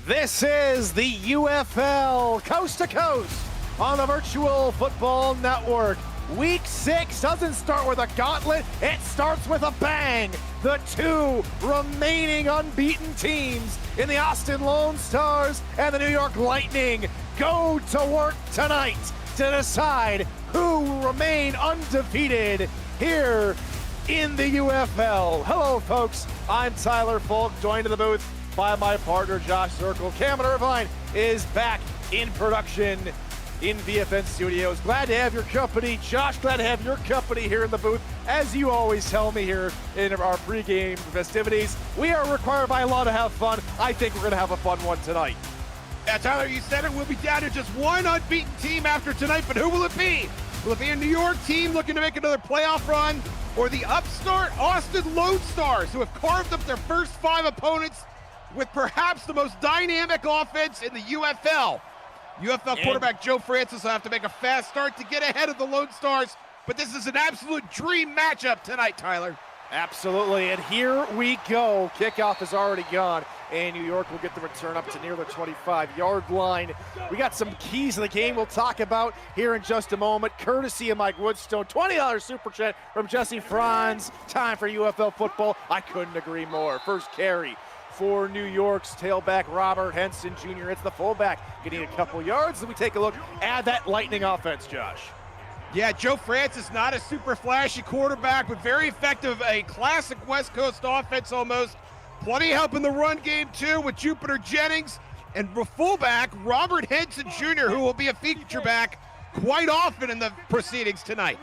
This is the UFL Coast to Coast on the Virtual Football Network. Week 6 doesn't start with a gauntlet, it starts with a bang. The two remaining unbeaten teams in the Austin Lone Stars and the New York Lightning go to work tonight to decide who will remain undefeated here in the UFL. Hello folks, I'm Tyler Falk, joined in the booth by my partner Josh Zirkle. Cameron Irvine is back in production in VFN Studios. Glad to have your company. Josh, glad to have your company here in the booth. As you always tell me here in our pregame festivities, we are required by law to have fun. I think we're gonna have a fun one tonight. Yeah, Tyler, you said it. We'll be down to just one unbeaten team after tonight, but who will it be? Will it be a New York team looking to make another playoff run, or the upstart Austin Lone Stars, who have carved up their first 5 opponents with perhaps the most dynamic offense in the UFL? UFL quarterback Joe Francis will have to make a fast start to get ahead of the Lone Stars, but this is an absolute dream matchup tonight, Tyler. Absolutely, and here we go. Kickoff is already gone, and New York will get the return up to near the 25-yard line. We got some keys to the game we'll talk about here in just a moment, courtesy of Mike Woodstone. $20 super chat from Jesse Franz. Time for UFL football. I couldn't agree more. First carry for New York's tailback Robert Henson Jr. It's the fullback getting a couple yards. Then we take a look at that Lightning offense, Josh. Yeah, Joe Francis, not a super flashy quarterback, but very effective, a classic West Coast offense almost. Plenty of help in the run game too with Jupiter Jennings, and fullback Robert Henson Jr., who will be a feature back quite often in the proceedings tonight.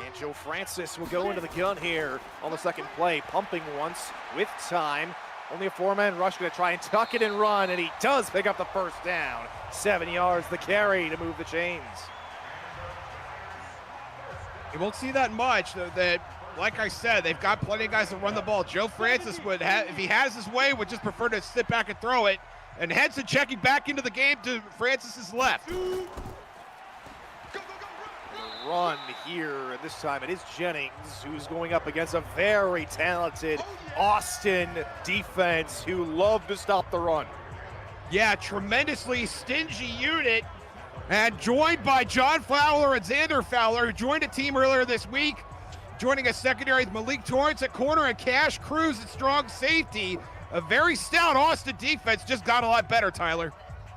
And Joe Francis will go into the gun here on the second play, pumping once with time. Only a 4-man rush, gonna try and tuck it and run, and he does pick up the first down. 7 yards the carry to move the chains. You won't see that much, though. That, like I said, they've got plenty of guys to run the ball. Joe Francis would have, if he has his way, would just prefer to sit back and throw it. And Henson checking back into the game to Francis's left. Run here, and this time it is Jennings who's going up against a very talented Austin defense who love to stop the run. Yeah, tremendously stingy unit, and joined by John Fowler and Xander Fowler, who joined a team earlier this week, joining a secondary with Malik Torrance at corner and Cash Cruz at strong safety. A very stout Austin defense, just got a lot better, Tyler.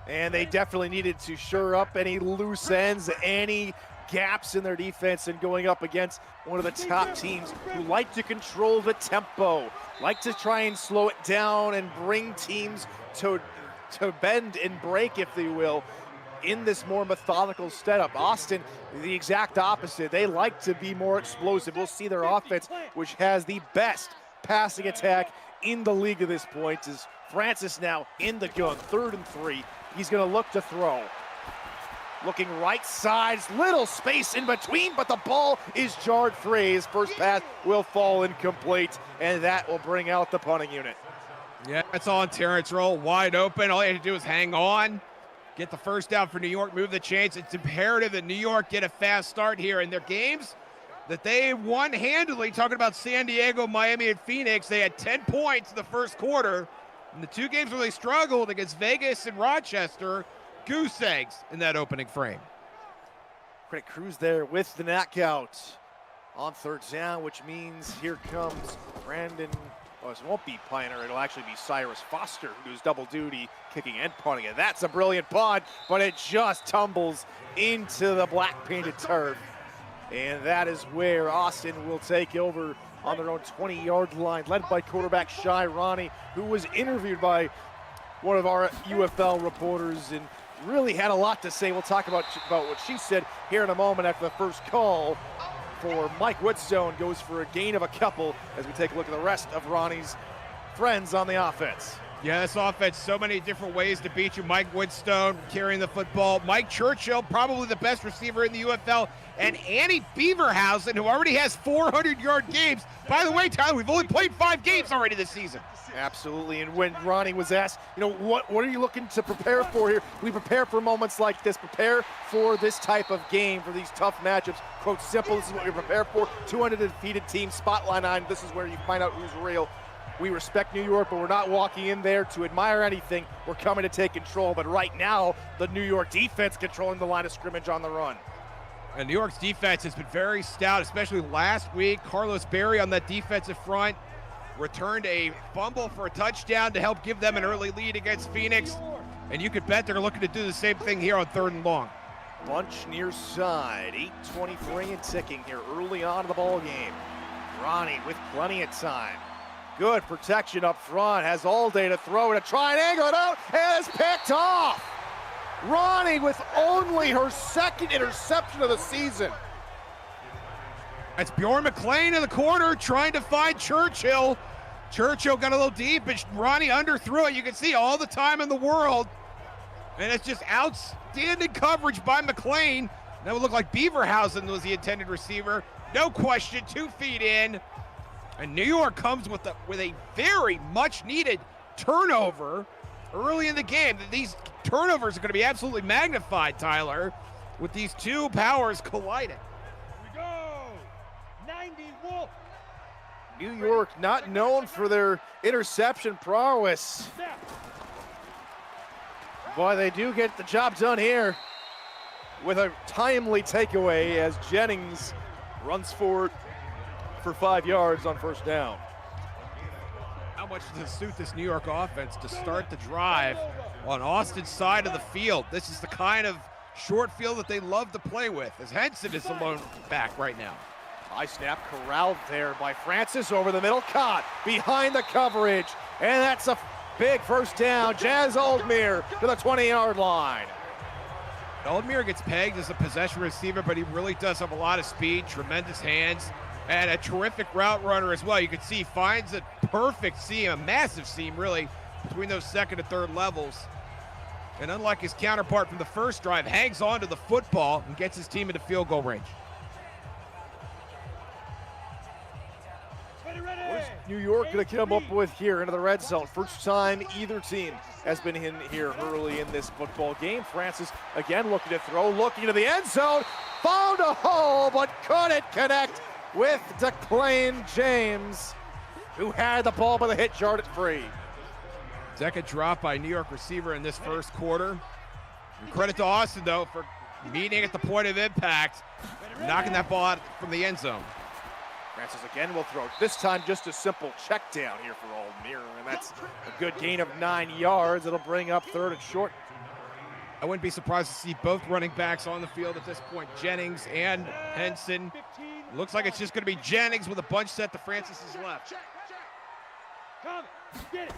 And they definitely needed to shore up any loose ends, any gaps in their defense, and going up against one of the top teams who like to control the tempo, like to try and slow it down and bring teams to bend and break, if they will, in this more methodical setup. Austin, the exact opposite. They like to be more explosive. We'll see their offense, which has the best passing attack in the league at this point, is Francis now in the gun, 3rd and 3. He's gonna look to throw. Looking right side, little space in between, but the ball is jarred free. His first pass will fall incomplete, and that will bring out the punting unit. Yeah, that's on Terrence Roll, wide open. All he had to do was hang on, get the first down for New York, move the chains. It's imperative that New York get a fast start here in their games that they won handily. Talking about San Diego, Miami, and Phoenix, they had 10 points in the first quarter. In the 2 games where they struggled against Vegas and Rochester, goose eggs in that opening frame. Credit Cruz there with the knockout on 3rd down, which means here comes Brandon. Well, it won't be Piner, it'll actually be Cyrus Foster who does double duty, kicking and punting it. That's a brilliant punt, but it just tumbles into the black painted turf. And that is where Austin will take over on their own 20-yard line, led by quarterback Shai Ronnie, who was interviewed by one of our UFL reporters and really had a lot to say. We'll talk about what she said here in a moment after the first call for Mike Woodstone goes for a gain of a couple as we take a look at the rest of Ronnie's friends on the offense. Yeah, this offense, so many different ways to beat you. Mike Woodstone carrying the football. Mike Churchill, probably the best receiver in the UFL. And Annie Beaverhausen, who already has 400-yard games. By the way, Tyler, we've only played 5 games already this season. Absolutely, and when Ronnie was asked, what are you looking to prepare for here? We prepare for moments like this, prepare for this type of game, for these tough matchups. Quote, simple, this is what we prepare for. 200 defeated teams, spotlight on, this is where you find out who's real. we respect New York, but we're not walking in there to admire anything. We're coming to take control. But right now, the New York defense controlling the line of scrimmage on the run. And New York's defense has been very stout, especially last week. Carlos Berry on that defensive front returned a fumble for a touchdown to help give them an early lead against Phoenix. And you could bet they're looking to do the same thing here on 3rd and long. Bunch near side, 8:23 and ticking here early on in the ball game. Ronnie with plenty of time. Good protection up front, has all day to throw it, a triangle it out, and it's picked off. Ronnie with only her 2nd interception of the season. That's Bjorn McClain in the corner trying to find Churchill. Churchill got a little deep, and Ronnie underthrew it. You can see all the time in the world. And it's just outstanding coverage by McClain. That would look like Beaverhausen was the intended receiver. No question, 2 feet in. And New York comes with a very much needed turnover early in the game. These turnovers are going to be absolutely magnified, Tyler, with these two powers colliding. Here we go. 90 Wolf. New York not known for their interception prowess. Boy, they do get the job done here with a timely takeaway as Jennings runs forward for 5 yards on 1st down. How much does it suit this New York offense to start the drive on Austin's side of the field? This is the kind of short field that they love to play with, as Henson is the lone back right now. High snap corralled there by Francis over the middle, caught behind the coverage, and that's a big 1st down. Jazz Oldmere to the 20-yard line. Oldmere gets pegged as a possession receiver, but he really does have a lot of speed, tremendous hands, and a terrific route runner as well. You can see he finds a perfect seam, a massive seam really, between those 2nd and 3rd levels. And unlike his counterpart from the first drive, hangs on to the football and gets his team into field goal range. What is New York going to come up with here into the red zone? First time either team has been in here early in this football game. Francis again looking to throw, looking to the end zone. Found a hole, but couldn't connect with DeClain James, who had the ball by the hit yard at free. Second drop by New York receiver in this 1st quarter. And credit to Austin, though, for meeting at the point of impact, knocking that ball out from the end zone. Francis again will throw. This time just a simple check down here for Oldmere, and that's a good gain of 9 yards. It'll bring up 3rd and short. I wouldn't be surprised to see both running backs on the field at this point, Jennings and Henson. Looks like it's just going to be Jennings with a bunch set to Francis's left. Come, get it.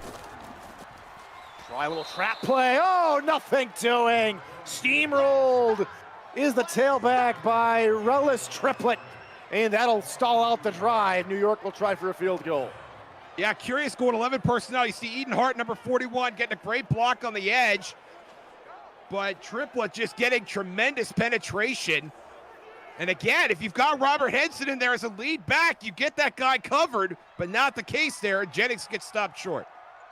Try a little trap play. Oh, nothing doing. Steamrolled is the tailback by Rellis Triplet. And that'll stall out the drive. New York will try for a field goal. Yeah, curious going 11 personnel. You see Eden Hart, number 41, getting a great block on the edge. But Triplet just getting tremendous penetration. And again, if you've got Robert Henson in there as a lead back, you get that guy covered, but not the case there. Jennings gets stopped short.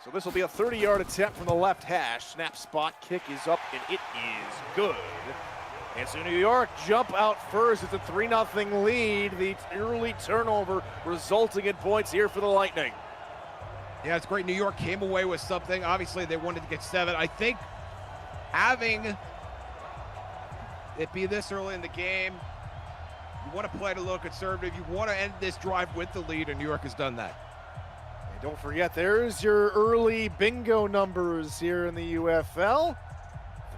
So this will be a 30-yard attempt from the left hash. Snap spot kick is up, and it is good. And so New York jump out first. It's a 3-0 lead. The early turnover resulting in points here for the Lightning. Yeah, it's great. New York came away with something. Obviously, they wanted to get 7. I think having it be this early in the game, you want to play it a little conservative. You want to end this drive with the lead, and New York has done that. And don't forget, there's your early bingo numbers here in the UFL.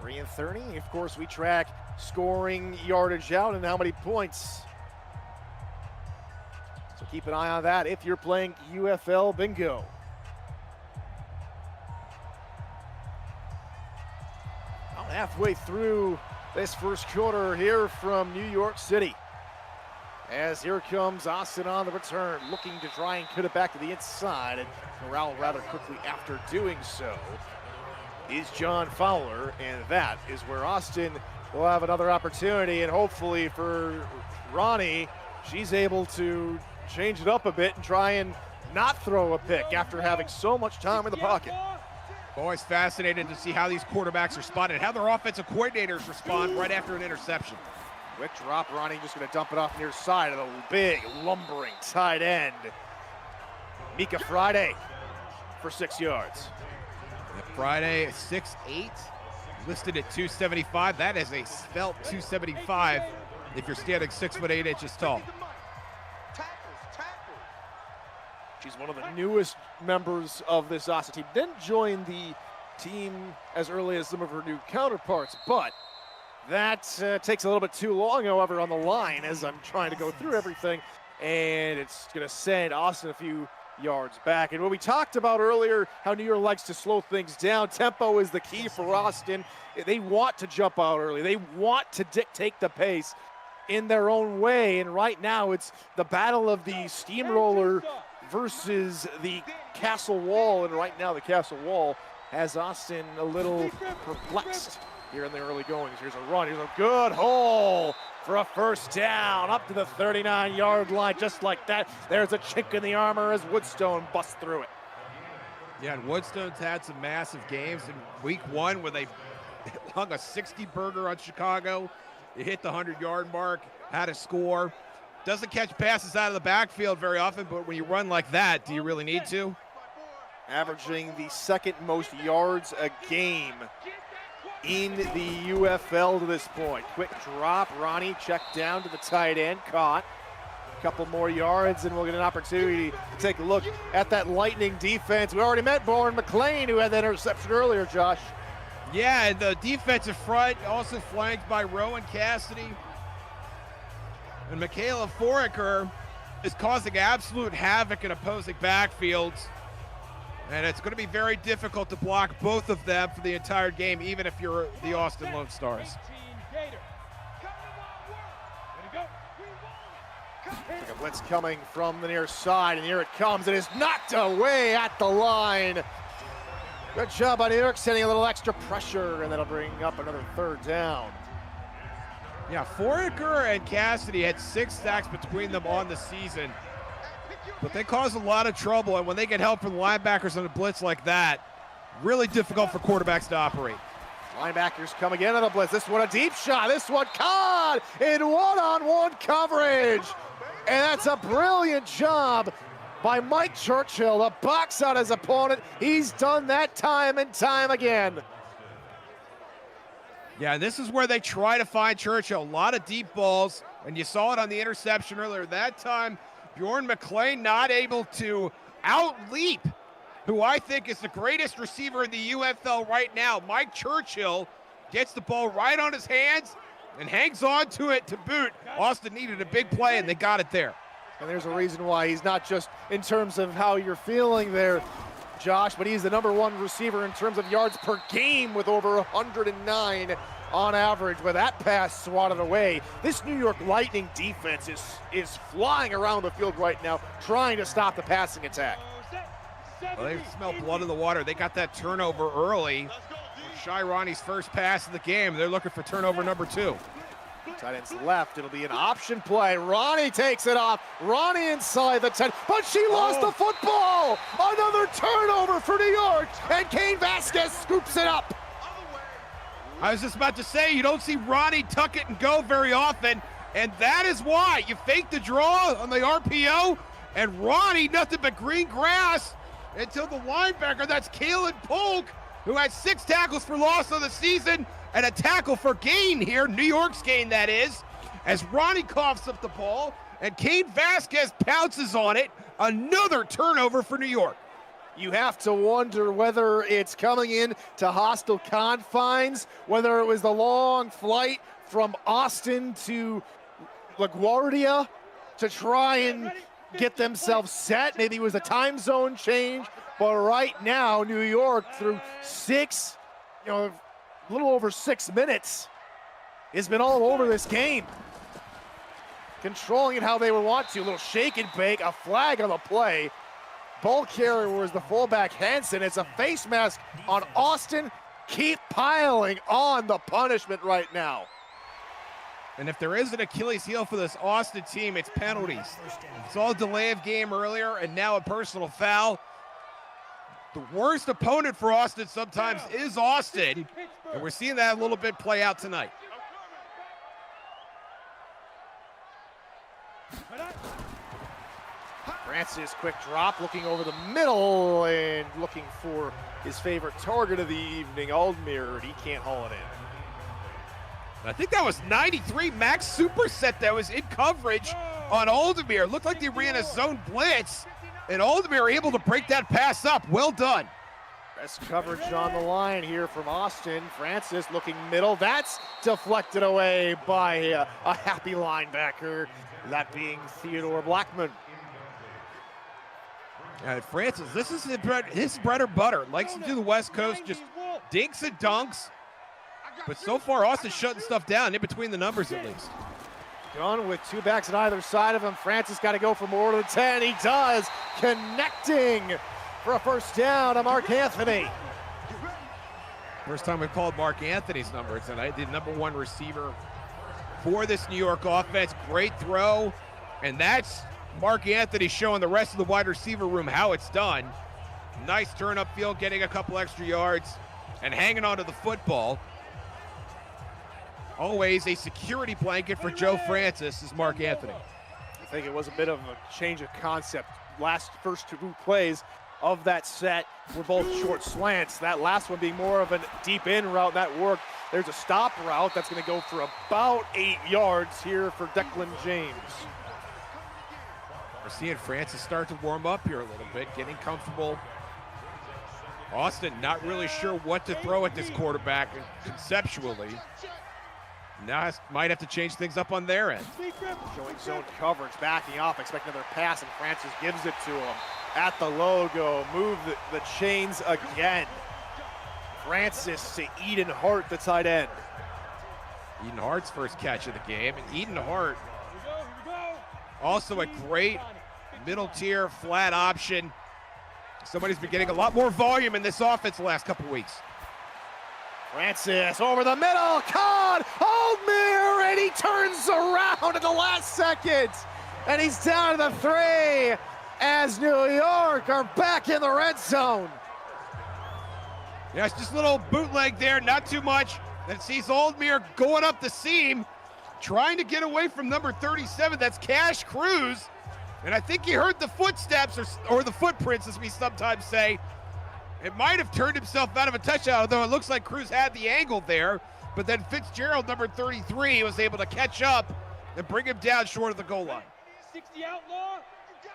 3 and 30. Of course, we track scoring, yardage out, and how many points. So keep an eye on that if you're playing UFL bingo. About halfway through this 1st quarter here from New York City. As here comes Austin on the return, looking to try and cut it back to the inside, and corral rather quickly after doing so is John Fowler, and that is where Austin will have another opportunity, and hopefully for Ronnie, she's able to change it up a bit and try and not throw a pick after having so much time in the pocket. Always fascinated to see how these quarterbacks respond and how their offensive coordinators respond right after an interception. Quick drop, Ronnie just going to dump it off near side of the big, lumbering tight end. Mika Friday for 6 yards. Friday, 6'8", listed at 275. That is a svelte 275 if you're standing 6 foot 8 inches tall. She's one of the newest members of this Austin team. Didn't join the team as early as some of her new counterparts, but that takes a little bit too long, however, on the line as I'm trying to go through everything, and it's going to send Austin a few yards back. And when we talked about earlier how New York likes to slow things down, tempo is the key for Austin. They want to jump out early. They want to dictate the pace in their own way, and right now it's the battle of the steamroller versus the castle wall, and right now the castle wall has Austin a little perplexed here in the early goings. Here's a run, here's a good hole for a first down, up to the 39-yard line, just like that. There's a chink in the armor as Woodstone busts through it. Yeah, and Woodstone's had some massive games in week 1 where they hung a 60-burger on Chicago. They hit the 100-yard mark, had a score. Doesn't catch passes out of the backfield very often, but when you run like that, do you really need to? Averaging the second most yards a game in the UFL to this point. Quick drop, Ronnie checked down to the tight end, caught. A couple more yards, and we'll get an opportunity to take a look at that Lightning defense. We already met Bourne McLean, who had that interception earlier, Josh. Yeah, and the defensive front also flanked by Rowan Cassidy. And Michaela Foraker is causing absolute havoc in opposing backfields. And it's going to be very difficult to block both of them for the entire game, even if you're the Austin Lone Stars. Like a blitz coming from the near side, and here it comes. It is knocked away at the line. Good job by New York, sending a little extra pressure, and that'll bring up another third down. Yeah, Foraker and Cassidy had 6 sacks between them on the season, but they cause a lot of trouble, and when they get help from the linebackers on a blitz like that, really difficult for quarterbacks to operate. Linebackers come again on a blitz. This one a deep shot. This one caught in one-on-one coverage. And that's a brilliant job by Mike Churchill to box out his opponent. He's done that time and time again. Yeah, this is where they try to find Churchill. A lot of deep balls, and you saw it on the interception earlier. That time, Bjorn McLean not able to out-leap who I think is the greatest receiver in the UFL right now. Mike Churchill gets the ball right on his hands and hangs on to it to boot. Austin needed a big play, and they got it there. And there's a reason why he's not just in terms of how you're feeling there, Josh, but he's the #1 receiver in terms of yards per game with over 109 on average. With that pass swatted away, this New York Lightning defense is flying around the field right now, trying to stop the passing attack. Well, they smell blood in the water. They got that turnover early. Shy Ronnie's first pass of the game. They're looking for turnover number 2. Tight end's left. It'll be an option play. Ronnie takes it off. Ronnie inside the 10, but she lost the football. Another turnover for New York, and Kane Vasquez scoops it up. I was just about to say, you don't see Ronnie tuck it and go very often, and that is why. You fake the draw on the RPO, and Ronnie, nothing but green grass until the linebacker, that's Kaylin Polk, who had 6 tackles for loss on the season and a tackle for gain here, New York's gain that is, as Ronnie coughs up the ball and Kane Vasquez pounces on it. Another turnover for New York. You have to wonder whether it's coming in to hostile confines, whether it was the long flight from Austin to LaGuardia to try and get themselves set. Maybe it was a time zone change, but right now, New York, through a little over 6 minutes, has been all over this game. Controlling it how they would want to. A little shake and bake, a flag on the play. Ball carrier was the fullback Hansen. It's a face mask on Austin. Keep piling on the punishment right now. And if there is an Achilles heel for this Austin team, it's penalties. It's all delay of game earlier, and now a personal foul. The worst opponent for Austin sometimes is Austin, and we're seeing that a little bit play out tonight. Francis, quick drop, looking over the middle and looking for his favorite target of the evening, Aldmir, and he can't haul it in. I think that was 93 max superset that was in coverage on Aldemir. Looked like they ran a zone blitz, and Aldemir able to break that pass up. Well done. Best coverage on the line here from Austin. Francis looking middle. That's deflected away by a happy linebacker, that being Theodore Blackman. Francis, this is his bread or butter. Likes to do the West Coast, just dinks and dunks. But so far, Austin's shutting stuff down, in between the numbers at least. Gunn with two backs on either side of him. Francis got to go for more than 10. He does, connecting for a first down to Mark Anthony. First time we've called Mark Anthony's number tonight, the #1 receiver for this New York offense. Great throw, and that's Mark Anthony showing the rest of the wide receiver room how it's done. Nice turn upfield, getting a couple extra yards, and hanging on to the football. Always a security blanket for Joe Francis is Mark Anthony. I think it was a bit of a change of concept. First two plays of that set were both short slants. That last one being more of a deep in route that worked. There's a stop route that's going to go for about 8 yards here for Declan James. We're seeing Francis start to warm up here a little bit, getting comfortable. Austin not really sure what to throw at this quarterback conceptually. Now might have to change things up on their end. Showing zone coverage, backing off, expecting another pass, and Francis gives it to him. At the logo, move the chains again. Francis to Eden Hart, the tight end. Eden Hart's first catch of the game, and Eden Hart also a great middle tier flat option. Somebody's been getting a lot more volume in this offense the last couple weeks. Francis over the middle, caught Aldmir, and he turns around at the last second, and he's down to the 3 as New York are back in the red zone. Yeah, it's just a little bootleg there, not too much. Then sees Aldmir going up the seam, trying to get away from number 37, that's Cash Cruz. And I think he heard the footsteps, or the footprints, as we sometimes say. It might have turned himself out of a touchdown, although it looks like Cruz had the angle there. But then Fitzgerald, number 33, was able to catch up and bring him down short of the goal line. 60 outlaw.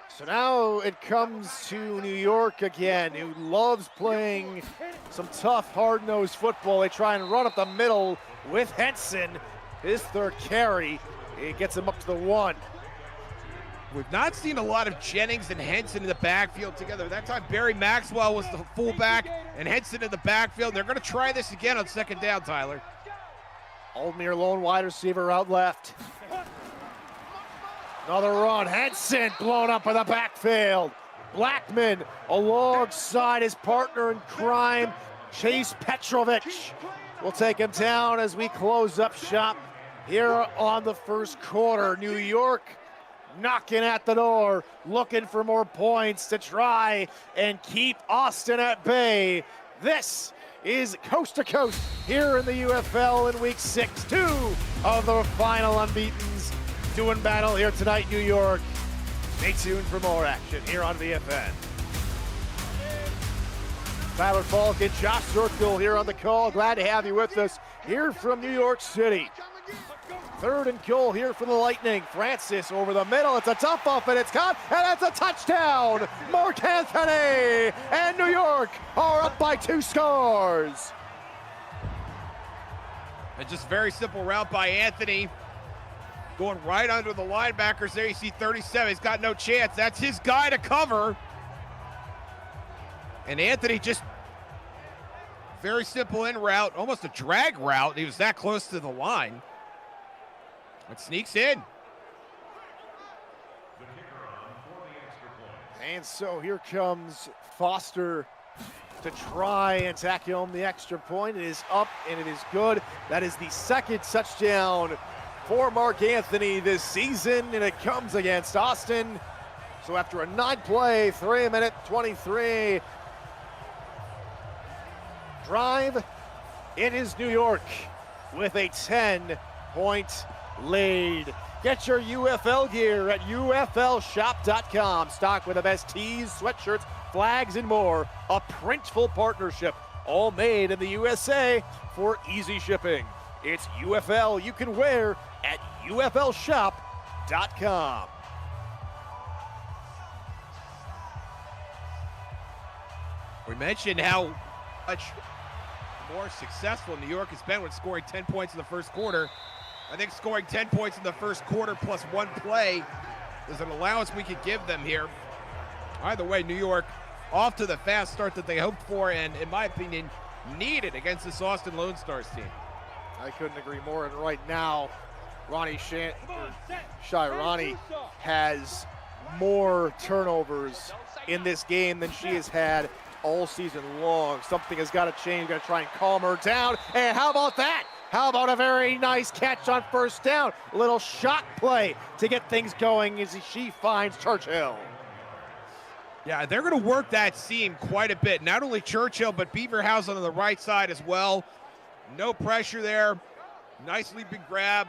So now it comes to New York again, who loves playing some tough, hard-nosed football. They try and run up the middle with Henson. His third carry, it gets him up to the 1. We've not seen a lot of Jennings and Henson in the backfield together. That time Barry Maxwell was the fullback and Henson in the backfield. They're going to try this again on second down, Tyler. Aldmir lone wide receiver out left. Another run, Henson blown up in the backfield. Blackman alongside his partner in crime, Chase Petrovich, will take him down as we close up shop here on the first quarter. New York knocking at the door, looking for more points to try and keep Austin at bay. This is Coast to Coast here in the UFL in week 6. 2 of the final unbeatens doing battle here tonight, New York. Stay tuned for more action here on VFN. Tyler Falk and Josh Zirkle here on the call. Glad to have you with us here from New York City. 3rd and goal here for the Lightning. Francis over the middle. It's a tough up and it's caught, and it's a touchdown. Mark Anthony and New York are up by 2 scores. And just very simple route by Anthony. Going right under the linebackers there. You see 37. He's got no chance. That's his guy to cover. And Anthony just very simple in route, almost a drag route. He was that close to the line. It sneaks in. And so here comes Foster to try and tack home the extra point. It is up and it is good. That is the 2nd touchdown for Mark Anthony this season, and it comes against Austin. So after a 9-play, 3-minute 23 drive, it is New York with a 10-point lead. Get your UFL gear at UFLshop.com. Stock with the best tees, sweatshirts, flags, and more. A printful partnership, all made in the USA for easy shipping. It's UFL you can wear at UFLshop.com. We mentioned how much more successful New York has been when scoring 10 points in the first quarter. I think scoring 10 points in the first quarter plus one play is an allowance we could give them here. Either way, New York off to the fast start that they hoped for and, in my opinion, needed against this Austin Lone Stars team. I couldn't agree more. And right now, Ronnie has more turnovers in this game than she has had all season long. Something has got to change. Got to try and calm her down. And how about that? How about a very nice catch on first down? A little shot play to get things going as she finds Churchill. Yeah, they're going to work that seam quite a bit. Not only Churchill, but Beaverhausen on the right side as well. No pressure there. Nice leaping grab.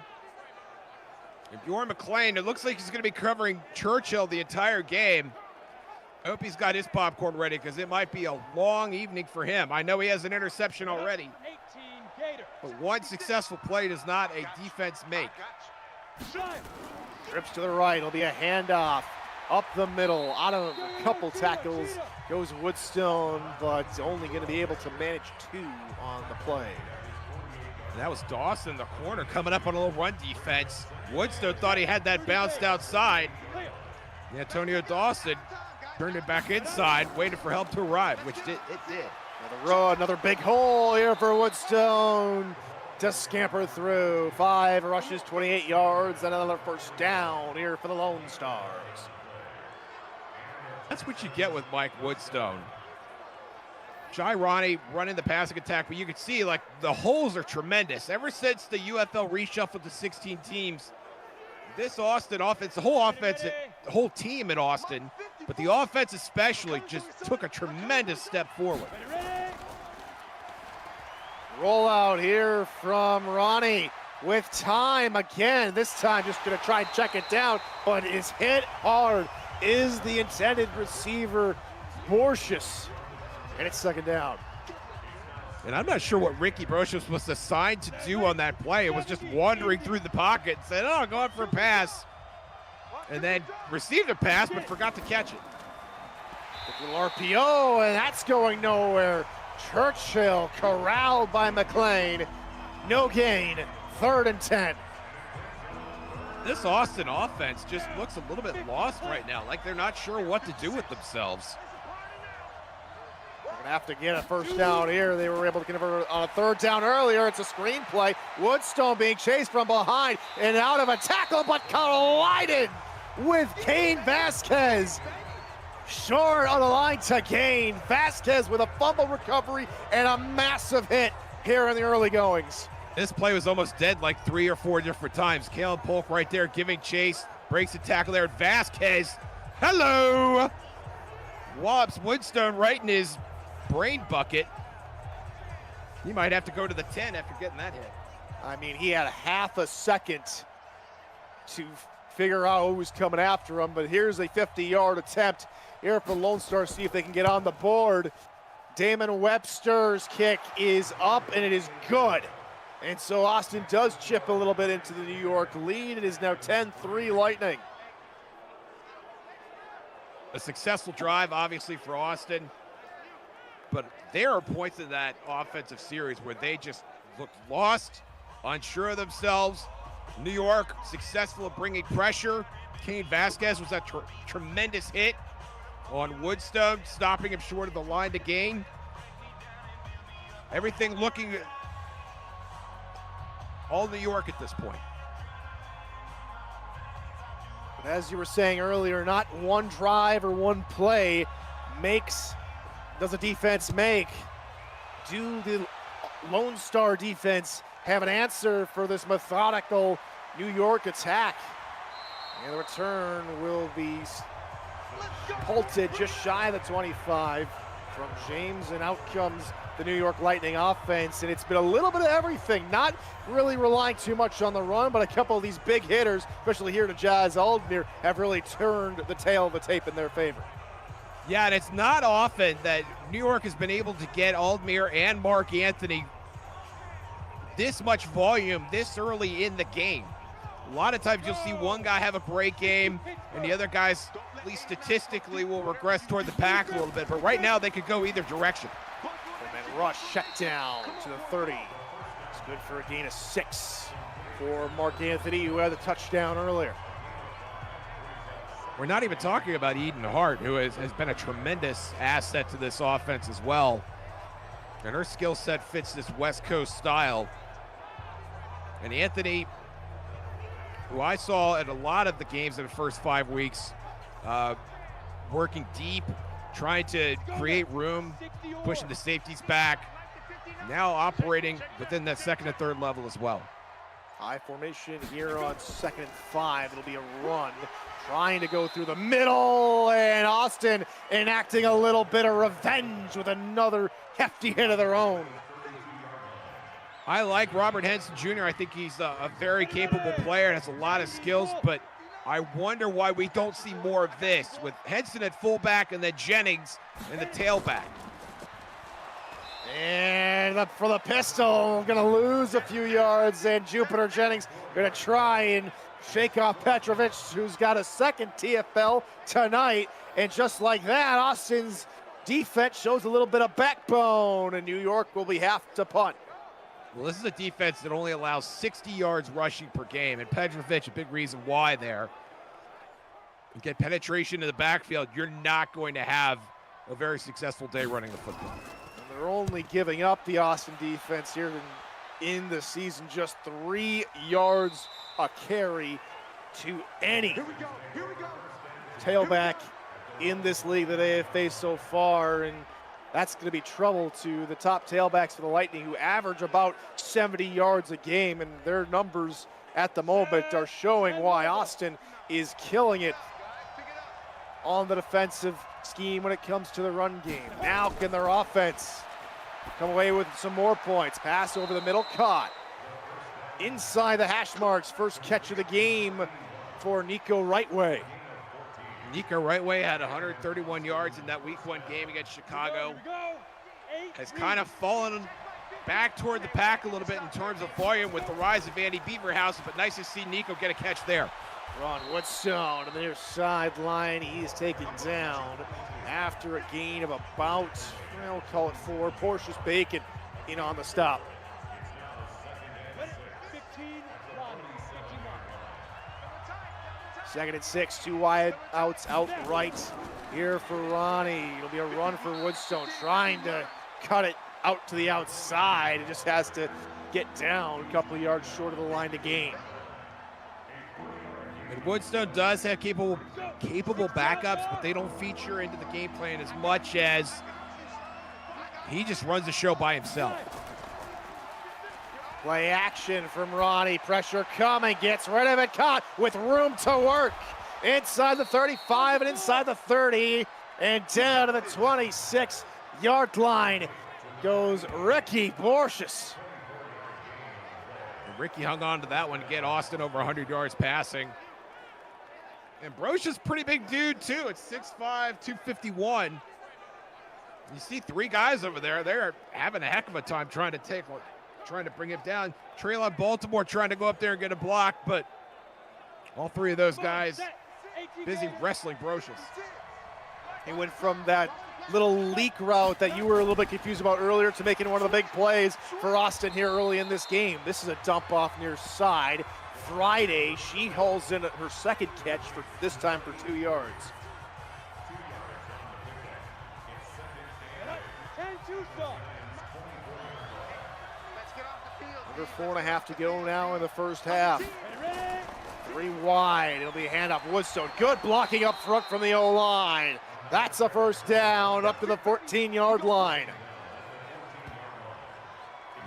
And Bjorn McClain, it looks like he's going to be covering Churchill the entire game. I hope he's got his popcorn ready because it might be a long evening for him. I know he has an interception already. But one successful play does not a defense make. Trips to the right. It'll be a handoff. Up the middle. Out of a couple tackles goes Woodstone, but only going to be able to manage 2 on the play. And that was Dawson in the corner coming up on a little run defense. Woodstone thought he had that bounced outside. Antonio Dawson turned it back inside, waited for help to arrive, which it did. Another row, another big hole here for Woodstone to scamper through. 5 rushes, 28 yards, and another first down here for the Lone Stars. That's what you get with Mike Woodstone. Shy Ronnie running the passing attack, but you can see like the holes are tremendous. Ever since the UFL reshuffled to 16 teams, this Austin offense, the whole team in Austin, but the offense especially just took a tremendous step forward. Rollout here from Ronnie with time again. This time just going to try and check it down, but is hit hard. Is the intended receiver Borsius, and it's second down. And I'm not sure what Ricky Borsius was assigned to do on that play. It was just wandering through the pocket and said, oh, going for a pass. And then received a pass, but forgot to catch it. A little RPO, and that's going nowhere. Churchill corralled by McClain. No gain, 3rd and 10. This Austin offense just looks a little bit lost right now, like they're not sure what to do with themselves. They're going to have to get a first down here. They were able to convert on a 3rd down earlier. It's a screen play. Woodstone being chased from behind and out of a tackle, but collided with Kane Vasquez. Short on the line to gain. Vasquez with a fumble recovery and a massive hit here in the early goings. This play was almost dead like 3 or 4 different times. Caleb Polk right there giving chase, breaks the tackle there. Vasquez, hello! Wallops Woodstone right in his brain bucket. He might have to go to the 10 after getting that hit. I mean, he had a half a second to figure out who was coming after him, but here's a 50-yard attempt here for Lone Star. See if they can get on the board. Damon Webster's kick is up, and it is good. And so Austin does chip a little bit into the New York lead. It is now 10-3 Lightning. A successful drive, obviously, for Austin. But there are points in that offensive series where they just looked lost, unsure of themselves. New York successful at bringing pressure. Kane Vasquez was that tremendous hit on Woodstone, stopping him short of the line to gain. Everything looking all New York at this point. But as you were saying earlier, not one drive or one play does a defense make. Do the Lone Star defense have an answer for this methodical New York attack? And the return will be halted just shy of the 25. from James, and out comes the New York Lightning offense, and it's been a little bit of everything. Not really relying too much on the run, but a couple of these big hitters, especially here to Jazz Aldmere, have really turned the tail of the tape in their favor. Yeah, and it's not often that New York has been able to get Aldmere and Mark Anthony this much volume this early in the game. A lot of times you'll see one guy have a great game and the other guys, at least statistically, will regress toward the pack a little bit. But right now they could go either direction. And rush shut down to the 30. It's good for a gain of 6 for Mark Anthony, who had the touchdown earlier. We're not even talking about Eden Hart, who has been a tremendous asset to this offense as well. And her skill set fits this West Coast style. And Anthony, who I saw at a lot of the games in the first 5 weeks, working deep, trying to create room, pushing the safeties back, now operating within that second and third level as well. High formation here on 2nd and 5. It'll be a run, trying to go through the middle, and Austin enacting a little bit of revenge with another hefty hit of their own. I like Robert Henson Jr. I think he's a very capable player and has a lot of skills, but I wonder why we don't see more of this with Henson at fullback and then Jennings in the tailback. And for the pistol, gonna lose a few yards, and Jupiter Jennings gonna try and shake off Petrovic, who's got a second TFL tonight. And just like that, Austin's defense shows a little bit of backbone, and New York will be have to punt. Well, this is a defense that only allows 60 yards rushing per game, and Petrovic, a big reason why there. You get penetration in the backfield, you're not going to have a very successful day running the football. And they're only giving up, the Austin defense here in the season, just 3 yards a carry to any tailback in this league that they have faced so far, and that's going to be trouble to the top tailbacks for the Lightning, who average about 70 yards a game, and their numbers at the moment are showing why Austin is killing it on the defensive scheme when it comes to the run game. Now can their offense come away with some more points? Pass over the middle, caught inside the hash marks. First catch of the game for Nico Rightway. Nico Rightway had 131 yards in that week 1 game against Chicago. Has kind of fallen back toward the pack a little bit in terms of volume with the rise of Andy Beaverhouse, but nice to see Nico get a catch there. Ron Woodstone to the near sideline. He's taken down after a gain of about, we'll call it 4. Portius Bacon in on the stop. 2nd and 6, 2 wide outs outright here for Ronnie. It'll be a run for Woodstone, trying to cut it out to the outside. It just has to get down a couple of yards short of the line to gain. And Woodstone does have capable backups, but they don't feature into the game plan as much as he just runs the show by himself. Play action from Ronnie. Pressure coming. Gets rid of it. Caught with room to work. Inside the 35 and inside the 30. And down to the 26-yard line goes Ricky Portius. Ricky hung on to that one to get Austin over 100 yards passing. And Brochia's a pretty big dude, too. It's 6'5", 251. You see 3 guys over there. They're having a heck of a time trying to bring him down. Traylon Baltimore trying to go up there and get a block, but all 3 of those guys busy wrestling Brochius. He went from that little leak route that you were a little bit confused about earlier to making one of the big plays for Austin here early in this game. This is a dump off near side. Friday, she hauls in her second catch, for this time for 2 yards. Under 4.5 to go now in the first half. 3 wide, it'll be a handoff. Woodstone, good blocking up front from the O-line. That's a first down up to the 14-yard line.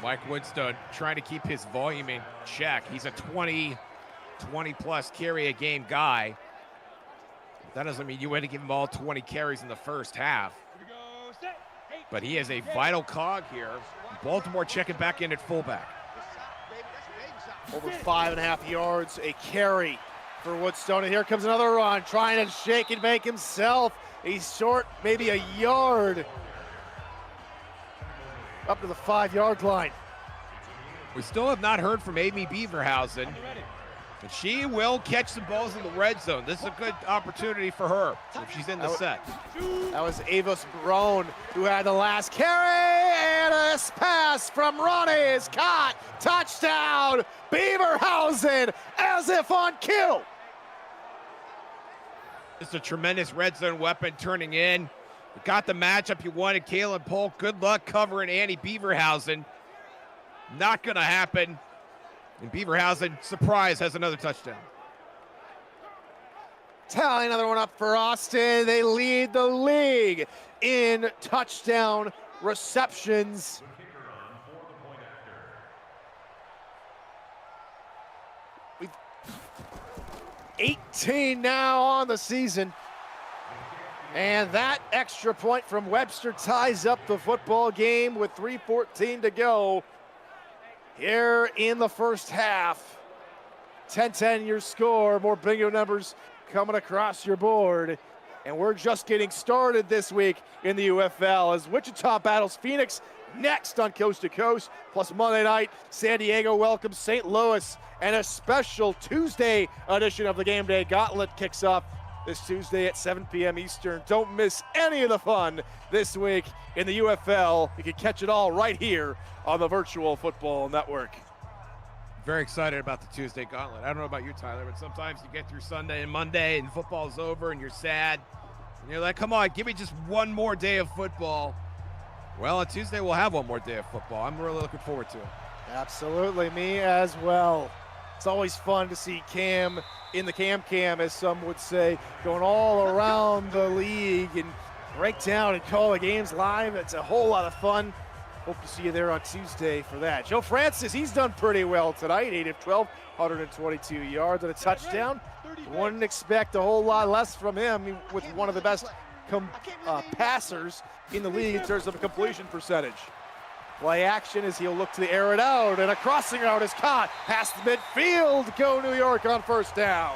Mike Woodstone trying to keep his volume in check. He's a 20-plus carry a game guy. That doesn't mean you had to give him all 20 carries in the first half. But he is a vital cog here. Baltimore checking back in at fullback. Over 5.5 yards, a carry for Woodstone. And here comes another run, trying to shake and make himself. He's short, maybe a yard. Up to the 5-yard line. We still have not heard from Amy Beaverhausen. But she will catch some balls in the red zone. This is a good opportunity for her if she's in the set. That was Avis Brown who had the last carry, and a pass from Ronnie is caught. Touchdown, Beaverhausen, as if on cue. It's a tremendous red zone weapon turning in. You got the matchup you wanted, Kalen Polk. Good luck covering Annie Beaverhausen. Not going to happen. And Beaverhausen, surprise, has another touchdown. Tally another one up for Austin. They lead the league in touchdown receptions. We've 18 now on the season. And that extra point from Webster ties up the football game with 3:14 to go. Here in the first half, 10-10 your score, more bingo numbers coming across your board. And we're just getting started this week in the UFL as Wichita battles Phoenix next on Coast to Coast. Plus Monday night, San Diego welcomes St. Louis, and a special Tuesday edition of the Game Day Gauntlet kicks off this Tuesday at 7 p.m. Eastern. Don't miss any of the fun this week in the UFL. You can catch it all right here on the Virtual Football Network. Very excited about the Tuesday Gauntlet. I don't know about you, Tyler, but sometimes you get through Sunday and Monday and football's over and you're sad. And you're like, come on, give me just one more day of football. Well, on Tuesday we'll have one more day of football. I'm really looking forward to it. Absolutely, me as well. It's always fun to see Cam in the cam, as some would say, going all around the league and break down and call the games live. It's a whole lot of fun. Hope to see you there on Tuesday for that. Joe Francis, he's done pretty well tonight. 8 of 12, 122 yards and a touchdown. Wouldn't expect a whole lot less from him with one of the best passers in the league in terms of a completion percentage. Play action as he'll look to air it out, and a crossing route is caught past the midfield. Go New York on first down.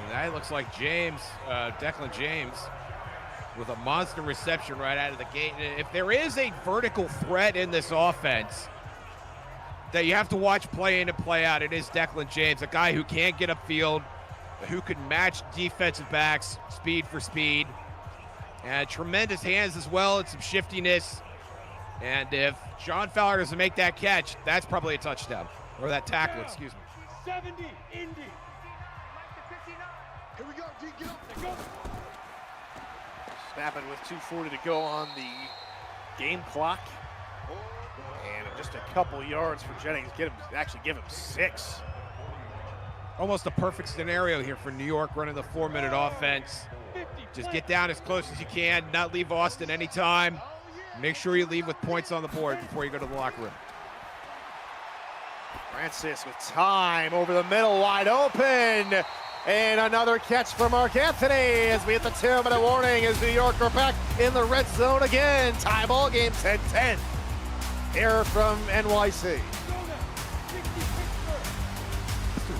And that looks like James, Declan James, with a monster reception right out of the gate. If there is a vertical threat in this offense that you have to watch play in and play out, it is Declan James, a guy who can't get upfield, who can match defensive backs speed for speed, and tremendous hands as well and some shiftiness. And if Sean Fowler doesn't make that catch, that's probably a touchdown, or that tackle, excuse me. 70, Indy. Here we go, D. Go. Snapping with 2:40 to go on the game clock. And just a couple yards for Jennings. Give him 6. Almost a perfect scenario here for New York running the 4-minute offense. Just get down as close as you can, not leave Austin anytime. Make sure you leave with points on the board before you go to the locker room. Francis with time over the middle, wide open. And another catch for Mark Anthony as we hit the 2-minute warning as New York are back in the red zone again. Tie ball game 10-10. Error from NYC.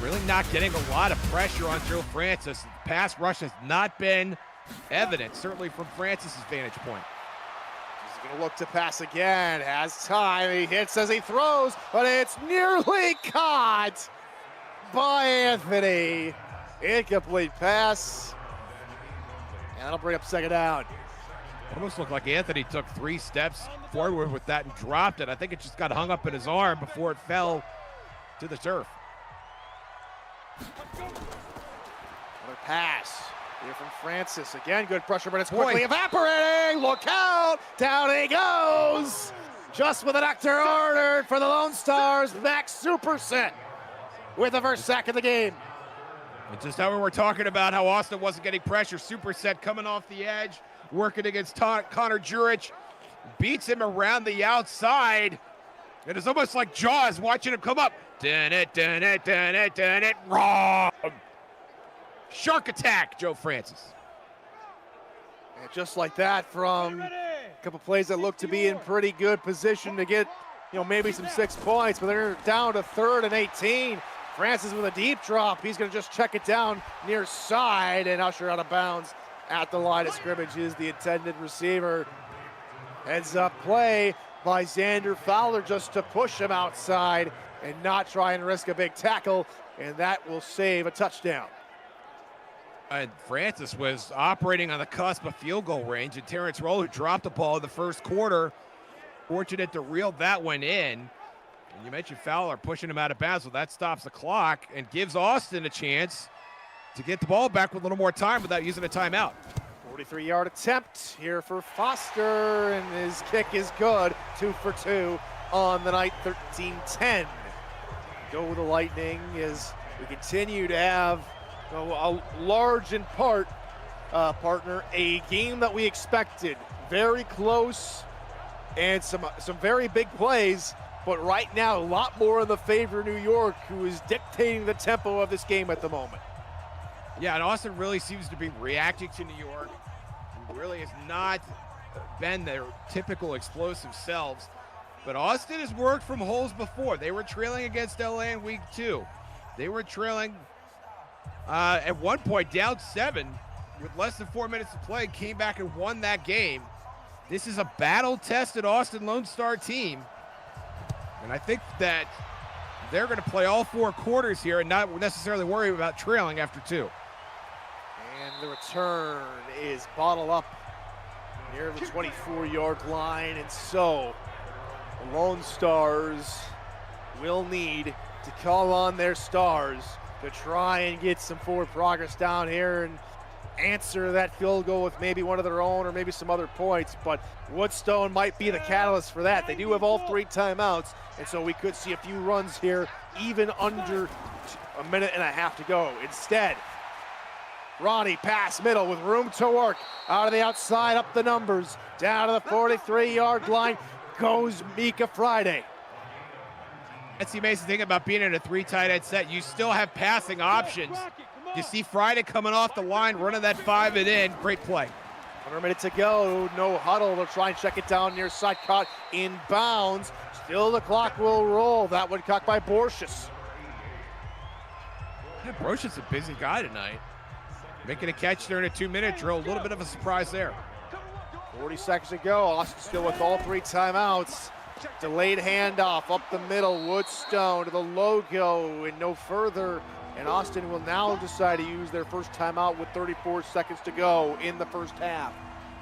Really not getting a lot of pressure on Joe Francis. The pass rush has not been evident, certainly from Francis's vantage point. He's going to look to pass again. Has time. He hits as he throws, but it's nearly caught by Anthony. Incomplete pass. And that'll bring up second down. Almost looked like Anthony took 3 steps forward with that and dropped it. I think it just got hung up in his arm before it fell to the turf. Another pass here from Francis. Again, good pressure, but it's quickly evaporating. Look out. Down he goes. Just with an doctor ordered for the Lone Stars. Max Superset with the first sack of the game. And just how we were talking about how Austin wasn't getting pressure. Superset coming off the edge, working against Connor Jurich. Beats him around the outside. It is almost like Jaws watching him come up. Dun it, wrong. Shark attack, Joe Francis. And just like that from A couple plays that look to be in pretty good position to get, maybe some 6 points, but they're down to 3rd and 18. Francis with a deep drop. He's going to just check it down near side and usher out of bounds at the line of scrimmage is the intended receiver. Heads up play by Xander Fowler just to push him outside and not try and risk a big tackle, and that will save a touchdown. And Francis was operating on the cusp of field goal range, and Terrence Roll, who dropped the ball in the first quarter, fortunate to reel that one in. And you mentioned Fowler pushing him out of bounds, so that stops the clock and gives Austin a chance to get the ball back with a little more time without using a timeout. 43-yard attempt here for Foster, and his kick is good. 2 for 2 on the night, 13-10. Go the Lightning as we continue to have a large in part, partner, a game that we expected. Very close and some very big plays, but right now a lot more in the favor of New York, who is dictating the tempo of this game at the moment. Yeah, and Austin really seems to be reacting to New York, who really has not been their typical explosive selves. But Austin has worked from holes before. They were trailing against LA in week 2. They were trailing at one point down 7 with less than 4 minutes to play, came back and won that game. This is a battle-tested Austin Lone Star team. And I think that they're going to play all 4 quarters here and not necessarily worry about trailing after 2. And the return is bottled up near the 24-yard line, and so the Lone Stars will need to call on their stars to try and get some forward progress down here and answer that field goal with maybe one of their own or maybe some other points. But Woodstone might be the catalyst for that. They do have all 3 timeouts, and so we could see a few runs here even under a minute and a half to go. Instead, Ronnie pass middle with room to work. Out of the outside, up the numbers. Down to the 43-yard line goes Mika Friday. That's the amazing thing about being in a 3 tight end set. You still have passing options. You see Friday coming off the line, running that 5 and in. Great play. 100 minutes to go, no huddle. They'll try and check it down near side, caught in bounds. Still the clock will roll. That one caught by Borchis. Yeah, Borchis a busy guy tonight. Making a catch during a 2-minute drill. A little bit of a surprise there. 40 seconds to go. Austin still with all 3 timeouts. Delayed handoff up the middle. Woodstone to the logo and no further. And Austin will now decide to use their first timeout with 34 seconds to go in the first half.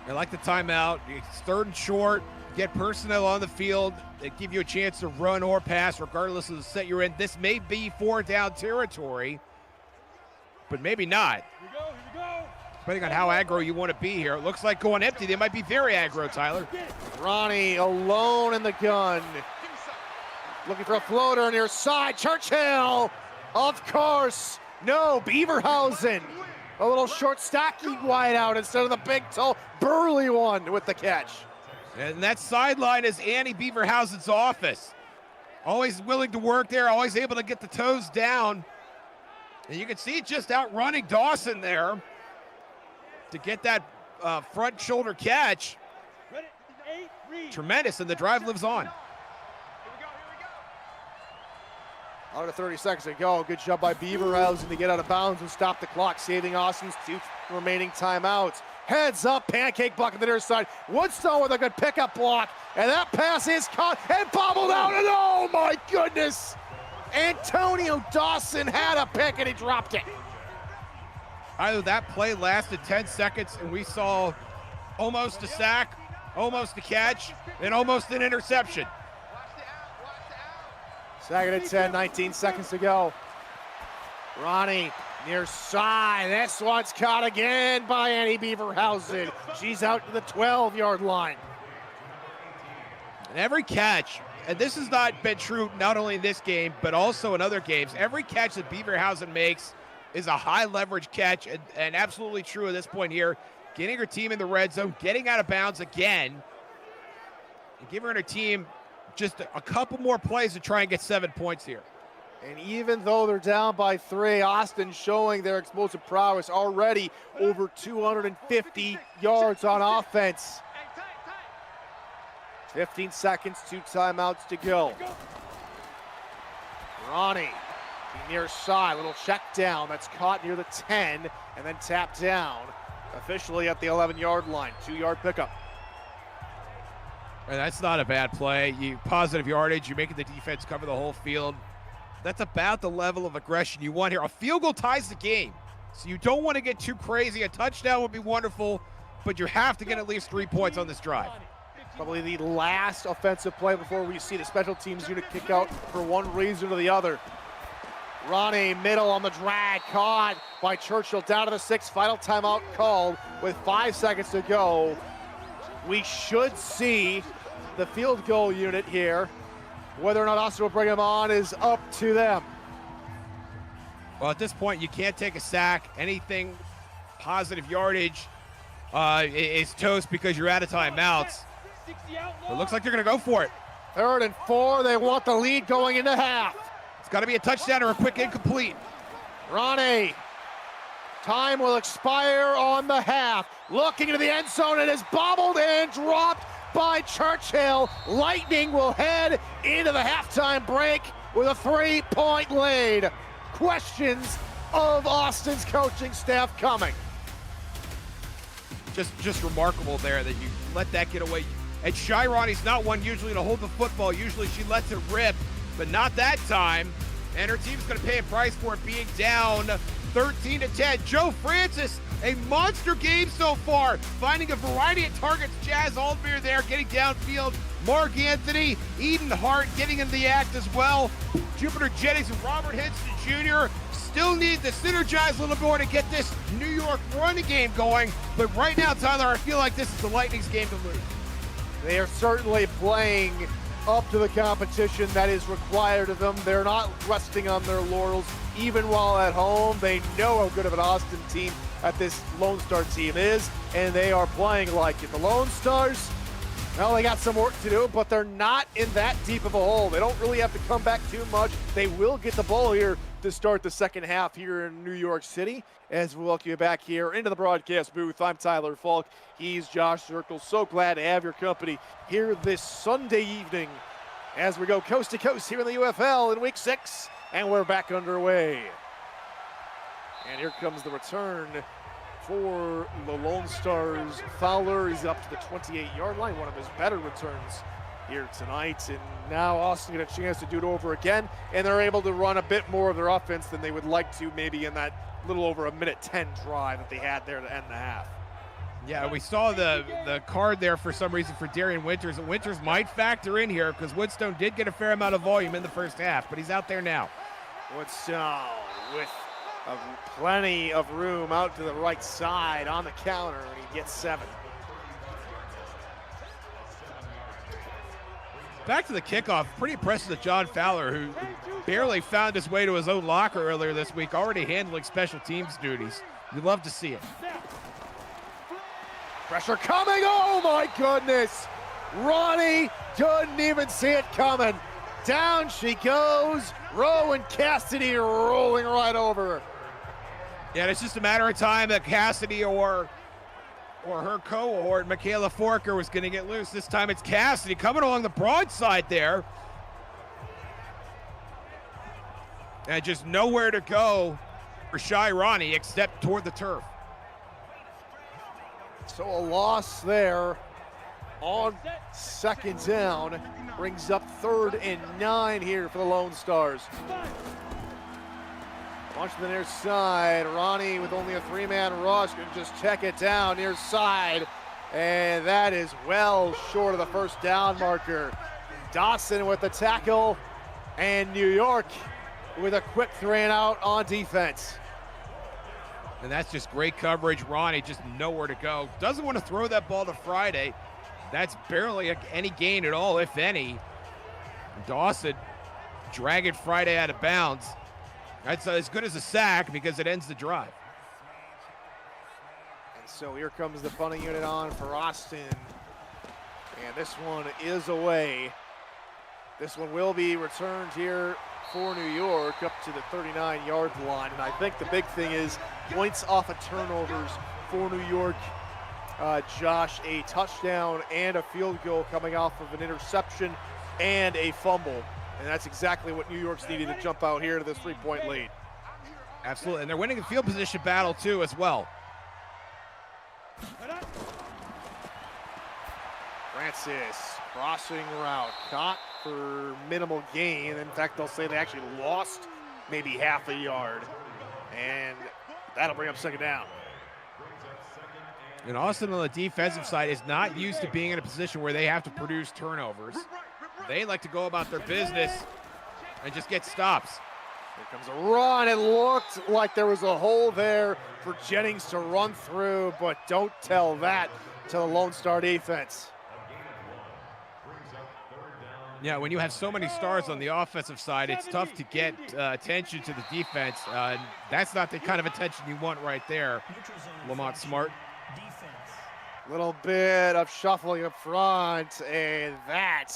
I like the timeout. It's 3rd and short. Get personnel on the field. They give you a chance to run or pass regardless of the set you're in. This may be 4 down territory, but maybe not. Here we go. Depending on how aggro you want to be here. It looks like going empty. They might be very aggro, Tyler. Ronnie alone in the gun. Looking for a floater near side. Churchill, of course. No, Beaverhausen. A little short, stocky wide out instead of the big, tall, burly one with the catch. And that sideline is Annie Beaverhausen's office. Always willing to work there, always able to get the toes down. And you can see just outrunning Dawson there to get that front shoulder catch. Ready, 8, read. Tremendous, and the drive lives on. Under 30 seconds to go. Good job by Beaverhausen to get out of bounds and stop the clock, saving Austin's 2 remaining timeouts. Heads up, pancake block on the near side. Woodstone with a good pickup block, and that pass is caught and bobbled out, and oh my goodness! Antonio Dawson had a pick and he dropped it. Either that play lasted 10 seconds and we saw almost a sack, almost a catch, and almost an interception. 2nd and 10, 19 seconds to go. Ronnie near side. This one's caught again by Annie Beaverhausen. She's out to the 12-yard line. And every catch, and this has not been true not only in this game, but also in other games, every catch that Beaverhausen makes is a high leverage catch, and absolutely true at this point here. Getting her team in the red zone, getting out of bounds again, and giving her team just a couple more plays to try and get 7 points here. And even though they're down by 3, Austin showing their explosive prowess already over 250 yards on offense. 15 seconds, 2 timeouts to go. Ronnie, near side, little check down. That's caught near the 10 and then tapped down. Officially at the 11-yard line, 2-yard pickup. And that's not a bad play. You positive yardage, you're making the defense cover the whole field. That's about the level of aggression you want here. A field goal ties the game, so you don't want to get too crazy. A touchdown would be wonderful, but you have to get at least 3 points on this drive. Probably the last offensive play before we see the special teams unit kick out for one reason or the other. Ronnie, middle on the drag, caught by Churchill, down to the 6, final timeout called with 5 seconds to go. We should see the field goal unit here. Whether or not Austin will bring him on is up to them. Well, at this point, you can't take a sack. Anything positive yardage is toast because you're out of timeouts. It looks like they're going to go for it. 3rd and 4, they want the lead going into half. It's got to be a touchdown or a quick incomplete. Ronnie, time will expire on the half. Looking into the end zone, it is bobbled and dropped by Churchill. Lightning will head into the halftime break with a 3-point lead. Questions of Austin's coaching staff coming. Just remarkable there that you let that get away. And Ronnie's not one usually to hold the football. Usually she lets it rip, but not that time. And her team's going to pay a price for it being down 13-10. Joe Francis, a monster game so far, finding a variety of targets. Jazz Aldmere there getting downfield. Mark Anthony, Eden Hart getting in the act as well. Jupiter Jennings and Robert Hinston Jr. still need to synergize a little more to get this New York running game going. But right now, Tyler, I feel like this is the Lightning's game to lose. They are certainly playing up to the competition that is required of them. They're not resting on their laurels, even while at home. They know how good of an Austin team that this Lone Star team is, and they are playing like it. The Lone Stars, well, they got some work to do, but they're not in that deep of a hole. They don't really have to come back too much. They will get the ball here to start the second half here in New York City. As we welcome you back here into the broadcast booth, I'm Tyler Falk. He's Josh Zirkle. So glad to have your company here this Sunday evening as we go coast to coast here in the UFL in week 6, and we're back underway. And here comes the return for the Lone Stars. Fowler is up to the 28-yard line, one of his better returns here tonight. And now Austin get a chance to do it over again, and they're able to run a bit more of their offense than they would like to, maybe in that little over a minute 10 drive that they had there to end the half. Yeah, we saw the card there for some reason for Darian Winters, and Winters might factor in here because Woodstone did get a fair amount of volume in the first half, but he's out there now. Woodstone with plenty of room out to the right side on the counter, and he gets 7. Back to the kickoff, pretty impressive that John Fowler, who barely found his way to his own locker earlier this week, already handling special teams duties. You'd love to see it. Pressure coming, oh my goodness! Ronnie couldn't even see it coming. Down she goes, Rowan Cassidy rolling right over her. Yeah, it's just a matter of time that Cassidy or her cohort, Michaela Forker, was going to get loose. This time it's Cassidy coming along the broadside there. And just nowhere to go for Ronnie except toward the turf. So a loss there on second down brings up 3rd and 9 here for the Lone Stars. Launch to the near side. Ronnie with only a 3-man rush can just check it down near side. And that is well short of the first down marker. Dawson with the tackle, and New York with a quick 3-and-out on defense. And that's just great coverage. Ronnie just nowhere to go. Doesn't want to throw that ball to Friday. That's barely any gain at all, if any. Dawson dragging Friday out of bounds. That's as good as a sack because it ends the drive. And so here comes the punting unit on for Austin. And this one is away. This one will be returned here for New York up to the 39-yard line. And I think the big thing is points off of turnovers for New York. Josh, a touchdown and a field goal coming off of an interception and a fumble. And that's exactly what New York's needed to jump out here to this 3-point lead. Absolutely, and they're winning the field position battle too as well. Francis, crossing route, caught for minimal gain. In fact, they'll say they actually lost maybe half a yard. And that'll bring up second down. And Austin on the defensive side is not used to being in a position where they have to produce turnovers. They like to go about their business and just get stops. Here comes a run. It looked like there was a hole there for Jennings to run through, but don't tell that to the Lone Star defense. Yeah, when you have so many stars on the offensive side, it's tough to get attention to the defense. That's not the kind of attention you want right there, Lamont Smart. Little bit of shuffling up front, and that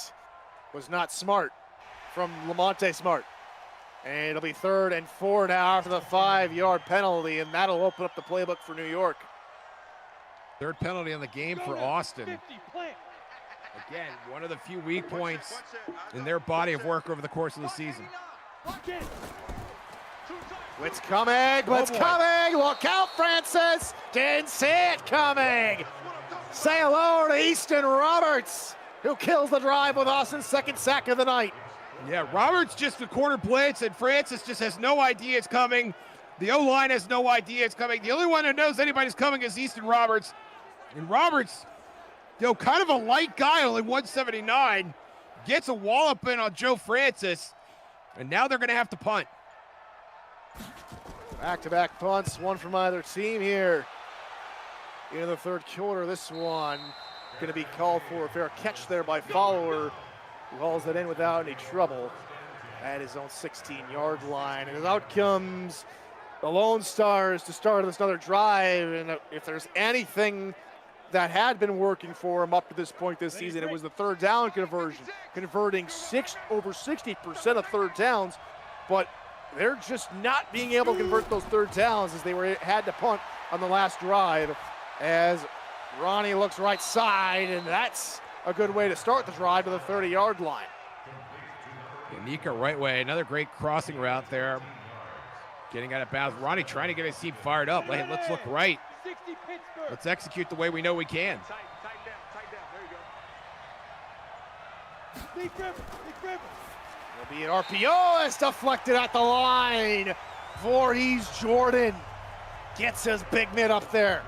was not smart from Lamonte Smart. And it'll be 3rd and 4 now after the 5-yard penalty, and that'll open up the playbook for New York. 3rd penalty on the game for Austin. Again, one of the few weak points in their body of work over the course of the season. Blitz coming, blitz coming, look out Francis, didn't see it coming. Say hello to Easton Roberts, who kills the drive with Austin's 2nd sack of the night. Yeah, Roberts just the corner blitz, and Francis just has no idea it's coming. The O-line has no idea it's coming. The only one who knows anybody's coming is Easton Roberts. And Roberts, you know, kind of a light guy, only 179, gets a wallop in on Joe Francis, and now they're going to have to punt. Back-to-back punts, one from either team here. In the 3rd quarter, this one going to be called for a fair catch there by Fowler, who hauls it in without any trouble at his own 16-yard line. And out comes the Lone Stars to start this another drive. And if there's anything that had been working for him up to this point this season, it was the 3rd down conversion, converting over 60% of 3rd downs. But they're just not being able to convert those 3rd downs as they had to punt on the last drive. As Ronnie looks right side, and that's a good way to start the drive to the 30-yard line. Nika right way, another great crossing route there. Getting out of bounds. Ronnie trying to get his team fired up. Hey, let's look right. Let's execute the way we know we can. It'll be an RPO. It's deflected at the line. Voorhees Jordan gets his big mid up there.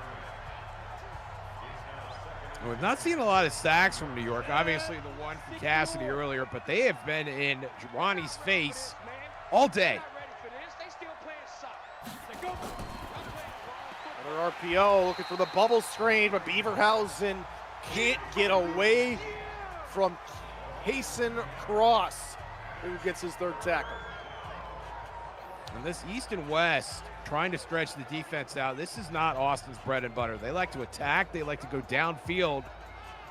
We've not seen a lot of sacks from New York. Obviously the one from Cassidy earlier, but they have been in Ronnie's face all day. Another RPO looking for the bubble screen, but Beaverhausen can't get away from Hasten Cross, who gets his 3rd tackle. And this East and West trying to stretch the defense out. This is not Austin's bread and butter. They like to attack, they like to go downfield,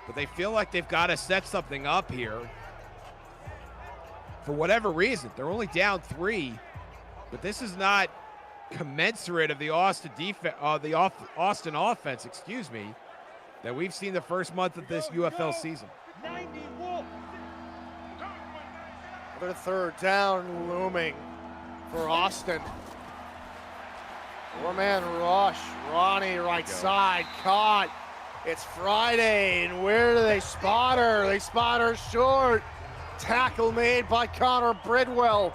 but they feel like they've got to set something up here. For whatever reason, they're only down 3, but this is not commensurate of the Austin defense, Austin offense, excuse me, that we've seen the first month of this UFL season. Another 3rd down looming for Austin. 4-man rush, Ronnie right side, caught. It's Friday, and where do they spot her? They spot her short. Tackle made by Connor Bridwell.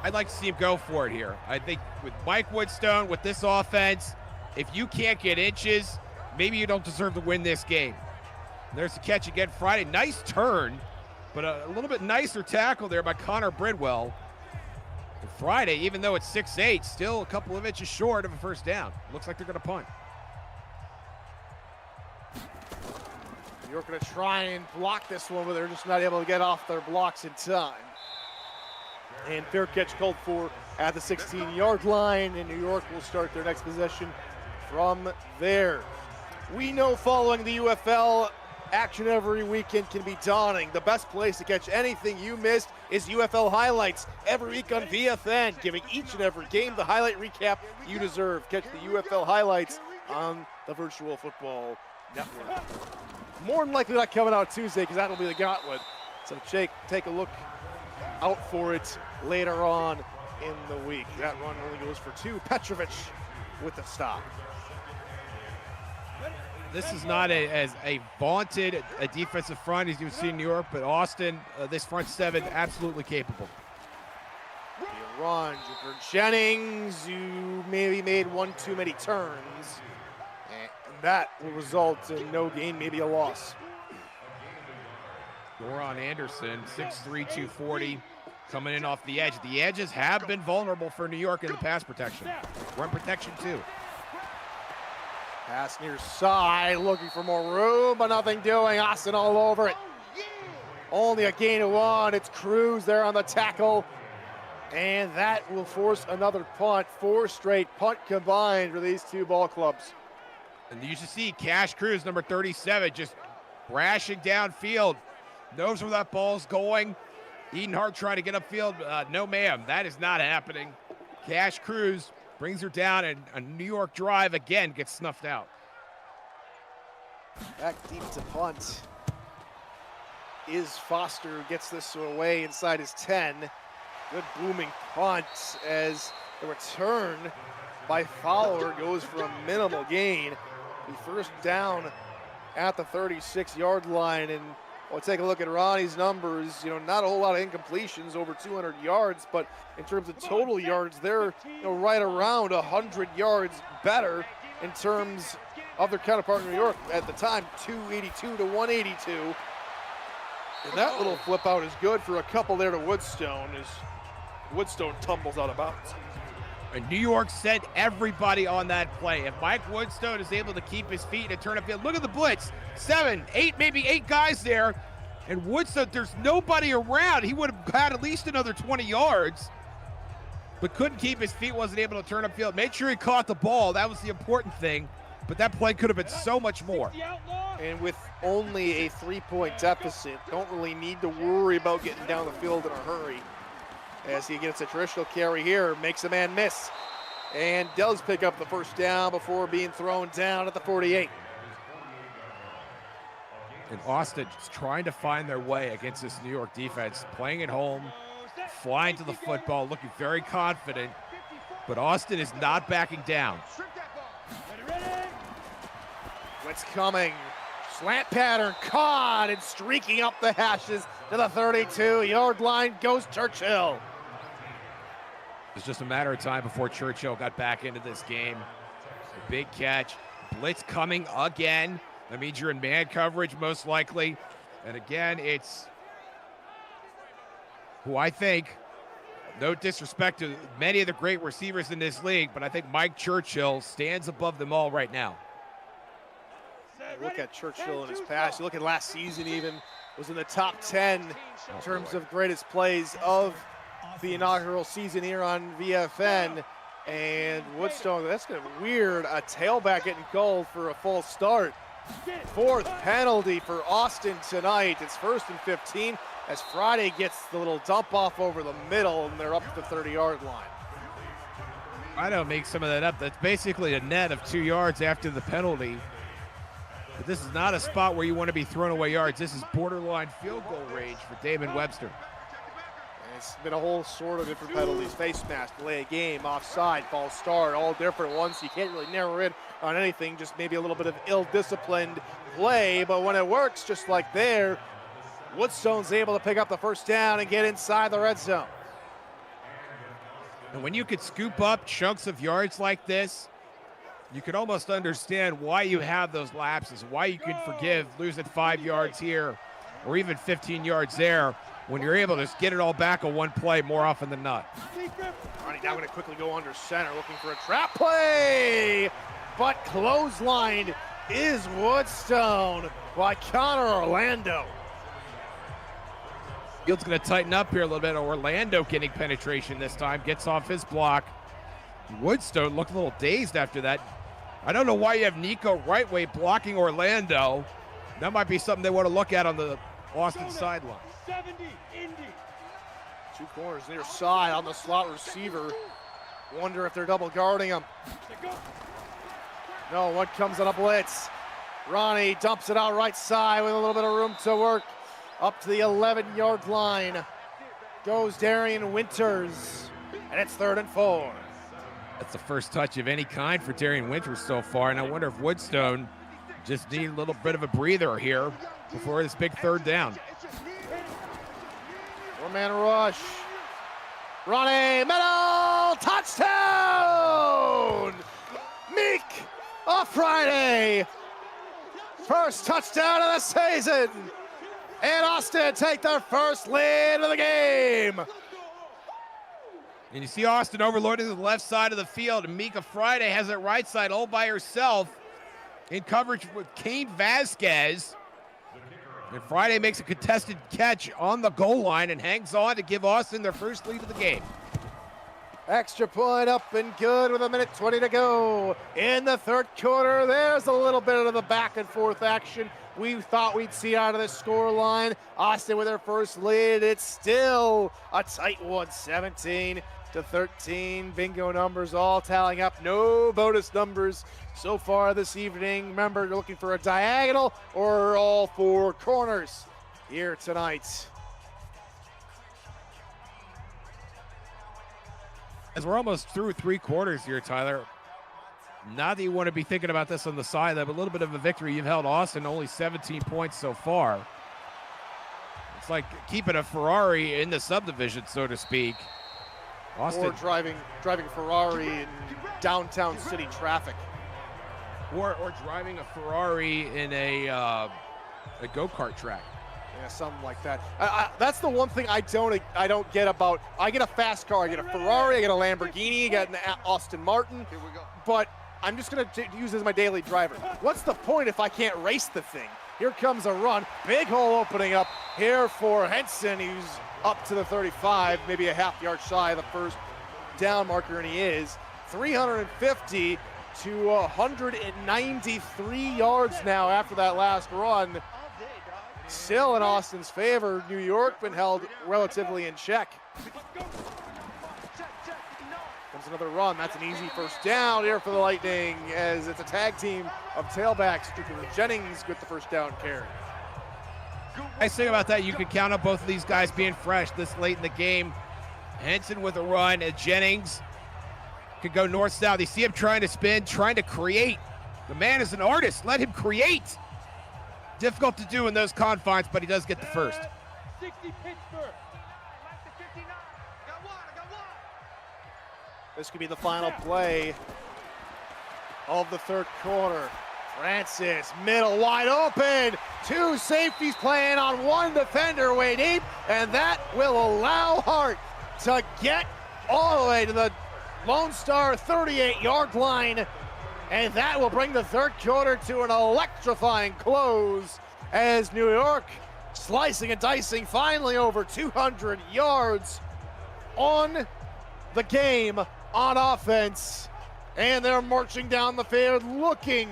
I'd like to see him go for it here. I think with Mike Woodstone, with this offense, if you can't get inches, maybe you don't deserve to win this game. There's the catch again Friday. Nice turn, but a little bit nicer tackle there by Connor Bridwell. And Friday, even though it's 6'8", still a couple of inches short of a 1st down. Looks like they're going to punt. New York going to try and block this one, but they're just not able to get off their blocks in time. And fair catch called for at the 16-yard line, and New York will start their next possession from there. We know following the UFL action every weekend can be daunting. The best place to catch anything you missed is UFL Highlights every week on VFN, giving each and every game the highlight recap you deserve. Catch the UFL Highlights on the Virtual Football Network. More than likely not coming out Tuesday because that'll be the Gauntlet. So take a look out for it later on in the week. That run only goes for 2. Petrovic with the stop. This is not as vaunted a defensive front as you would see in New York, but Austin, this front seven, absolutely capable. The run, Jupiter Jennings, who maybe made one too many turns, and that will result in no gain, maybe a loss. Goran Anderson, 6'3", 240, coming in off the edge. The edges have been vulnerable for New York in the pass protection. Run protection, too. Pass near side, looking for more room, but nothing doing. Austin all over it. Only a gain of 1. It's Cruz there on the tackle. And that will force another punt. 4 straight punt combined for these 2 ball clubs. And you should see Cash Cruz, number 37, just brashing downfield. Knows where that ball's going. Edenhart trying to get upfield. No, ma'am, that is not happening. Cash Cruz brings her down, and a New York drive again gets snuffed out. Back deep to punt is Foster, who gets this away inside his 10. Good booming punt as the return by Fowler goes for a minimal gain. The first down at the 36-yard line, and we'll take a look at Ronnie's numbers. You know, not a whole lot of incompletions, over 200 yards, but in terms of total yards, they're right around 100 yards better in terms of their counterpart in New York at the time, 282 to 182. And that little flip out is good for a couple there to Woodstone as Woodstone tumbles out of bounds. And New York sent everybody on that play. If Mike Woodstone is able to keep his feet and turn upfield, look at the blitz. 7, 8, maybe 8 guys there. And Woodstone, there's nobody around. He would have had at least another 20 yards, but couldn't keep his feet, wasn't able to turn upfield. Made sure he caught the ball. That was the important thing. But that play could have been so much more. And with only a 3-point deficit, don't really need to worry about getting down the field in a hurry. As he gets a traditional carry here, makes a man miss, and does pick up the first down before being thrown down at the 48. And Austin just trying to find their way against this New York defense, playing at home, flying to the football, looking very confident, but Austin is not backing down. What's coming? Slant pattern, caught, and streaking up the hashes to the 32-yard line goes Churchill. It's just a matter of time before Churchill got back into this game. A big catch, blitz coming again. That means you're in man coverage most likely. And again, it's who I think, no disrespect to many of the great receivers in this league, but I think Mike Churchill stands above them all right now. Look at Churchill in his past. You look at last season even, was in the top 10 in terms of greatest plays of the inaugural season here on VFN. And Woodstone, that's gonna be weird, a tailback getting called for a false start. 4th penalty for Austin tonight. It's 1st and 15 as Friday gets the little dump off over the middle, and they're up at the 30-yard line. I don't make some of that up. That's basically a net of 2 yards after the penalty. But this is not a spot where you want to be throwing away yards. This is borderline field goal range for Damon Webster. And it's been a whole sort of different penalties. Face mask, delay a game, offside, false start, all different ones. You can't really narrow in on anything, just maybe a little bit of ill-disciplined play. But when it works, just like there, Woodstone's able to pick up the first down and get inside the red zone. And when you could scoop up chunks of yards like this, you could almost understand why you have those lapses, why you could forgive losing 5 yards here or even 15 yards there when you're able to just get it all back on one play more often than not. Ronnie now going to quickly go under center, looking for a trap play, but clothesline is Woodstone by Connor Orlando. Field's going to tighten up here a little bit. Orlando getting penetration this time, gets off his block. Woodstone looked a little dazed after that. I don't know why you have Nico Rightway blocking Orlando. That might be something they want to look at on the Austin sideline. 70, Indy. 2 corners near side on the slot receiver. Wonder if they're double guarding him. No, one comes on a blitz. Ronnie dumps it out right side with a little bit of room to work. Up to the 11-yard line goes Darian Winters, and it's 3rd and 4. That's the first touch of any kind for Darian Winters so far, and I wonder if Woodstone just need a little bit of a breather here before this big 3rd down. 4-man rush. Ronnie, middle, touchdown! Meek, a Friday. First touchdown of the season. And Austin take their first lead of the game. And you see Austin overloading the left side of the field, and Mika Friday has it right side all by herself in coverage with Kane Vasquez. And Friday makes a contested catch on the goal line and hangs on to give Austin their first lead of the game. Extra point up and good with 1:20 to go in the 3rd quarter. There's a little bit of the back and forth action we thought we'd see out of the score line. Austin with their first lead. It's still a tight one, 17-13. Bingo numbers all tallying up. No bonus numbers so far this evening. Remember, you're looking for a diagonal or all 4 corners here tonight. As we're almost through 3 quarters here, Tyler, not that you want to be thinking about this on the sideline, but a little bit of a victory. You've held Austin only 17 points so far. It's like keeping a Ferrari in the subdivision, so to speak. Austin, or driving a Ferrari in downtown city traffic. Or driving a Ferrari in a go-kart track. Yeah, something like that. That's the one thing I don't get about. I get a fast car, I get a Ferrari, I get a Lamborghini, I get an Aston Martin, but I'm just going to use it as my daily driver. What's the point if I can't race the thing? Here comes a run, big hole opening up here for Henson, who's up to the 35, maybe a half-yard shy of the first down marker, and he is 350 to 193 yards now after that last run. Still in Austin's favor. New York been held relatively in check. Comes another run. That's an easy first down here for the Lightning, as it's a tag team of tailbacks. Jennings with the first down carry. Nice thing about that, you can count on both of these guys being fresh this late in the game. Henson with a run, and Jennings could go north-south. You see him trying to spin, trying to create. The man is an artist. Let him create. Difficult to do in those confines, but he does get the first. 60 Pittsburgh. This could be the final play of the 3rd quarter. Francis, middle wide open. 2 safeties playing on 1 defender way deep, and that will allow Hart to get all the way to the Lone Star 38-yard line. And that will bring the 3rd quarter to an electrifying close as New York slicing and dicing finally over 200 yards on the game on offense. And they're marching down the field looking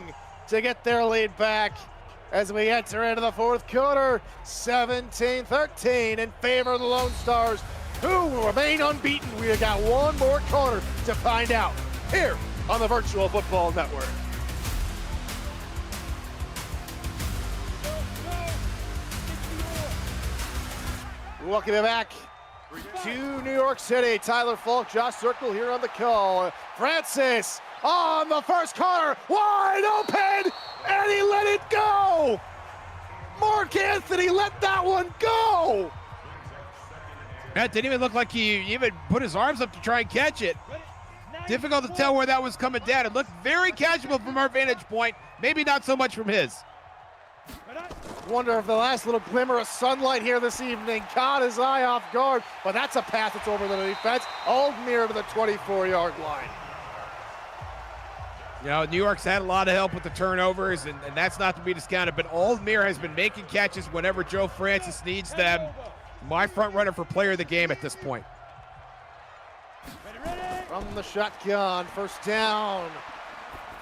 to get their lead back as we enter into the 4th quarter. 17-13 in favor of the Lone Stars, who will remain unbeaten. We have got one more quarter to find out here on the Virtual Football Network. Welcome back to New York City. Tyler Falk, Josh Circle here on the call. Francis on the first corner, wide open, and he let it go. Mark Anthony let that one go. That didn't even look like he even put his arms up to try and catch it. Difficult to tell where that was coming down. It looked very casual from our vantage point, maybe not so much from his. Wonder if the last little glimmer of sunlight here this evening caught his eye off guard, but that's a pass that's over the defense. Aldmere to the 24-yard line. You know, New York's had a lot of help with the turnovers, and that's not to be discounted, but Aldmere has been making catches whenever Joe Francis needs them. My front runner for player of the game at this point. From the shotgun, first down.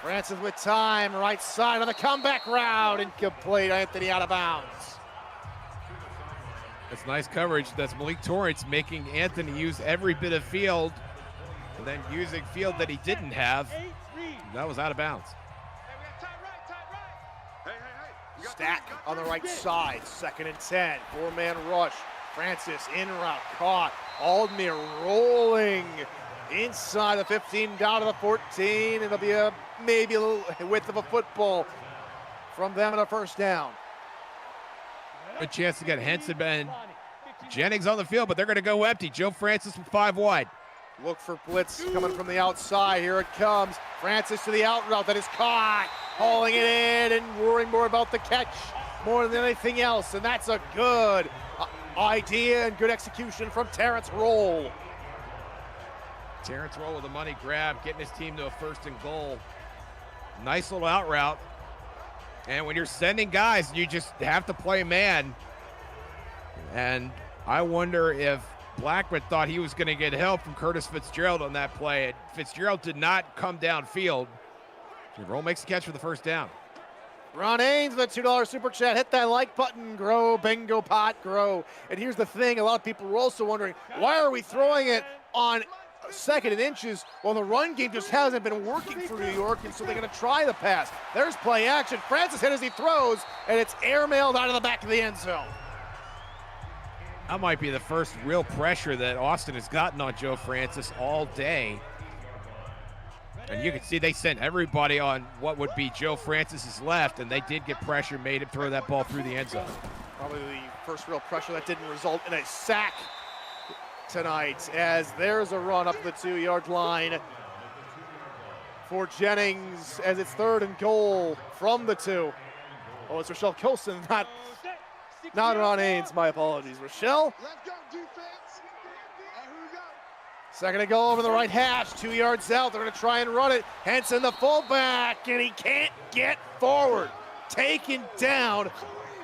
Francis with time, right side of the comeback route, incomplete. Anthony out of bounds. That's nice coverage. That's Malik Torrance making Anthony use every bit of field, and then using field that he didn't have. That was out of bounds. Stack on the right side, 2nd and 10, 4-man rush. Francis in route, caught. Aldmere rolling inside the 15, down to the 14. It'll be maybe a little width of a football from them and a first down. Good chance to get Henson and Jennings on the field, but they're going to go empty. Joe Francis with 5 wide. Look for blitz coming from the outside. Here it comes. Francis to the out route that is caught. Hauling it in and worrying more about the catch more than anything else. And that's a good idea and good execution from Terrence Roll. Terrence Roll with a money grab, getting his team to a 1st and goal. Nice little out route. And when you're sending guys, you just have to play man. And I wonder if Blackman thought he was going to get help from Curtis Fitzgerald on that play. And Fitzgerald did not come downfield. Roll makes the catch for the 1st down. Ron Ains with a $2 super chat. Hit that like button, grow, bingo pot, grow. And here's the thing, a lot of people were also wondering, why are we throwing it on 2nd and inches? Well, the run game just hasn't been working for New York, and so they're going to try the pass. There's play action. Francis hit as he throws, and it's airmailed out of the back of the end zone. That might be the first real pressure that Austin has gotten on Joe Francis all day. And you can see they sent everybody on what would be Joe Francis's left, and they did get pressure, made him throw that ball through the end zone. Probably the first real pressure that didn't result in a sack tonight, as there's a run up the 2-yard line for Jennings as it's 3rd and goal from the 2. Oh, it's Rochelle Colson, not Ron Ains, my apologies. Rochelle. Let's go, defense. And here we go. 2nd and goal over the right hash, 2 yards out. They're going to try and run it. Henson, the fullback, and he can't get forward. Taken down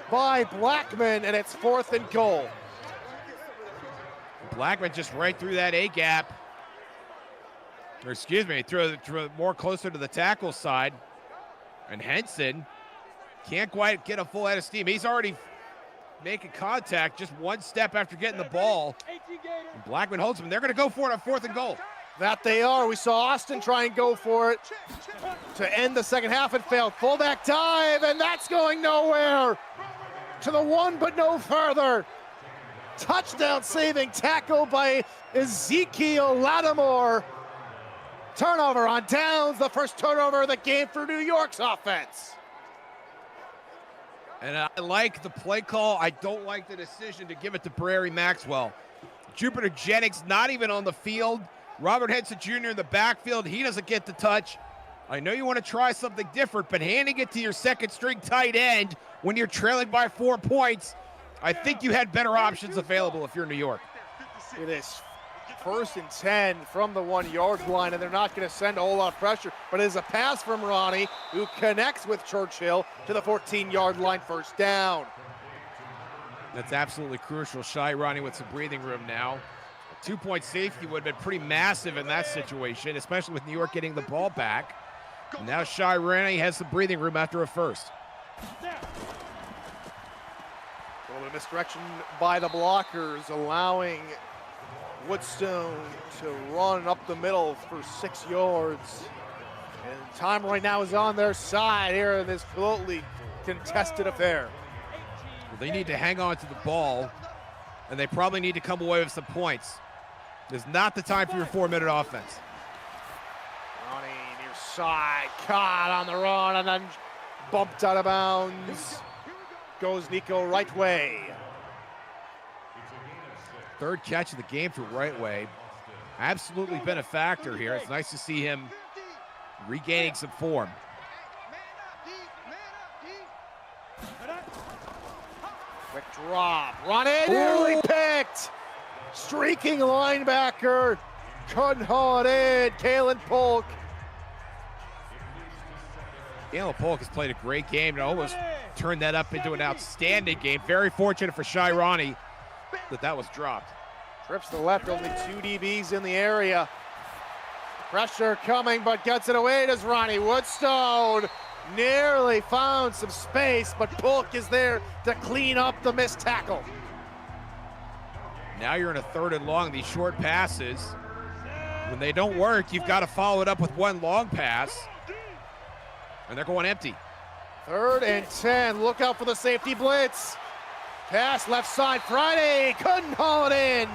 by Blackman, and it's 4th and goal. Blackman just right through that A-gap. Or excuse me, threw it more closer to the tackle side. And Henson can't quite get a full head of steam. He's already making contact just 1 step after getting the ball. And Blackman holds him. They're going to go for it on 4th and goal. That they are. We saw Austin try and go for it to end the 2nd half. It failed. Fullback dive, and that's going nowhere. To the 1, but no further. Touchdown saving tackle by Ezekiel Lattimore. Turnover on downs, the first turnover of the game for New York's offense. And I like the play call. I don't like the decision to give it to Brary Maxwell. Jupiter Jennings not even on the field. Robert Henson Jr. in the backfield. He doesn't get the touch. I know you want to try something different, but handing it to your 2nd string tight end when you're trailing by 4 points, I think you had better options available if you're New York. It is 1st and 10 from the 1-yard line, and they're not going to send a whole lot of pressure, but it is a pass from Ronnie, who connects with Churchill to the 14-yard line, 1st down. That's absolutely crucial. Shy Ronnie with some breathing room now. A 2-point safety would have been pretty massive in that situation, especially with New York getting the ball back. And now Shy Ronnie has some breathing room after a 1st. A little bit of misdirection by the blockers, allowing Woodstone to run up the middle for 6 yards. And time right now is on their side here in this closely contested affair. Well, they need to hang on to the ball, and they probably need to come away with some points. This is not the time for your 4-minute offense. Ronnie near side, caught on the run, and then bumped out of bounds. Goes Nico right way. 3rd catch of the game for Right Way. Absolutely been a factor here. It's nice to see him regaining some form. Quick drop. Ronnie nearly picked. Streaking linebacker. Couldn't haul it in. Kalen Polk. Kalen Polk has played a great game and almost turned that up into an outstanding game. Very fortunate for Shy Ronnie that was dropped. Trips to the left, only 2 DBs in the area. Pressure coming, but gets it away. Does Ronnie Woodstone. Nearly found some space, but Polk is there to clean up the missed tackle. Now you're in a 3rd and long. These short passes, when they don't work, you've got to follow it up with 1 long pass. And they're going empty. 3rd and 10. Look out for the safety blitz. Pass left side. Friday couldn't haul it in.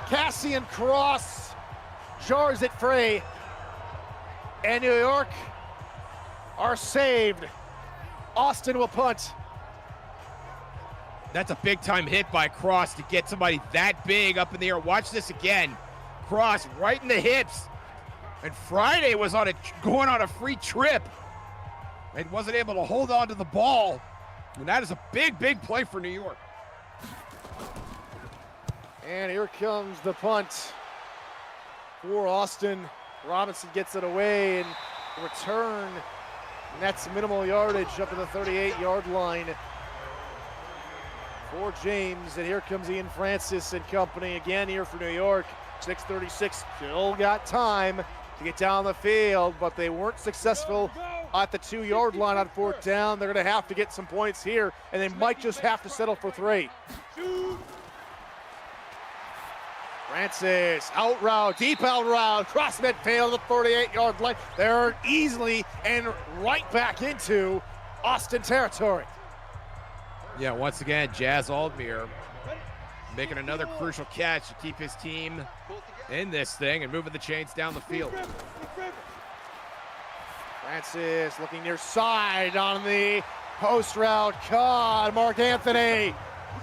Cassian Cross jars it free. And New York are saved. Austin will punt. That's a big time hit by Cross to get somebody that big up in the air. Watch this again. Cross right in the hips. And Friday was going on a free trip and wasn't able to hold on to the ball. And that is a big, big play for New York. And here comes the punt for Austin. Robinson gets it away, and return nets minimal yardage up to the 38-yard line for James. And here comes Ian Francis and company again here for New York. 6:36, still got time to get down the field, but they weren't successful at the 2-yard line on 4th down. They're going to have to get some points here, and they might just have to settle for 3. Francis, out route, deep out route, cross midfield, the 48-yard line. They're easily and right back into Austin territory. Yeah, once again, Jazz Aldmere making another crucial catch to keep his team in this thing and moving the chains down the field. Francis looking near side on the post route. Caught Mark Anthony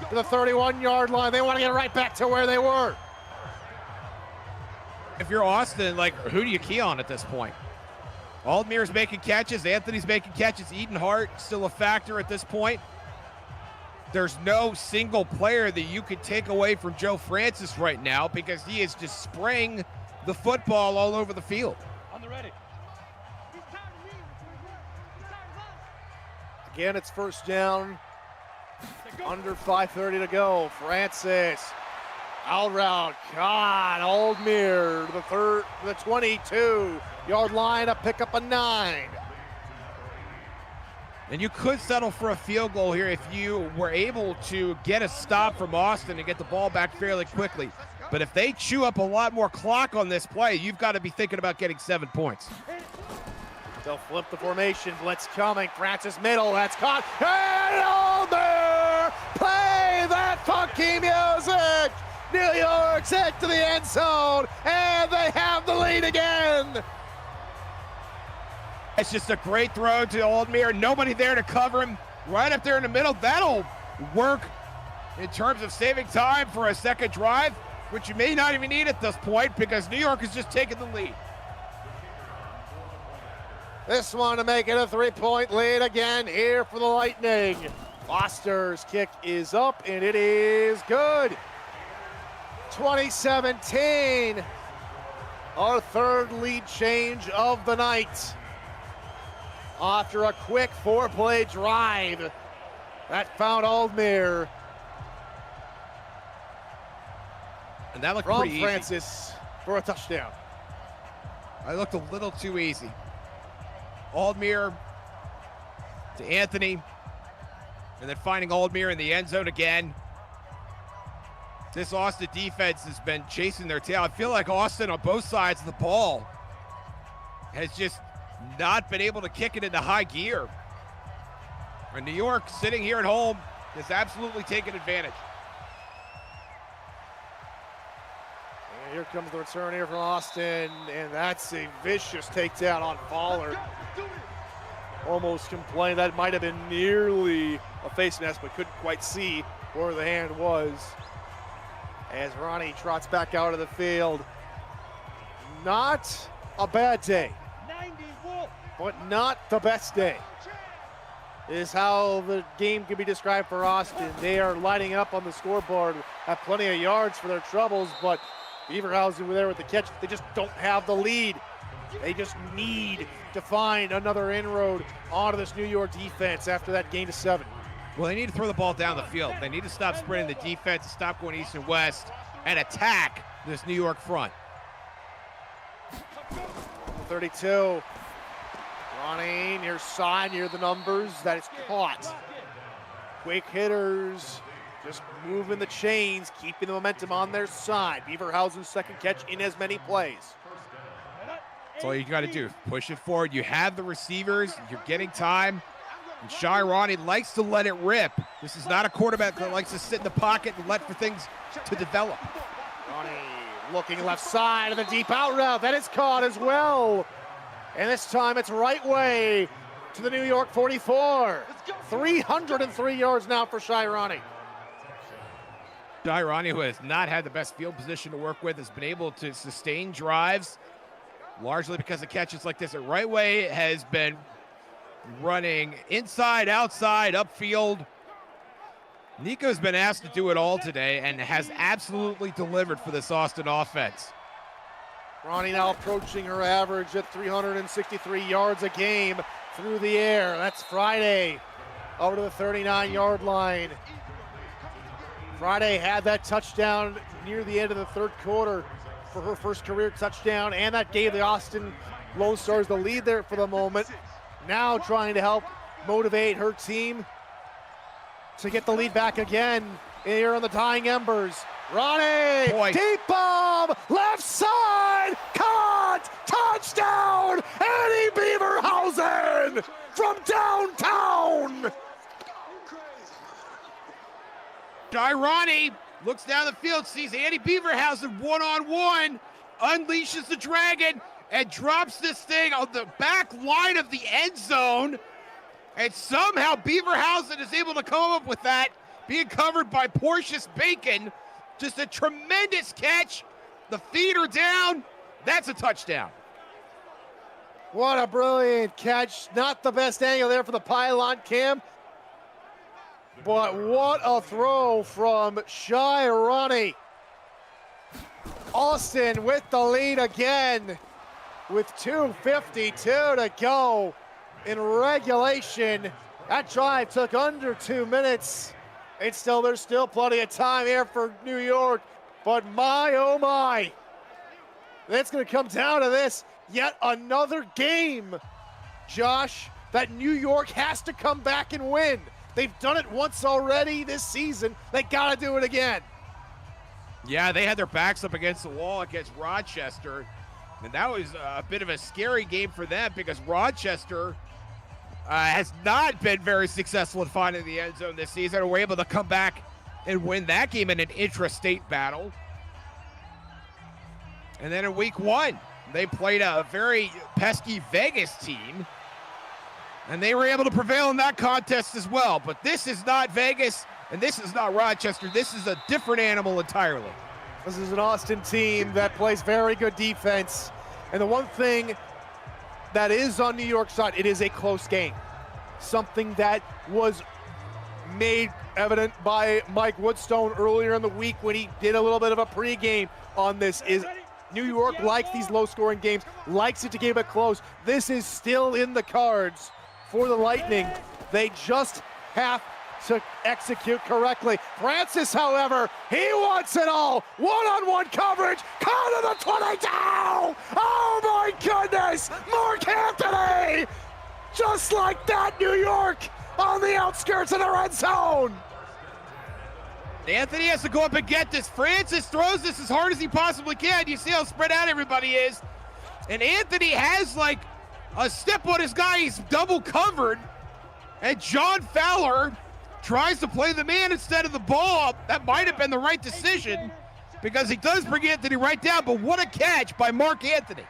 to the 31-yard line. They want to get right back to where they were. If you're Austin, like, who do you key on at this point? Aldmere's making catches. Anthony's making catches. Eden Hart still a factor at this point. There's no single player that you could take away from Joe Francis right now because he is just spraying the football all over the field. On the ready. Again, it's 1st down. Under 5:30 to go. Francis. Out route, God, Aldmere to the 22-yard line, a pick up a 9. And you could settle for a field goal here if you were able to get a stop from Austin and get the ball back fairly quickly. But if they chew up a lot more clock on this play, you've got to be thinking about getting 7 points. They'll flip the formation, blitz coming, Francis middle, that's caught, and Aldmere, play that funky music! New York's head to the end zone, and they have the lead again. It's just a great throw to Aldmere. Nobody there to cover him. Right up there in the middle. That'll work in terms of saving time for a second drive, which you may not even need at this point because New York has just taken the lead. This one to make it a 3-point lead again here for the Lightning. Foster's kick is up, and it is good. 2017, our 3rd lead change of the night. After a quick 4-play drive that found Aldmere. And that looked from pretty Francis easy for a touchdown. I looked a little too easy. Aldmere to Anthony, and then finding Aldmere in the end zone again. This Austin defense has been chasing their tail. I feel like Austin on both sides of the ball has just not been able to kick it into high gear. And New York, sitting here at home, has absolutely taken advantage. And here comes the return here from Austin, and that's a vicious takedown on Fowler. Almost complained that might have been nearly a face mask, but couldn't quite see where the hand was. As Ronnie trots back out of the field. Not a bad day, but not the best day, is how the game can be described for Austin. They are lighting up on the scoreboard, have plenty of yards for their troubles, but Beaverhausen were there with the catch. They just don't have the lead. They just need to find another inroad onto this New York defense after that gain to 7. Well, they need to throw the ball down the field. They need to stop spreading the defense, stop going east and west, and attack this New York front. 32. Ronnie near side, near the numbers. That is caught. Quick hitters just moving the chains, keeping the momentum on their side. Beaverhausen's second catch in as many plays. That's all you got to do. Push it forward. You have the receivers. You're getting time. And Shirani likes to let it rip. This is not a quarterback that likes to sit in the pocket and let for things to develop. Ronnie looking left side of the deep out route. That is caught as well. And this time it's right way to the New York 44. 303 yards now for Shirani. Shirani, who has not had the best field position to work with, has been able to sustain drives, largely because of catches like this. At right way has been running inside, outside, upfield. Nico's been asked to do it all today and has absolutely delivered for this Austin offense. Ronnie now approaching her average at 363 yards a game through the air. That's Friday over to the 39-yard line. Friday had that touchdown near the end of the third quarter for her first career touchdown, and that gave the Austin Lone Stars the lead there for the moment. Now trying to help motivate her team to get the lead back again here on the dying embers. Ronnie, deep bomb, left side, caught, touchdown, Annie Beaverhausen from downtown. Shirani looks down the field, sees Annie Beaverhausen one-on-one, unleashes the dragon, and drops this thing on the back line of the end zone. And somehow Beaverhausen is able to come up with that, being covered by Portius Bacon. Just a tremendous catch. The feet are down. That's a touchdown. What a brilliant catch. Not the best angle there for the pylon cam. But what a throw from Shirani. Austin with the lead again with 2:52 to go in regulation. That drive took under 2 minutes. There's still plenty of time here for New York, but my, oh my. It's gonna come down to this, yet another game, Josh, that New York has to come back and win. They've done it once already this season. They gotta do it again. Yeah, they had their backs up against the wall against Rochester, and that was a bit of a scary game for them because Rochester has not been very successful in finding the end zone this season, and were able to come back and win that game in an intra-state battle. And then in week 1, they played a very pesky Vegas team, and they were able to prevail in that contest as well. But this is not Vegas, and this is not Rochester. This is a different animal entirely. This is an Austin team that plays very good defense. And the one thing that is on New York's side, it is a close game. Something that was made evident by Mike Woodstone earlier in the week when he did a little bit of a pregame on this is New York likes these low-scoring games, likes it to keep it close. This is still in the cards for the Lightning. They just have to execute correctly. Francis, however, he wants it all. One-on-one coverage, caught to the 22. Oh my goodness, Mark Anthony. Just like that, New York on the outskirts of the red zone. Anthony has to go up and get this. Francis throws this as hard as he possibly can. You see how spread out everybody is. And Anthony has like a step on his guy. He's double covered. And John Fowler tries to play the man instead of the ball. That might have been the right decision because he does bring Anthony right down, but what a catch by Mark Anthony.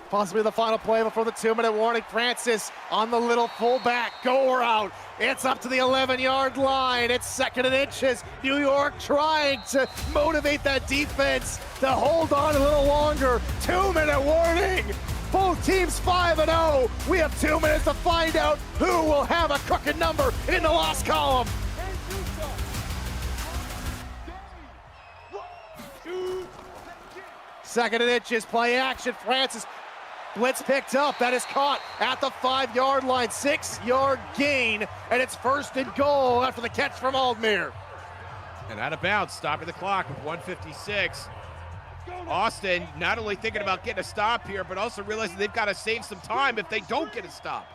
Possibly the final play before the 2-minute warning. Francis on the little fullback go route. It's up to the 11-yard line. It's 2nd and inches. New York trying to motivate that defense to hold on a little longer. 2-minute warning. Both teams 5-0. We have 2 minutes to find out who will have a crooked number in the loss column. Second and inches, play action. Francis, blitz picked up. That is caught at the 5-yard line. 6-yard gain, and it's 1st and goal after the catch from Aldmere. And out of bounds, stopping the clock with 1:56. Austin not only thinking about getting a stop here, but also realizing they've got to save some time if they don't get a stop.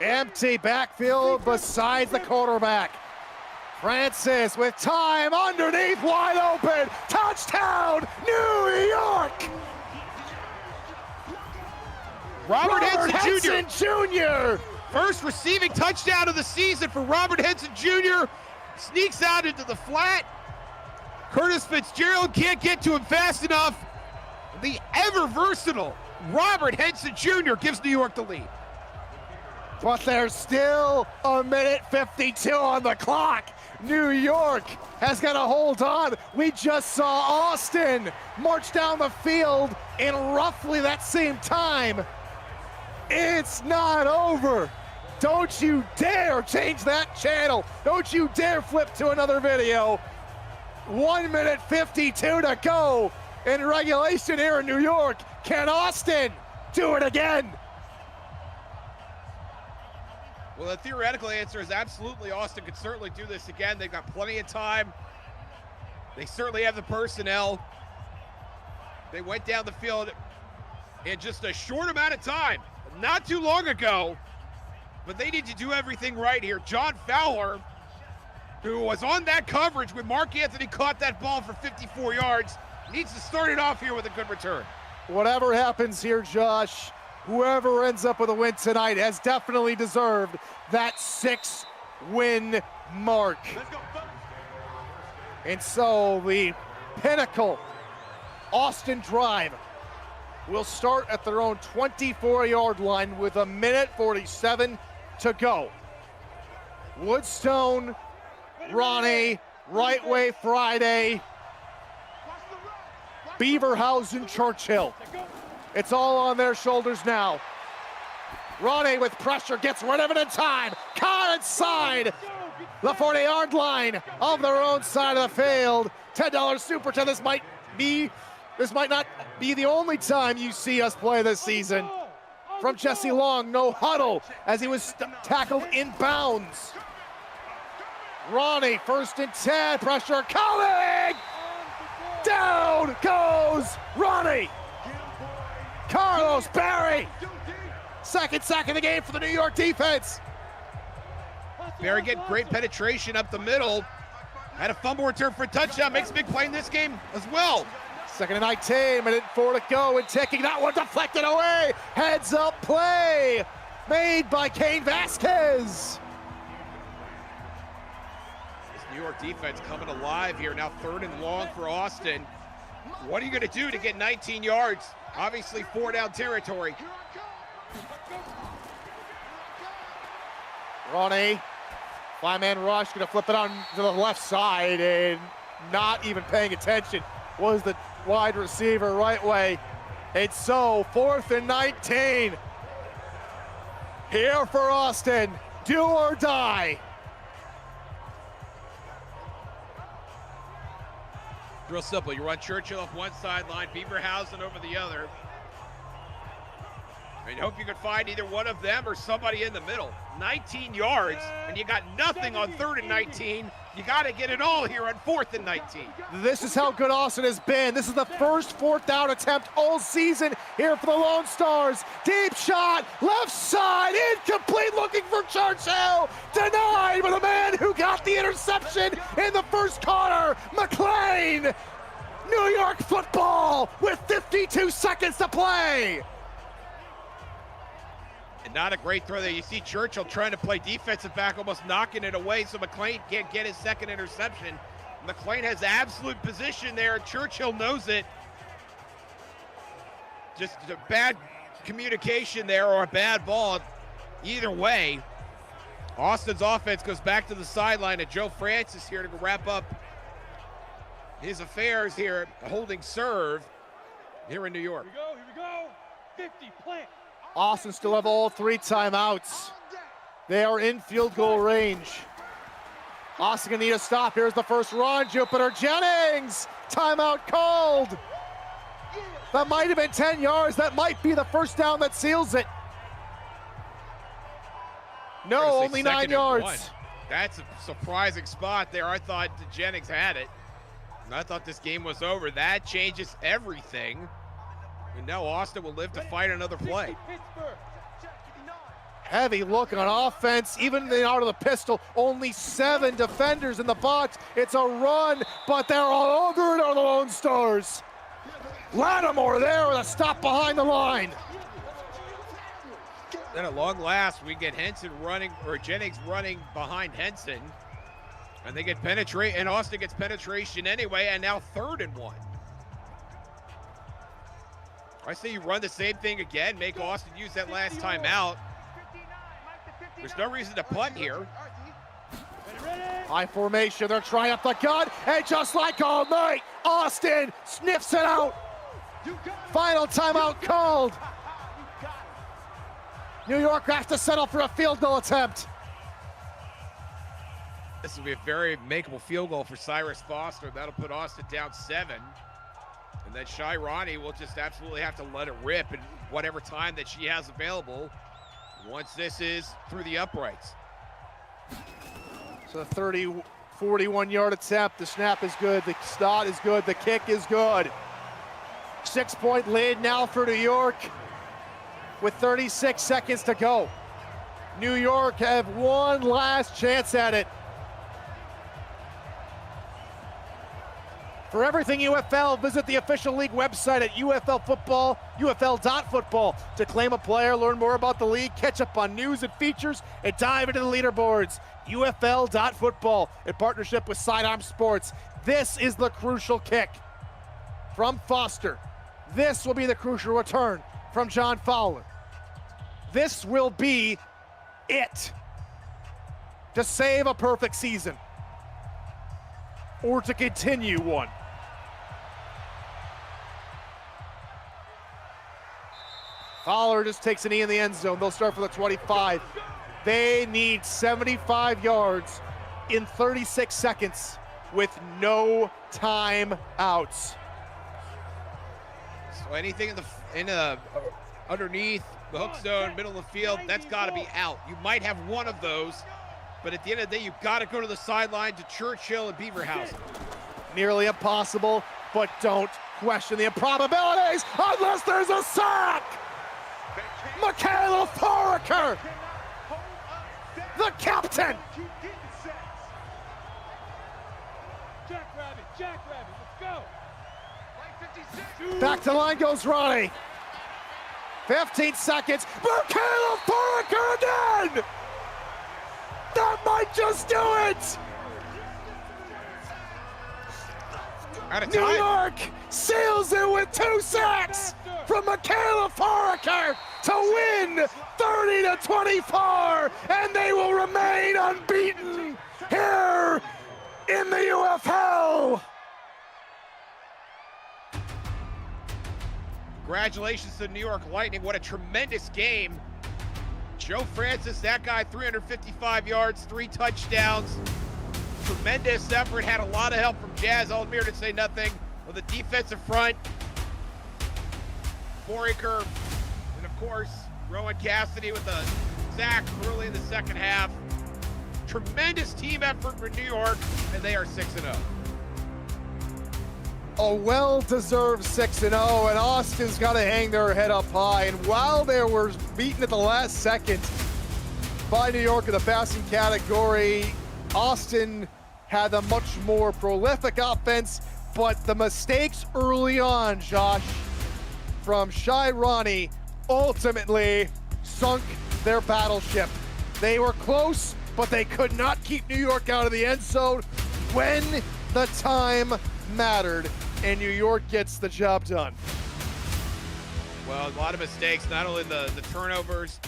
Empty backfield besides the quarterback. Francis with time underneath, wide open. Touchdown, New York! Robert Henson Jr. First receiving touchdown of the season for Robert Henson Jr. Sneaks out into the flat. Curtis Fitzgerald can't get to him fast enough. The ever versatile Robert Henson Jr. gives New York the lead. But there's still a minute 52 on the clock. New York has got to hold on. We just saw Austin march down the field in roughly that same time. It's not over. Don't you dare change that channel. Don't you dare flip to another video. 1 minute 52 to go in regulation here in New York. Can Austin do it again? Well, the theoretical answer is absolutely. Austin could certainly do this again. They've got plenty of time. They certainly have the personnel. They went down the field in just a short amount of time, not too long ago, but they need to do everything right here. John Fowler, who was on that coverage when Mark Anthony caught that ball for 54 yards, needs to start it off here with a good return. Whatever happens here, Josh, whoever ends up with a win tonight has definitely deserved that 6-win mark. And so the pinnacle Austin drive will start at their own 24-yard line with a minute 47 to go. Woodstone, Ronnie, Right Way Friday, Beaverhausen, Churchill. It's all on their shoulders now. Ronnie with pressure gets rid of it in time. Caught inside the 40-yard line of their own side of the field. $10 super chat. This might not be the only time you see us play this season. From Jesse Long, no huddle as he was tackled in bounds. Ronnie, 1st and 10, pressure coming! Down goes Ronnie! Carlos Berry! Second sack of the game for the New York defense. Berry getting great penetration up the middle. Had a fumble return for a touchdown, makes a big play in this game as well. 2nd and 19, minute 4 to go, and taking that one deflected away. Heads up play made by Kane Vasquez. This New York defense coming alive here, now 3rd and long for Austin. What are you gonna do to get 19 yards? Obviously 4-down territory. Ronnie, 5-man rush, gonna flip it on to the left side and not even paying attention. Was the wide receiver Right Way. And so 4th and 19. Here for Austin, do or die. Real simple, you run Churchill off one sideline, Beaverhausen over the other. And hope you can find either one of them or somebody in the middle. 19 yards, and you got nothing on 3rd and 19. You got to get it all here on 4th and 19. This is how good Austin has been. This is the first 4th down attempt all season here for the Lone Stars. Deep shot, left side, incomplete, looking for Churchill. Denied by the man who got the interception in the first quarter, McLean. New York football with 52 seconds to play. And not a great throw there. You see Churchill trying to play defensive back, almost knocking it away, so McLean can't get his 2nd interception. McLean has absolute position there. Churchill knows it. Just a bad communication there, or a bad ball. Either way, Austin's offense goes back to the sideline, and Joe Francis here to wrap up his affairs here, holding serve here in New York. Here we go. 50, plant. Austin still have all 3 timeouts. They are in field goal range. Austin gonna need a stop. Here's the first run. Jupiter Jennings, timeout called. That might have been 10 yards. That might be the first down that seals it. No, only 9 yards. That's a surprising spot there. I thought Jennings had it. And I thought this game was over. That changes everything. And now Austin will live to fight another play. Heavy look on offense, even out of the pistol. Only 7 defenders in the box. It's a run, but they're all over it on the Lone Stars. Lattimore there with a stop behind the line. Then at long last, we get Henson running, or Jennings running behind Henson. And they get penetrate, and Austin gets penetration anyway, and now 3rd and 1. I say you run the same thing again, make Austin use that last timeout. There's no reason to punt here. High formation, they're trying up the gut, and just like all night, Austin sniffs it out. Final timeout called. New York has to settle for a field goal attempt. This will be a very makeable field goal for Cyrus Foster. That'll put Austin down 7. And then Shy Ronnie will just absolutely have to let it rip in whatever time that she has available once this is through the uprights. So the 41-yard attempt, the snap is good, the start is good, the kick is good. 6-point lead now for New York with 36 seconds to go. New York have one last chance at it. For everything UFL, visit the official league website at UFL Football, UFL.football to claim a player, learn more about the league, catch up on news and features, and dive into the leaderboards. UFL.football in partnership with Sidearm Sports. This is the crucial kick from Foster. This will be the crucial return from John Fowler. This will be it to save a perfect season or to continue one. Fowler just takes a knee in the end zone. They'll start for the 25. They need 75 yards in 36 seconds with no timeouts. So anything in the underneath the hook zone, middle of the field, that's got to be out. You might have one of those, but at the end of the day, you've got to go to the sideline to Churchill and Beaverhausen. Nearly impossible, but don't question the improbabilities unless there's a sack. Michaela Foraker, the captain. Jackrabbit, let's go. Back to line goes Ronnie. 15 seconds. Michaela Foraker again. That might just do it. Out of New time. York seals it with 2 sacks from Michaela Foraker to win 30-24, and they will remain unbeaten here in the UFL. Congratulations to the New York Lightning. What a tremendous game. Joe Francis, that guy, 355 yards, 3 touchdowns. Tremendous effort, had a lot of help from Jazz Aldmere, to say nothing of the defensive front. Foraker, and of course, Rowan Cassidy with a sack early in the second half. Tremendous team effort for New York, and they are 6-0. A well-deserved 6-0, and Austin's got to hang their head up high. And while they were beaten at the last second by New York in the passing category, Austin had a much more prolific offense, but the mistakes early on, Josh, from Shy Ronnie ultimately sunk their battleship. They were close, but they could not keep New York out of the end zone when the time mattered, and New York gets the job done. Well, a lot of mistakes, not only the turnovers,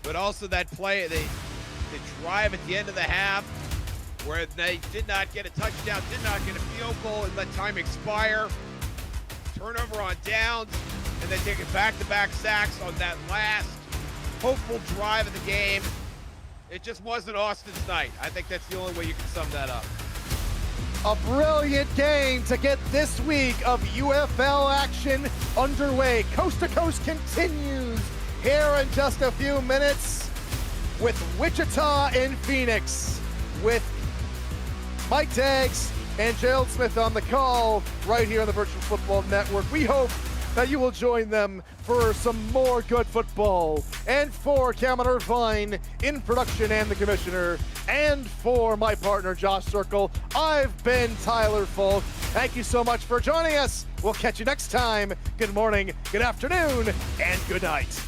but also that play, the drive at the end of the half where they did not get a touchdown, did not get a field goal, and let time expire. Turnover on downs, and then taking back-to-back sacks on that last hopeful drive of the game. It just wasn't Austin's night. I think that's the only way you can sum that up. A brilliant game to get this week of UFL action underway. Coast to Coast continues here in just a few minutes with Wichita and Phoenix, with Mike Daggs and Gerald Smith on the call right here on the Virtual Football Network. We hope that you will join them for some more good football. And for Cameron Irvine in production and the commissioner, and for my partner Josh Circle, I've been Tyler Folk. Thank you so much for joining us. We'll catch you next time. Good morning, good afternoon, and good night.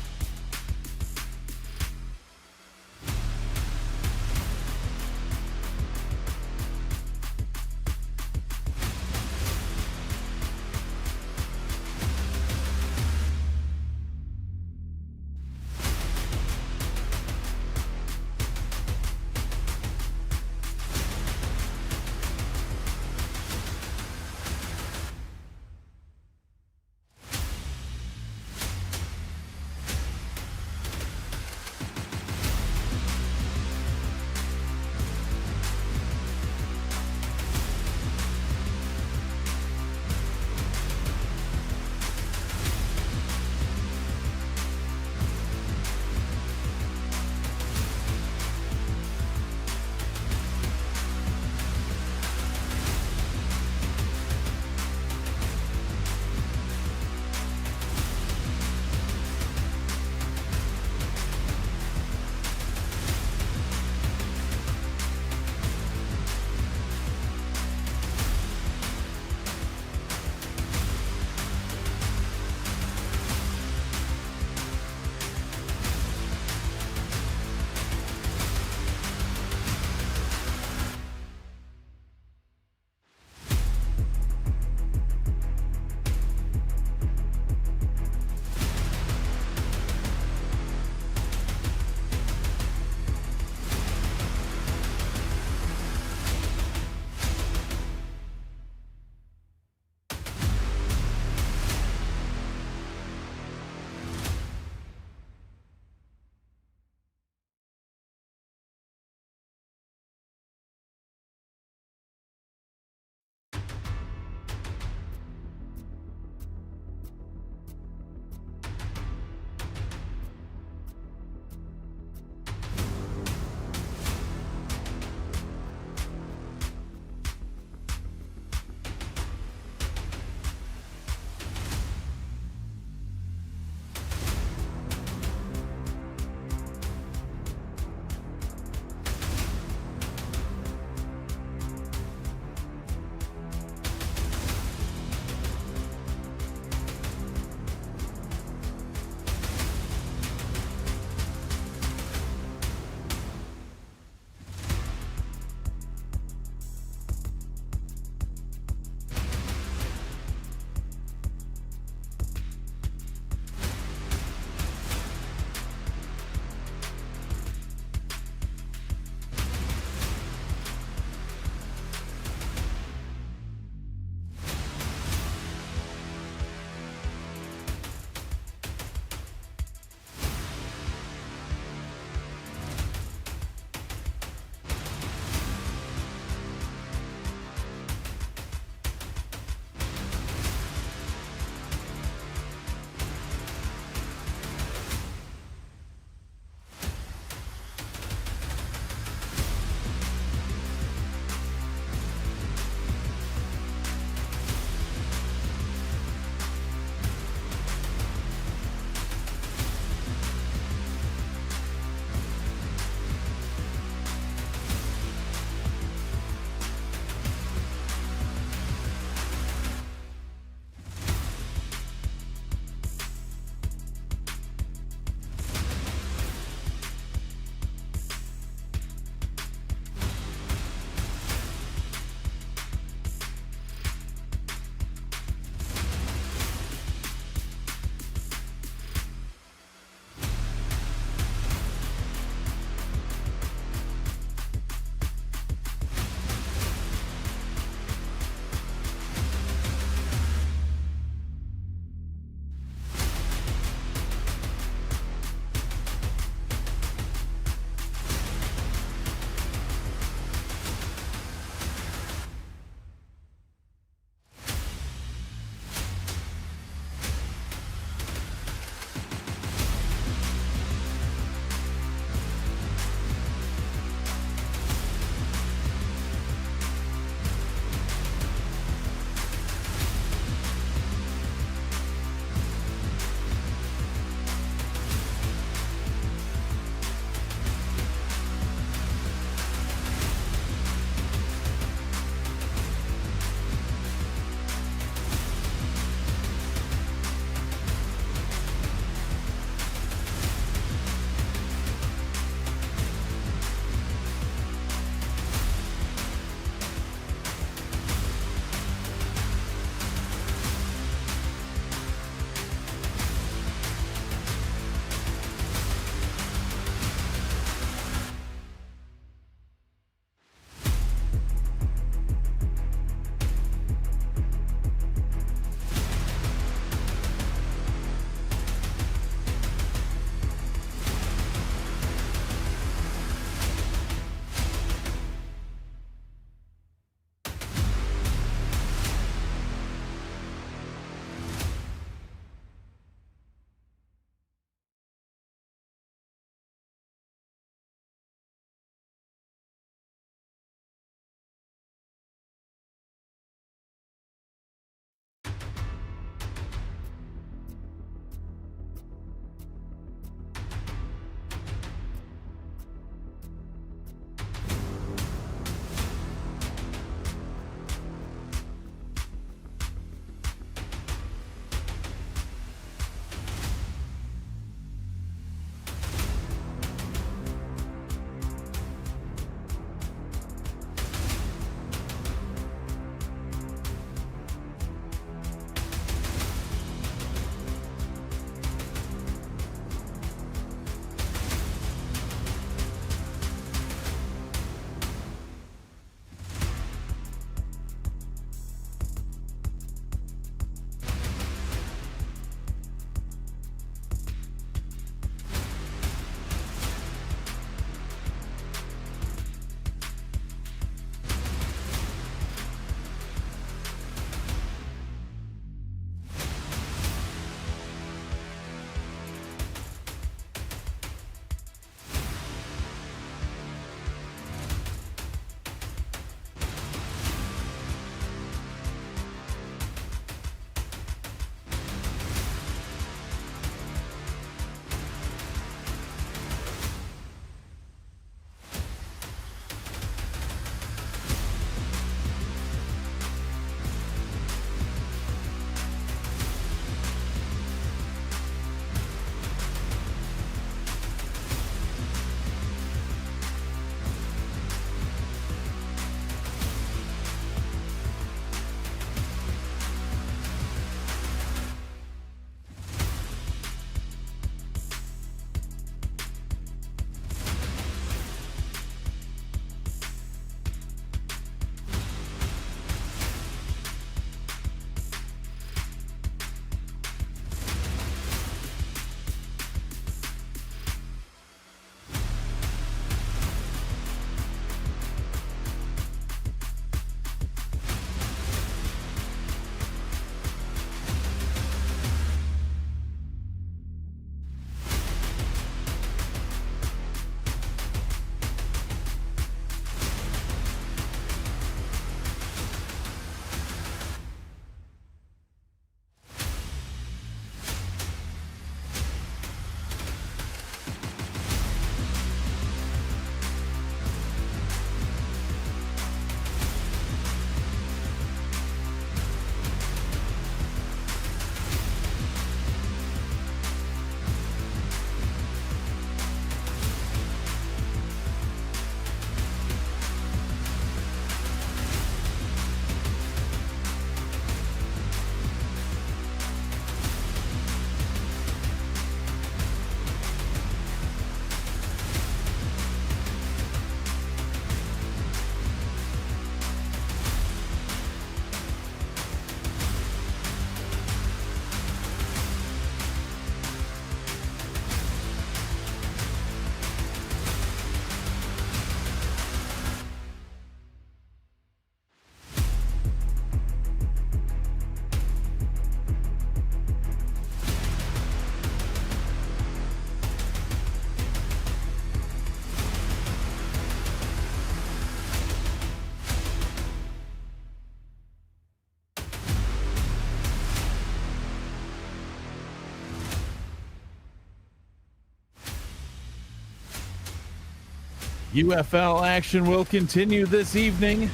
UFL action will continue this evening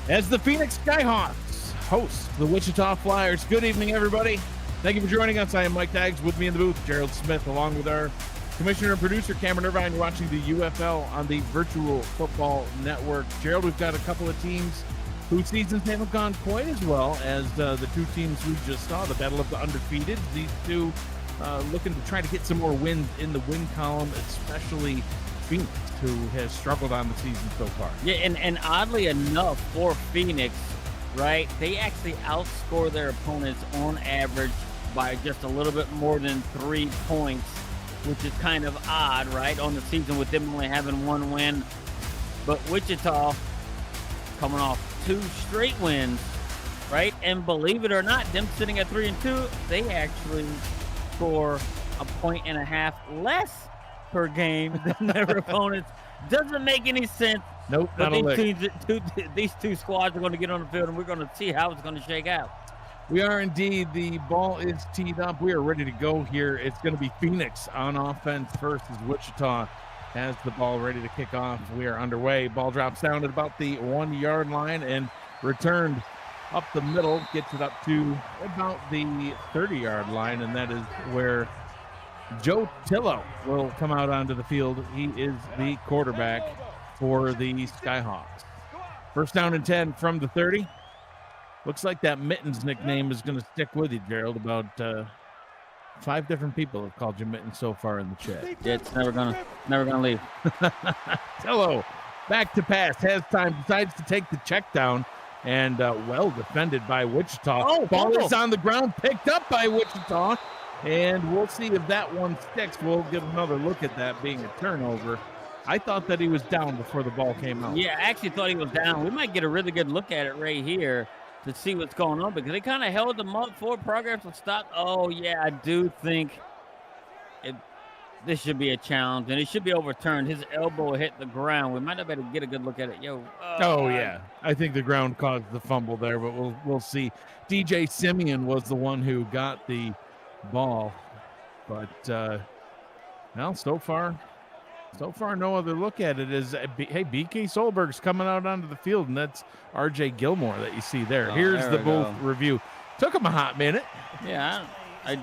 as the Phoenix Skyhawks host the Wichita Flyers. Good evening, everybody. Thank you for joining us. I am Mike Daggs. With me in the booth, Gerald Smith, along with our commissioner and producer, Cameron Irvine. You're watching the UFL on the Virtual Football Network. Gerald, we've got a couple of teams whose seasons haven't gone quite as well as the two teams we just saw, the Battle of the Undefeated. These two looking to try to get some more wins in the win column, especially Phoenix, who has struggled on the season so far. Yeah, and oddly enough, for Phoenix, right, they actually outscore their opponents on average by just a little bit more than 3 points, which is kind of odd, right, on the season with them only having one win. But Wichita coming off 2 straight wins, right? And believe it or not, them sitting at 3-2, they actually score 1.5 points less per game than their opponents. Doesn't make any sense. Nope, but not a lick. these two squads are going to get on the field, and we're going to see how it's going to shake out. We are indeed. The ball is teed up. We are ready to go here. It's going to be Phoenix on offense first as Wichita has the ball ready to kick off. We are underway. Ball drops down at about the 1-yard line and returned up the middle, gets it up to about the 30-yard line, and that is where Joe Tillo will come out onto the field. He is the quarterback for the Skyhawks. First down and 10 from the 30. Looks like that Mittens nickname is going to stick with you, Gerald. About 5 different people have called you Mittens so far in the chat. Yeah, it's never gonna leave. Tillo back to pass, has time, decides to take the check down, and well defended by Wichita. Oh, ball is on the ground, picked up by Wichita. And we'll see if that one sticks. We'll give another look at that being a turnover. I thought that he was down before the ball came out. Yeah, I actually thought he was down. We might get a really good look at it right here to see what's going on, because they kind of held them up for progress and stopped. Oh, yeah, I do think this should be a challenge, and it should be overturned. His elbow hit the ground. We might not be able to get a good look at it. Oh, yeah. I think the ground caused the fumble there, but we'll see. DJ Simeon was the one who got the ball, but well, so far no other look at it. Is hey, BK Solberg's coming out onto the field, and that's RJ Gilmore that you see there. Here's the booth review. Took him a hot minute. Yeah, I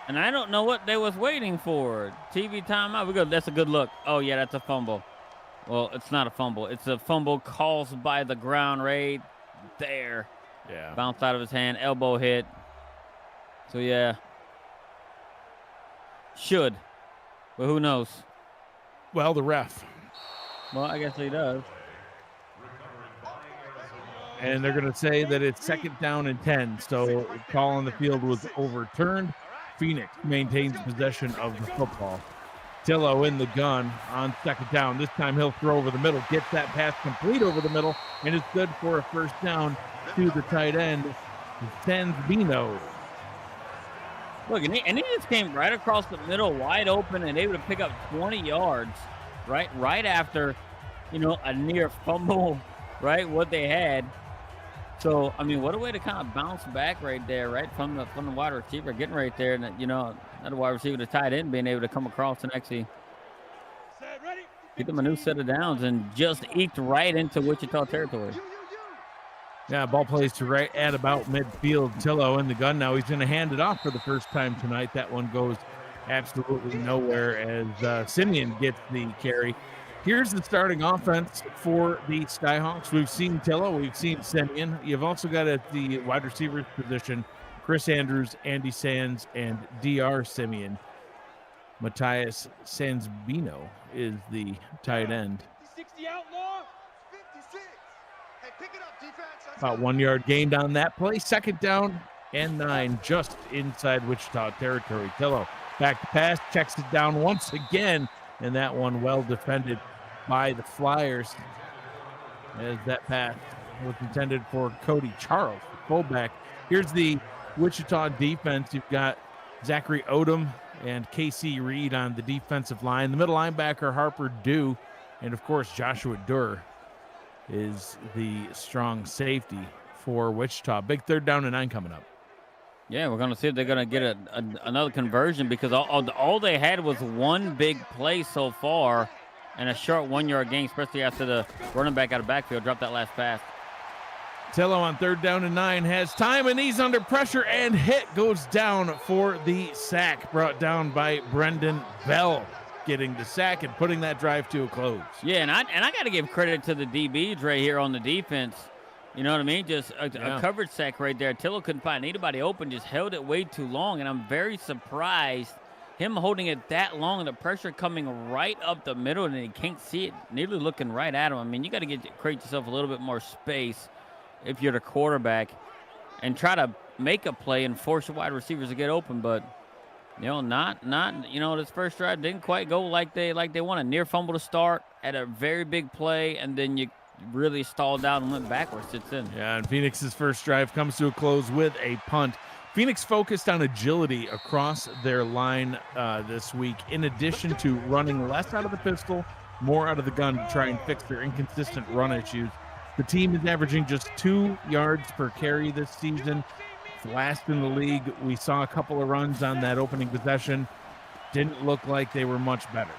don't know what they was waiting for. TV timeout. We go. That's a good look. Oh yeah, that's a fumble. Well, it's not a fumble. It's a fumble caused by the ground right there. Yeah, bounced out of his hand, elbow hit. So, yeah, should, but who knows? Well, the ref. Well, I guess he does. And they're going to say that it's 2nd down and 10, so call on the field was overturned. Phoenix maintains possession of the football. Tillo in the gun on 2nd down. This time he'll throw over the middle, gets that pass complete over the middle, and it's good for a first down to the tight end, Sanzbino. Look, and he just came right across the middle, wide open, and able to pick up 20 yards, right after, a near fumble, right, what they had. So, I mean, what a way to kind of bounce back right there, right, from the wide receiver, getting right there, and, not a wide receiver, the tight end being able to come across and actually get them a new set of downs and just eked right into Wichita territory. Yeah, ball plays to right at about midfield. Tillo in the gun now. He's going to hand it off for the first time tonight. That one goes absolutely nowhere as Simeon gets the carry. Here's the starting offense for the Skyhawks. We've seen Tillo. We've seen Simeon. You've also got at the wide receivers position Chris Andrews, Andy Sands, and DR Simeon. Matthias Sanzbino is the tight end. 60 outlaw. 56. Hey, pick it up, defense. About 1 yard gained on that play. 2nd down and 9 just inside Wichita territory. Tillo back to pass, checks it down once again, and that one well defended by the Flyers as that pass was intended for Cody Charles, fullback. Here's the Wichita defense. You've got Zachary Odom and KC Reed on the defensive line. The middle linebacker, Harper Dew, and of course Joshua Durr is the strong safety for Wichita. Big 3rd down and 9 coming up. Yeah, we're going to see if they're going to get another conversion, because all they had was one big play so far, and a short 1-yard gain, especially after the running back out of backfield dropped that last pass. Tillo on 3rd down and 9 has time, and he's under pressure, and hit goes down for the sack, brought down by Brendan Bell, getting the sack and putting that drive to a close. Yeah, and I got to give credit to the DBs right here on the defense. You know what I mean? Just a coverage sack right there. Tillo couldn't find anybody open, just held it way too long, and I'm very surprised him holding it that long, and the pressure coming right up the middle, and he can't see it, nearly looking right at him. I mean, you got to create yourself a little bit more space if you're the quarterback and try to make a play and force your wide receivers to get open, but this first drive didn't quite go like they want. A near fumble to start at a very big play, and then you really stalled out and went backwards. It's in. Yeah, and Phoenix's first drive comes to a close with a punt. Phoenix focused on agility across their line this week, in addition to running less out of the pistol, more out of the gun to try and fix their inconsistent run issues. The team is averaging just 2 yards per carry this season. It's last in the league. We saw a couple of runs on that opening possession. Didn't look like they were much better.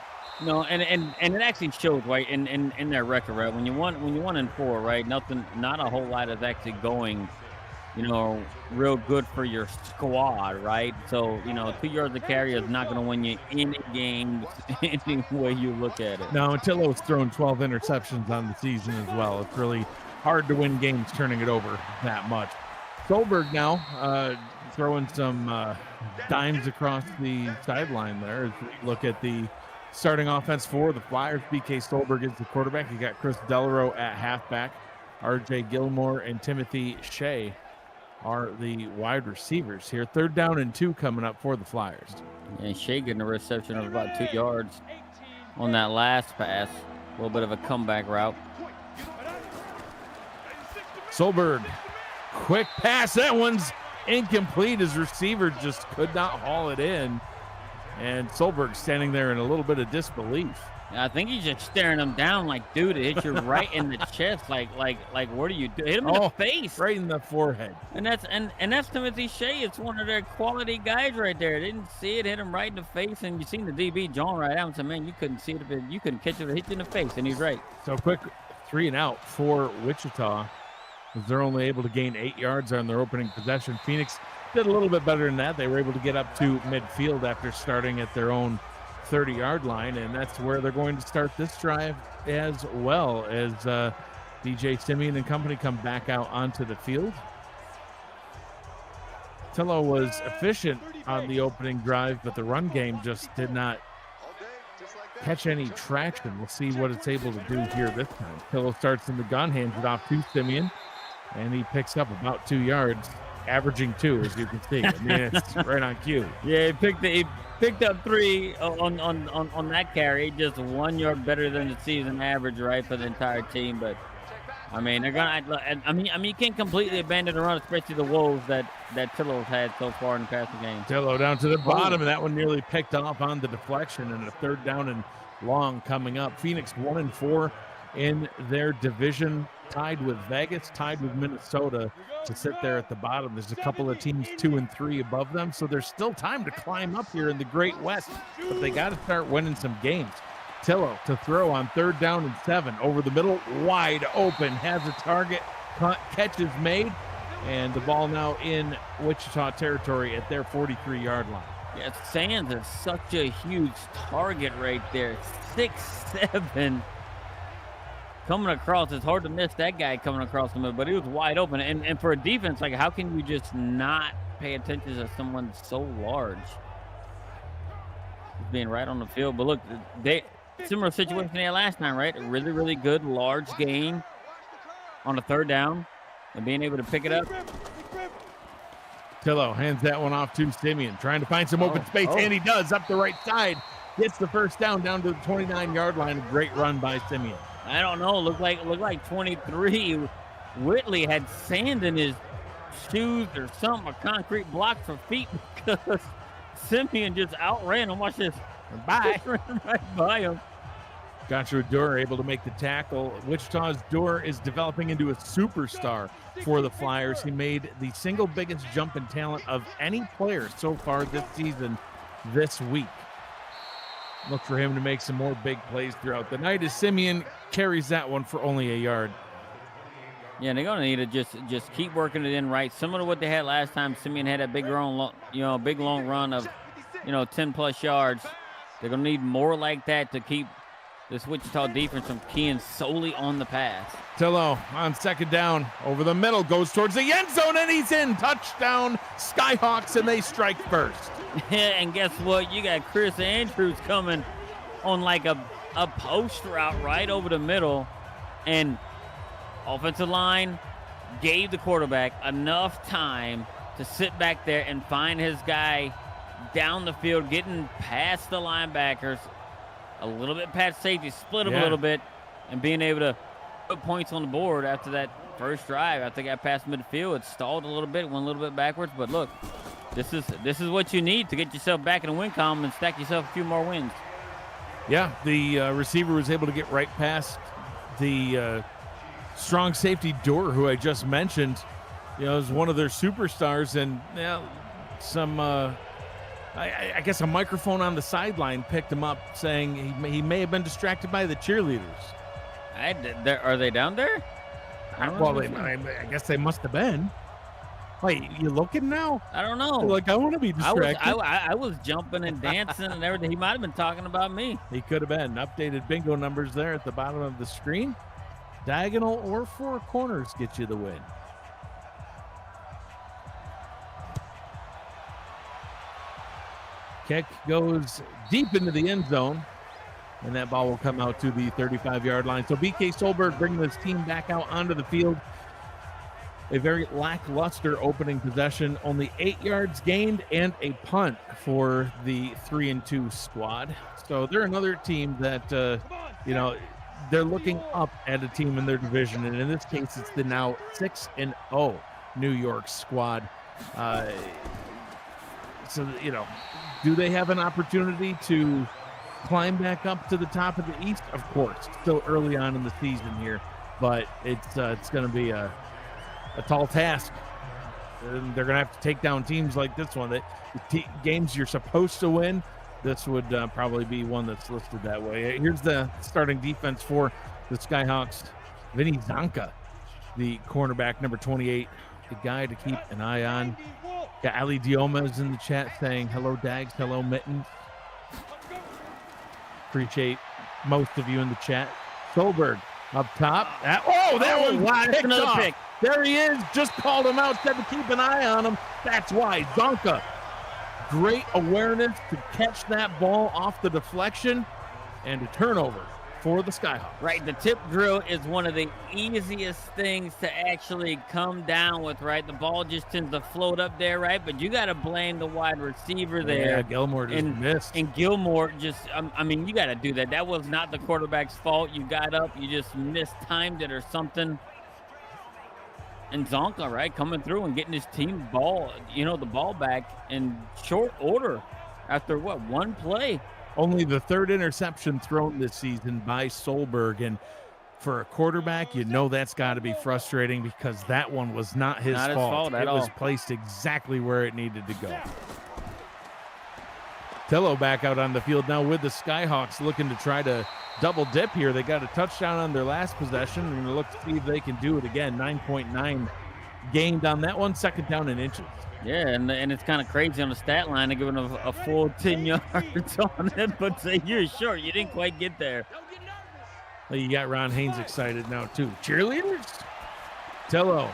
No, and it actually shows, right, in their record, right? When you 1-4, right, not a whole lot is actually going, real good for your squad, right? So, 2 yards a carry is not going to win you any games any way you look at it. No, Tillo's thrown 12 interceptions on the season as well. It's really hard to win games turning it over that much. Solberg now throwing some dimes across the sideline there as we look at the starting offense for the Flyers. BK Solberg is the quarterback. You got Chris Delarose at halfback. RJ Gilmore and Timothy Shea are the wide receivers here. 3rd down and 2 coming up for the Flyers. And Shea getting a reception of about 2 yards on that last pass. A little bit of a comeback route. Solberg, quick pass. That one's incomplete. His receiver just could not haul it in. And Solberg standing there in a little bit of disbelief. I think he's just staring him down like, dude, it hit you right in the chest. Like, what do you do? Hit him in the face. Right in the forehead. And that's Timothy Shea. It's one of their quality guys right there. Didn't see it, hit him right in the face. And you seen the DB John right out and said, man, you couldn't see it. You couldn't catch it. It hit you in the face. And he's right. So quick 3 and out for Wichita, as they're only able to gain 8 yards on their opening possession. Phoenix did a little bit better than that. They were able to get up to midfield after starting at their own 30-yard line, and that's where they're going to start this drive as well, as DJ Simeon and company come back out onto the field. Tillo was efficient on the opening drive, but the run game just did not catch any traction. We'll see what it's able to do here this time. Tillo starts in the gun, hands it off to Simeon, and he picks up about 2 yards. Averaging 2, as you can see. I mean, it's right on cue. Yeah, he picked up 3 on that carry, just 1 yard better than the season average, right, for the entire team. But I mean, they're gonna. I mean, you can't completely abandon the run, especially the woes that Tillo's had so far in the passing game. Tillo down to the bottom, and that one nearly picked off on the deflection, and a 3rd down and long coming up. Phoenix 1-4 in their division, tied with Vegas, tied with Minnesota to sit there at the bottom. There's a couple of teams 2 and 3 above them, so there's still time to climb up here in the Great West, but they got to start winning some games. Tillo to throw on 3rd down and 7, over the middle, wide open, has a target, catch is made, and the ball now in Wichita territory at their 43-yard line. Yeah, Sands is such a huge target right there, 6'7". Coming across, it's hard to miss that guy coming across the middle, but he was wide open. And for a defense, like, how can you just not pay attention to someone so large? He's being right on the field. But look, similar situation they had last time, right? A really, really good large gain on a 3rd down and being able to pick it up. Tillo hands that one off to Simeon, trying to find some open space, and he does, up the right side. Gets the 1st down to the 29-yard line. A great run by Simeon. I don't know. Looked like 23. Whitley had sand in his shoes or something, a concrete block for feet, because Simeon just outran him. Watch this. Bye. Ran right by him. Joshua Doer able to make the tackle. Wichita's Doer is developing into a superstar for the Flyers. He made the single biggest jump in talent of any player so far this season this week. Look for him to make some more big plays throughout the night as Simeon carries that one for only a yard. Yeah, they're gonna need to just keep working it in right, similar to what they had last time. Simeon had a big long run of 10+ yards. They're gonna need more like that to keep this Wichita defense from keying solely on the pass. Tillo on second down over the middle, goes towards the end zone, and he's in. Touchdown Skyhawks, and they strike first. And guess what? You got Chris Andrews coming on like a post route right over the middle, and offensive line gave the quarterback enough time to sit back there and find his guy down the field, getting past the linebackers, a little bit past safety, split him a little bit, and being able to put points on the board after that first drive. After they got past midfield, it stalled a little bit, went a little bit backwards, but look, this is what you need to get yourself back in the win column and stack yourself a few more wins. Yeah, the receiver was able to get right past the strong safety Dorr, who I just mentioned, is one of their superstars, and some I guess a microphone on the sideline picked him up saying he may have been distracted by the cheerleaders. Are they down there? I guess they must have been. Wait, you looking now? I don't know. Like, I want to be distracted. I was jumping and dancing and everything. He might have been talking about me. He could have been. Updated bingo numbers there at the bottom of the screen. Diagonal or four corners get you the win. Kick goes deep into the end zone, and that ball will come out to the 35-yard line. So BK Solberg bringing this team back out onto the field. A very lackluster opening possession, only 8 yards gained and a punt for the 3-2 squad. So they're another team that, they're looking up at a team in their division, and in this case, it's the now 6-0 New York squad. Do they have an opportunity to climb back up to the top of the East? Of course, still early on in the season here, but it's going to be a tall task. And they're going to have to take down teams like this one. Games you're supposed to win, this would probably be one that's listed that way. Here's the starting defense for the Skyhawks. Vinny Zonka, the cornerback, number 28, the guy to keep an eye on. Got Ali Dioma is in the chat saying, hello, Dags, hello, Mittens. Appreciate most of you in the chat. Solberg up top. That one picked another off. pick. There he is. Just called him out, said to keep an eye on him. That's why. Zonka, great awareness to catch that ball off the deflection, and a turnover for the Skyhawks. Right, the tip drill is one of the easiest things to actually come down with, right? The ball just tends to float up there, right? But you got to blame the wide receiver there. Yeah, Gilmore just missed. And Gilmore just, you got to do that. That was not the quarterback's fault. You got up, you just mistimed it or something. And Zonka, right, coming through and getting his team the ball back in short order after, one play? Only the third interception thrown this season by Solberg. And for a quarterback, that's got to be frustrating because that one was not his fault. It was placed exactly where it needed to go. Tillo back out on the field now with the Skyhawks looking to try to double dip here. They got a touchdown on their last possession, and they look to see if they can do it again. 9.9 gained on that one, second down and inches. Yeah, and it's kind of crazy on the stat line. They're giving a full 10 yards on it, but say you're short. You didn't quite get there. Well, you got Ron Haynes excited now, too. Cheerleaders? Tillo,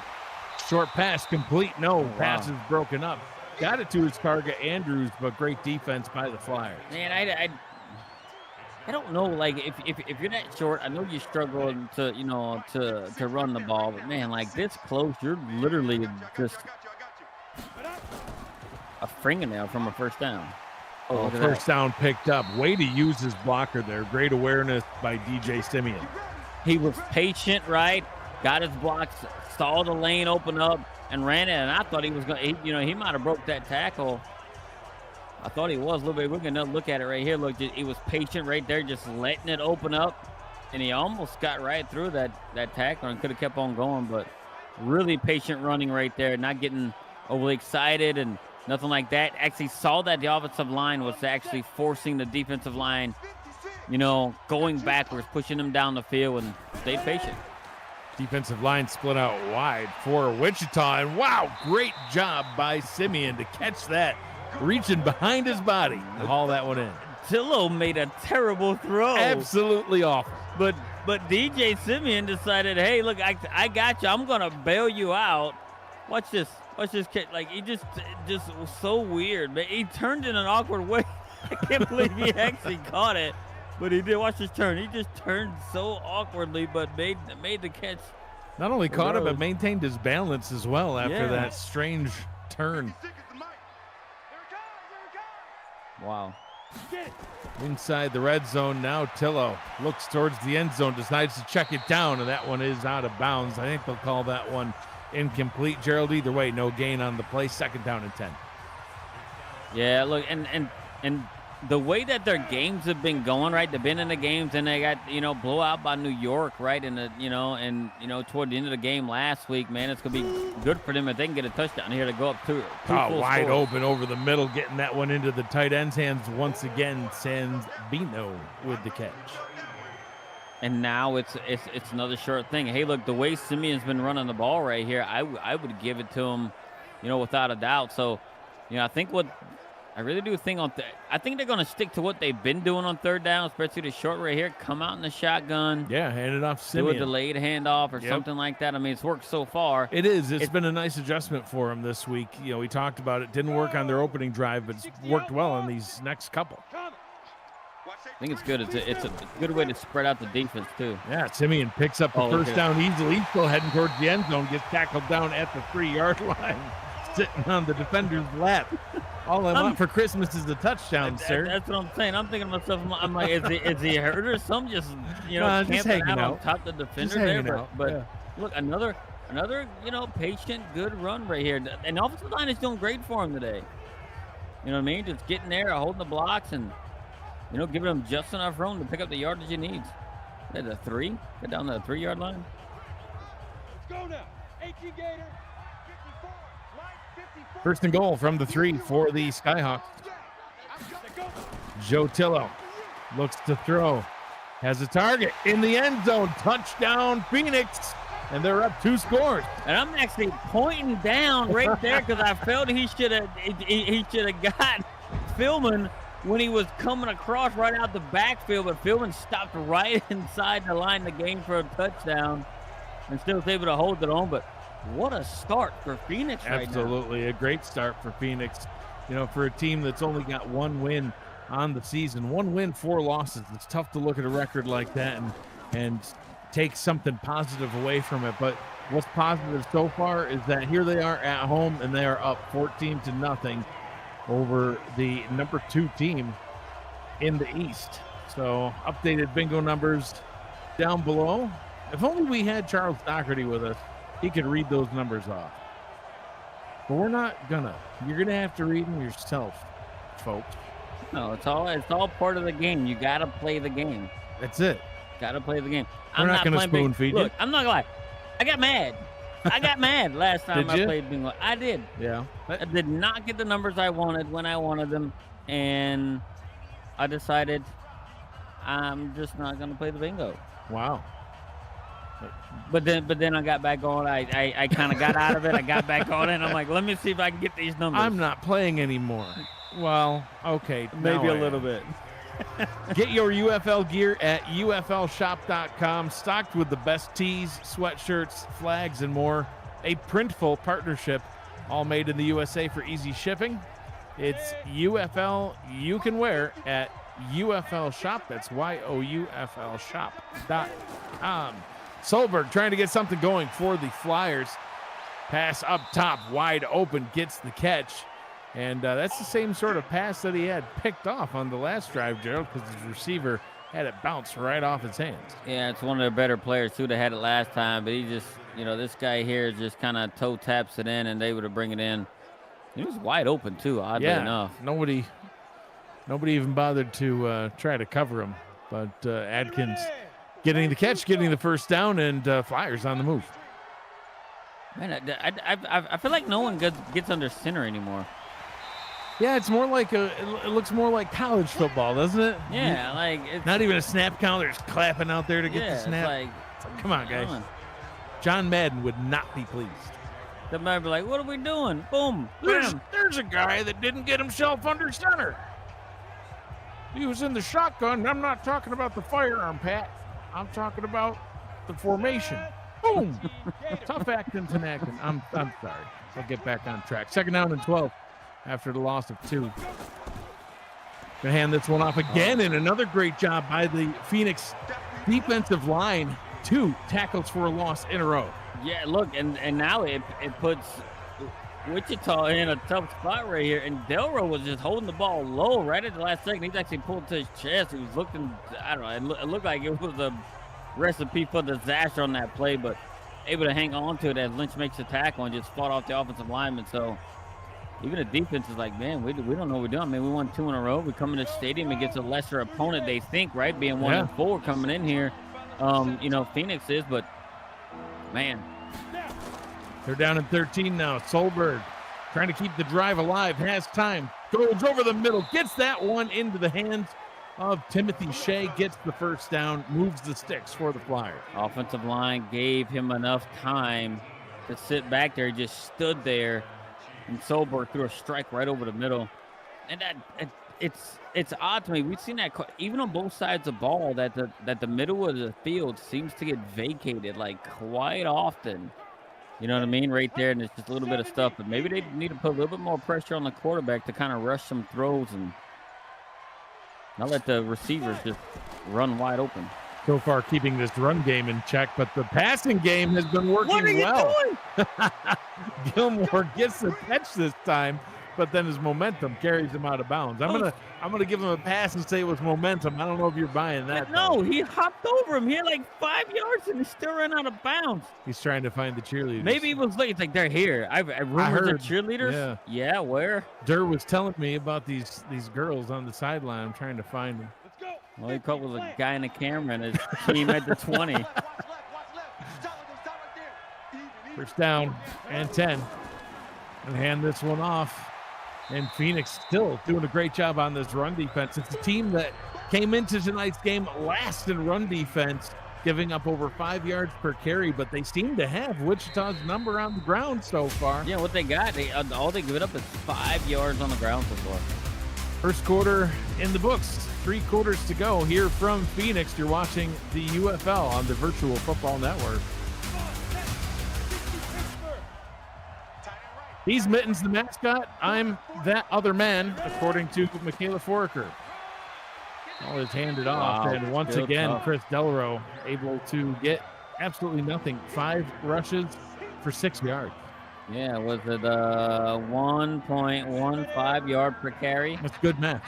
short pass complete. No, pass is broken up. Got it to his target, Andrews, but great defense by the Flyers. Man, I don't know, like, if you're that short, I know you struggle to run the ball, but man, like this close, you're literally just a fingernail from a first down. Oh, first down picked up. Way to use his blocker there. Great awareness by DJ Simeon. He was patient, right? Got his blocks, saw the lane open up, and ran it. And I thought he was going to, he might have broke that tackle. I thought he was a little bit. We're going to look at it right here. Look, he was patient right there, just letting it open up. And he almost got right through that tackle and could have kept on going. But really patient running right there, not getting overly excited and nothing like that. Actually saw that the offensive line was actually forcing the defensive line, going backwards, pushing them down the field, and stayed patient. Defensive line split out wide for Wichita, and wow, great job by Simeon to catch that, reaching behind his body to haul that one in. Tillo made a terrible throw. Absolutely awful. But DJ Simeon decided, hey, look, I got you. I'm gonna bail you out. Watch this kid. Like, he just was so weird. But he turned in an awkward way. I can't believe he actually caught it. But he did. Watch his turn. He just turned so awkwardly, but made the catch. Not only caught it, but maintained his balance as well after that strange turn. Wow. Inside the red zone now, Tillo looks towards the end zone, decides to check it down, and that one is out of bounds. I think they'll call that one incomplete, Gerald. Either way, no gain on the play. 2nd down and 10. Yeah, look, and the way that their games have been going, right? They've been in the games, and they got blow out by New York, right? And toward the end of the game last week, man, it's gonna be good for them if they can get a touchdown here to go up two wide scores. Open over the middle, getting that one into the tight end's hands once again. Sanzbino with the catch. And now it's another short thing. Hey, look, the way Simeon's been running the ball right here, I would give it to him, without a doubt. So, I really do think I think they're going to stick to what they've been doing on 3rd down, especially the short right here. Come out in the shotgun. Yeah, hand it off Simeon. Do a delayed handoff or something like that. I mean, it's worked so far. It is. It's been a nice adjustment for him this week. We talked about it. Didn't work on their opening drive, but it's worked well on these next couple. I think it's good. It's a good way to spread out the defense, too. Yeah, Simeon picks up the first down easily. He's still heading towards the end zone, gets tackled down at the 3-yard line, sitting on the defender's lap. All I want for Christmas is a touchdown, sir. That's what I'm saying. I'm thinking to myself, I'm like, is he hurt or something? Just, just hanging out on top of the defender there. But look, another, patient, good run right here. And the offensive line is doing great for him today. You know what I mean? Just getting there, holding the blocks, and, giving him just enough room to pick up the yardage he needs. At a 3, get down to the 3-yard line. Let's go now. 18 Gator. 1st and goal from the 3 for the Skyhawks. Joe Tillo looks to throw. Has a target in the end zone. Touchdown, Phoenix. And they're up 2 scores. And I'm actually pointing down right there because I felt he should have got Philman when he was coming across right out the backfield, but Philman stopped right inside the line of the game for a touchdown and still was able to hold it on. But what a start for Phoenix right now. Absolutely, a great start for Phoenix. For a team that's only got 1 win on the season. 1 win, 4 losses. It's tough to look at a record like that and take something positive away from it. But what's positive so far is that here they are at home, and they are up 14-0 over the number 2 team in the East. So updated bingo numbers down below. If only we had Charles Doherty with us, he could read those numbers off. But we're not gonna. You're gonna have to read them yourself, folks. No, it's all part of the game. You gotta play the game. That's it. Gotta play the game. We're not gonna spoon feed you. Look, I'm not gonna lie. I got mad. I got mad last time I played bingo. I did. Yeah. I did not get the numbers I wanted when I wanted them, and I decided I'm just not gonna play the bingo. Wow. But then I got back on. I kind of got out of it. I got back on it, and I'm like, let me see if I can get these numbers. I'm not playing anymore. Well, okay. Maybe a little bit. Get your UFL gear at UFLshop.com, stocked with the best tees, sweatshirts, flags, and more. A Printful partnership, all made in the USA for easy shipping. It's UFL you can wear at UFL Shop. That's YOUFL shop.com. Solberg trying to get something going for the Flyers. Pass up top, wide open, gets the catch. And that's the same sort of pass that he had picked off on the last drive, Gerald, because his receiver had it bounce right off his hands. Yeah, it's one of the better players, too, that had it last time. But he just, this guy here just kind of toe taps it in, and they would have bring it in. He was wide open, too, oddly enough. Nobody even bothered to try to cover him. But Adkins getting the catch, getting the first down, and Flyers on the move. Man, I feel like no one gets under center anymore. Yeah, it's more like it looks more like college football, doesn't it? Yeah, like it's Not even a snap count. They're just clapping out there to get yeah, the snap. It's like, come on, guys. John Madden would not be pleased. The man be like, "What are we doing?" Boom, There's, bam. there's a guy that didn't get himself under center. He was in the shotgun. I'm not talking about the firearm, Pat. I'm talking about the formation. Boom. Tough acting, acting. I'm sorry. I'll get back on track. 2nd down and 12 after the loss of 2. Gonna hand this one off again, and another great job by the Phoenix defensive line. 2 tackles for a loss in a row. Yeah, look, and now it puts Wichita in a tough spot right here. And Delro was just holding the ball low right at the last second. He's actually pulled to his chest. He was looking, I don't know, it looked like it was a recipe for disaster on that play, but able to hang on to it as Lynch makes the tackle and just fought off the offensive lineman. So even the defense is like, man, we don't know what we're doing. I mean, we won 2 in a row. We come in the stadium against a lesser opponent, they think, right? Being 1-4 coming in here. Phoenix is, but man. They're down at 13 now. Solberg trying to keep the drive alive, has time, goes over the middle, gets that one into the hands of Timothy Shea, gets the first down, moves the sticks for the Flyers. Offensive line gave him enough time to sit back there, just stood there, and Solberg threw a strike right over the middle. And it's odd to me. We've seen that even on both sides of the ball, that the middle of the field seems to get vacated like quite often. You know what I mean? Right there, and it's just a little bit of stuff. But maybe they need to put a little bit more pressure on the quarterback to kind of rush some throws and not let the receivers just run wide open. So far, keeping this run game in check, but the passing game has been working What are you well. doing? Gilmore gets the catch this time, but then his momentum carries him out of bounds. I'm gonna give him a pass and say it was momentum. I don't know if you're buying that. No, he hopped over him. He had like 5 yards and he still ran out of bounds. He's trying to find the cheerleaders. Maybe he was late. It's like, they're here. I heard they're cheerleaders. Yeah. Yeah, where? Durr was telling me about these girls on the sideline. I'm trying to find them. Well, he caught with a guy in the camera and his team at the 20. First down and 10. And hand this one off. And Phoenix still doing a great job on this run defense. It's a team that came into tonight's game last in run defense, giving up over 5 yards per carry, but they seem to have Wichita's number on the ground so far. Yeah, what they got, all they give it up is 5 yards on the ground so far. First quarter in the books. 3 quarters to go here from Phoenix. You're watching the UFL on the Virtual Football Network. He's Mittens, the mascot. I'm that other man, according to Michaela Foraker. All is handed off, and once again, tough. Chris Delro able to get absolutely nothing. 5 rushes for 6 yards. Yeah, was it 1.15 yard per carry? That's good math.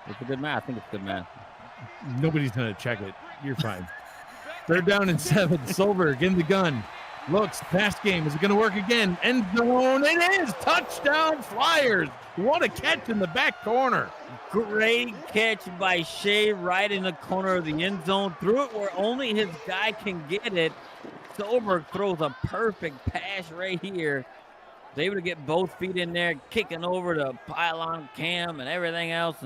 It's a good math. I think it's good math. Nobody's going to check it. You're fine. 3rd down and 7. Solberg in the gun. Looks, pass game. Is it going to work again? End zone. It is. Touchdown Flyers. What a catch in the back corner. Great catch by Shea right in the corner of the end zone. Threw it where only his guy can get it. Solberg throws a perfect pass right here. He's able to get both feet in there, kicking over the pylon cam and everything else.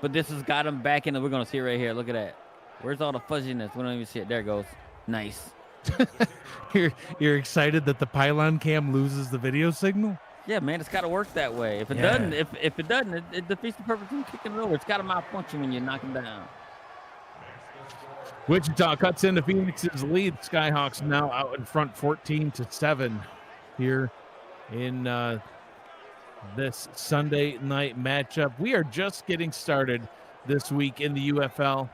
But this has got him back in. We're going to see it right here. Look at that. Where's all the fuzziness? We don't even see it. There it goes. Nice. You're excited that the pylon cam loses the video signal? Yeah, man, it's got to work that way. If it doesn't, if it doesn't, it defeats the purpose of kicking it over. It's got to malfunction when you knock him down. Wichita cuts into Phoenix's lead. Skyhawks now out in front 14-7 here in this Sunday night matchup. We are just getting started this week in the UFL.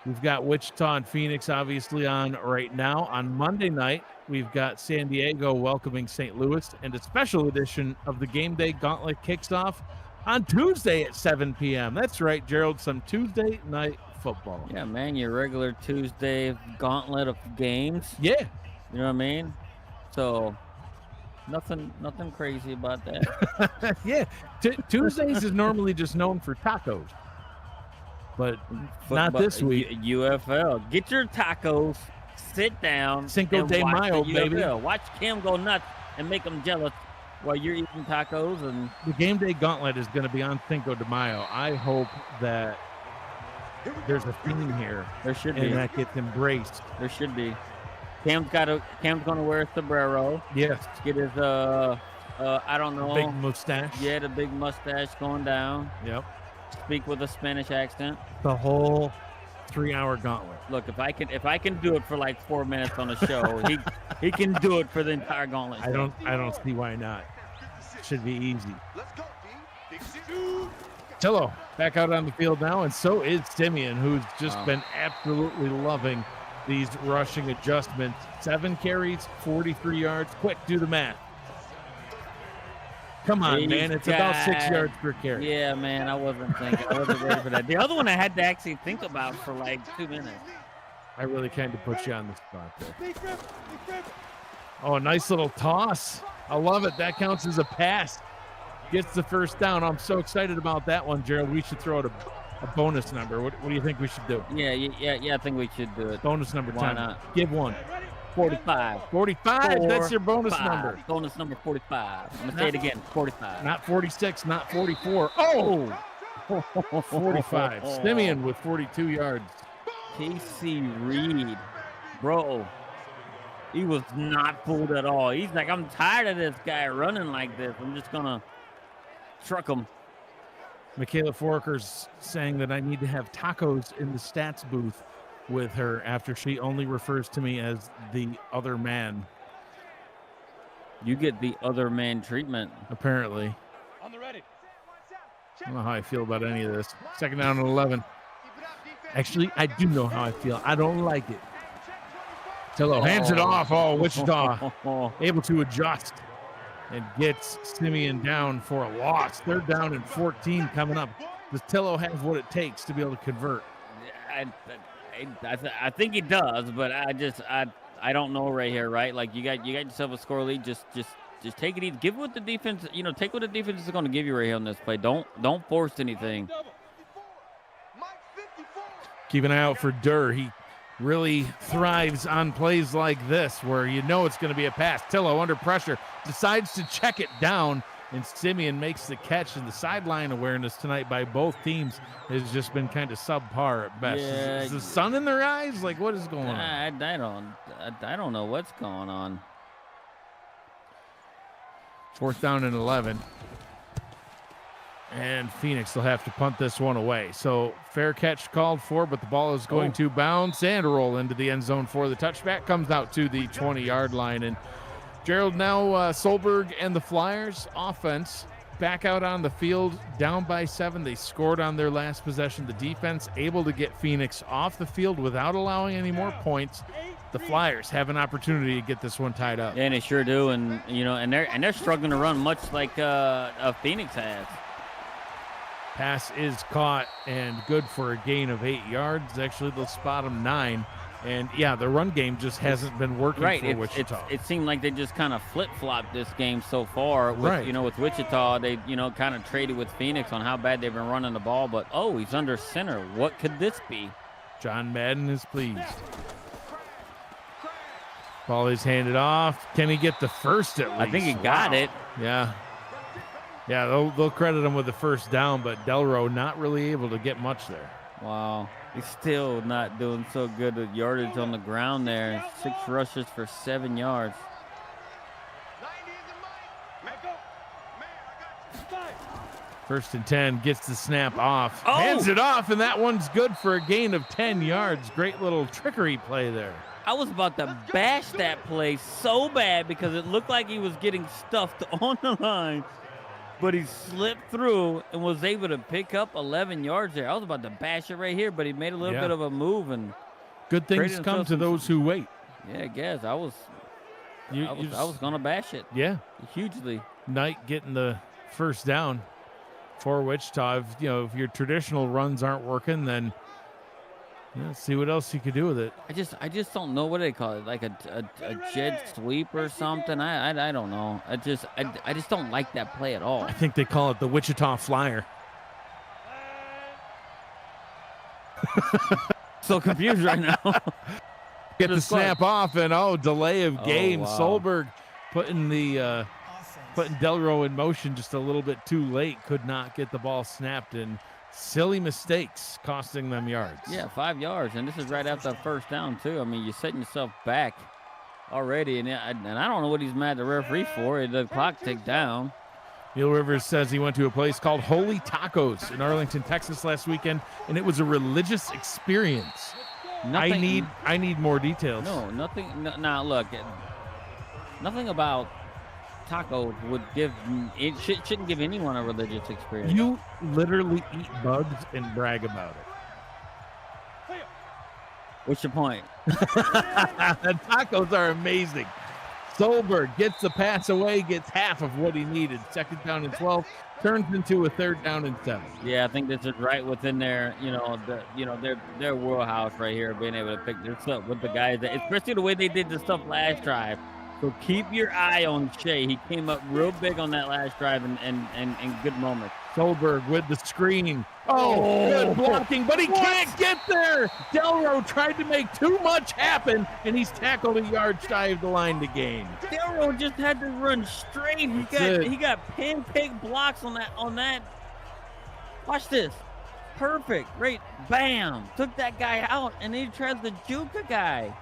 We've got Wichita and Phoenix obviously on right now. On Monday night, we've got San Diego welcoming St. Louis, and a special edition of the Game Day Gauntlet kicks off on Tuesday at 7 p.m. That's right, Gerald, some Tuesday night football. Yeah, man, your regular Tuesday gauntlet of games. Yeah. You know what I mean? So nothing crazy about that. Yeah. Tuesdays is normally just known for tacos. But not this week. UFL. Get your tacos, sit down, Cinco and de watch Mayo, the baby. UFL. Watch Kim go nuts and make them jealous while you're eating tacos. And the game day gauntlet is going to be on Cinco de Mayo. I hope that there's a theme here. There should and be. that gets embraced. There should be. Cam's going to wear a sombrero. Yes. Get his I don't know. Big mustache. Yeah, the big mustache going down. Yep. Speak with a Spanish accent. The whole 3-hour gauntlet. Look, if I can do it for like 4 minutes on a show, he can do it for the entire gauntlet. I don't see why not. Should be easy. Let's go, D. Tillo back out on the field now, and so is Simeon, who's just been absolutely loving these rushing adjustments. 7 carries, 43 yards. Quick, do the math. Come on, man. It's about 6 yards per carry. Yeah, man. I wasn't thinking. I wasn't ready for that. The other one I had to actually think about for like 2 minutes. I really kind of put you on the spot there. Oh, a nice little toss. I love it. That counts as a pass. Gets the first down. I'm so excited about that one, Gerald. We should throw it a bonus number. What do you think we should do? Yeah. I think we should do it. Bonus number Why 10. not? Give one. 45. 45. That's your bonus 45. number. Bonus number 45. I'm going to say it again. 45. Not 46, not 44. Oh! 45. Simeon with 42 yards. KC Reed. Bro. He was not fooled at all. He's like, I'm tired of this guy running like this. I'm just going to truck him. Michaela Forker's saying that I need to have tacos in the stats booth with her after she only refers to me as the other man. You get the other man treatment. Apparently. On the ready. I don't know how I feel about any of this. 2nd down and 11. Actually, I do know how I feel. I don't like it. Tillo hands it off. Oh, Wichita able to adjust and gets Simeon down for a loss. 3rd down and 14 coming up. Does Tillo have what it takes to be able to convert? I think he does, but I don't know right here, right? Like you got yourself a score lead. Just take it easy. Give what the defense, take what the defense is going to give you right here on this play. Don't force anything. Keep an eye out for Durr. He really thrives on plays like this where it's going to be a pass. Tillo under pressure decides to check it down, and Simeon makes the catch. And the sideline awareness tonight by both teams has just been kind of subpar at best. Yeah, is the sun in their eyes? Like, what is going on? I don't know what's going on. 4th down and 11. And Phoenix will have to punt this one away. So fair catch called for, but the ball is going to bounce and roll into the end zone for the touchback. Comes out to the 20-yard line. And Gerald, now Solberg and the Flyers offense back out on the field, down by 7. They scored on their last possession. The defense able to get Phoenix off the field without allowing any more points. The Flyers have an opportunity to get this one tied up. Yeah, and they sure do. And they're struggling to run much like Phoenix has. Pass is caught and good for a gain of 8 yards. Actually, they'll spot him 9. And, yeah, the run game just hasn't been working for Wichita. It seemed like they just kind of flip-flopped this game so far. With Wichita, they, kind of traded with Phoenix on how bad they've been running the ball. But, he's under center. What could this be? John Madden is pleased. Ball is handed off. Can he get the first at least? I think he got it. Yeah. Yeah, they'll credit him with the first down, but Delro not really able to get much there. Wow. He's still not doing so good with yardage on the ground there. 6 rushes for 7 yards. 1st and 10, gets the snap off. Oh! Hands it off, and that one's good for a gain of 10 yards. Great little trickery play there. I was about to bash that play so bad because it looked like he was getting stuffed on the line. But he slipped through and was able to pick up 11 yards there. I was about to bash it right here, but he made a little bit of a move. And good things come to those who wait. Yeah, I guess. I was going to bash it. Yeah. Hugely. Knight getting the first down for Wichita. If your traditional runs aren't working, then see what else you could do with it. I just don't know what they call it, like a jet sweep or something. I don't know. I just don't like that play at all. I think they call it the Wichita Flyer. So confused right now. Get the snap off and delay of game. Oh, wow. Solberg putting the putting Delro in motion just a little bit too late, could not get the ball snapped, and silly mistakes costing them yards. Yeah, 5 yards, and this is right after the first down too. I mean, you're setting yourself back already, and I don't know what he's mad at the referee for. The clock ticked down. Neil Rivers says he went to a place called Holy Tacos in Arlington, Texas last weekend, and it was a religious experience. I need more details. No, nothing. Now look, nothing about tacos would shouldn't give anyone a religious experience. You literally eat bugs and brag about it. What's your point? The tacos are amazing. Solberg gets the pass away, gets half of what he needed. 2nd down and 12 turns into a 3rd down and 7. Yeah, I think this is right within their, their wheelhouse right here, being able to pick this up with the guys, especially the way they did the stuff last drive. So keep your eye on Shea. He came up real big on that last drive and good moments. Solberg with the screen. Oh, good blocking, but he can't get there. Delro tried to make too much happen, and he's tackled a yard shy of the line to gain. Delro just had to run straight. He got pancake blocks on that. Watch this. Perfect. Great. Bam. Took that guy out, and then he tries to juke a guy.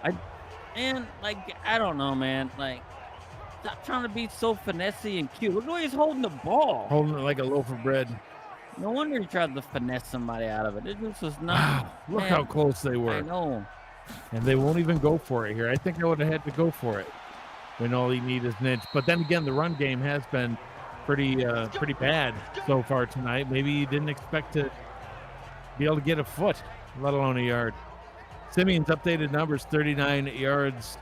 I don't know, man. Like, stop trying to be so finessey and cute. Look at the way he's holding the ball. Holding it like a loaf of bread. No wonder he tried to finesse somebody out of it. This was not. Look how close they were. I know. And they won't even go for it here. I think I would have had to go for it when all he needs is an inch. But then again, the run game has been pretty bad so far tonight. Maybe he didn't expect to be able to get a foot, let alone a yard. Simeon's updated numbers, 39 yards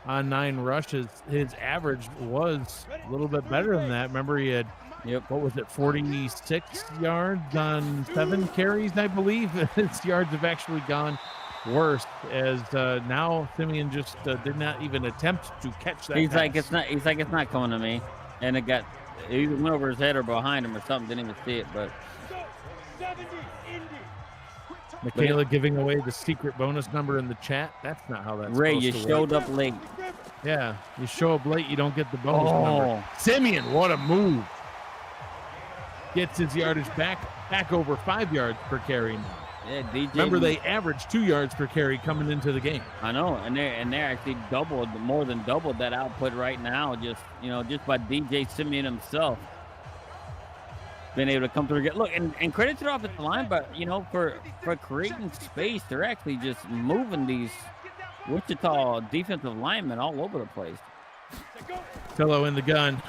on 9 rushes. His average was a little bit better than that. Remember, he had, 46 yards on 7 carries, I believe. His yards have actually gone worse, as now Simeon just did not even attempt to catch that pass. He's like, it's not coming to me. And it either went over his head or behind him or something. Didn't even see it, but. Michaela giving away the secret bonus number in the chat. That's not how that's Ray, supposed you to showed work. up late. Yeah, you show up late, you don't get the bonus number. Simeon, what a move. Gets his yardage back over 5 yards per carry now. Yeah, DJ. Remember, they averaged 2 yards per carry coming into the game. I know, and they're actually more than doubled that output right now. Just by DJ Simeon himself. Been able to come through. Look, and credit to the offensive line, but for creating space, they're actually just moving these Wichita defensive linemen all over the place. Pillow in the gun.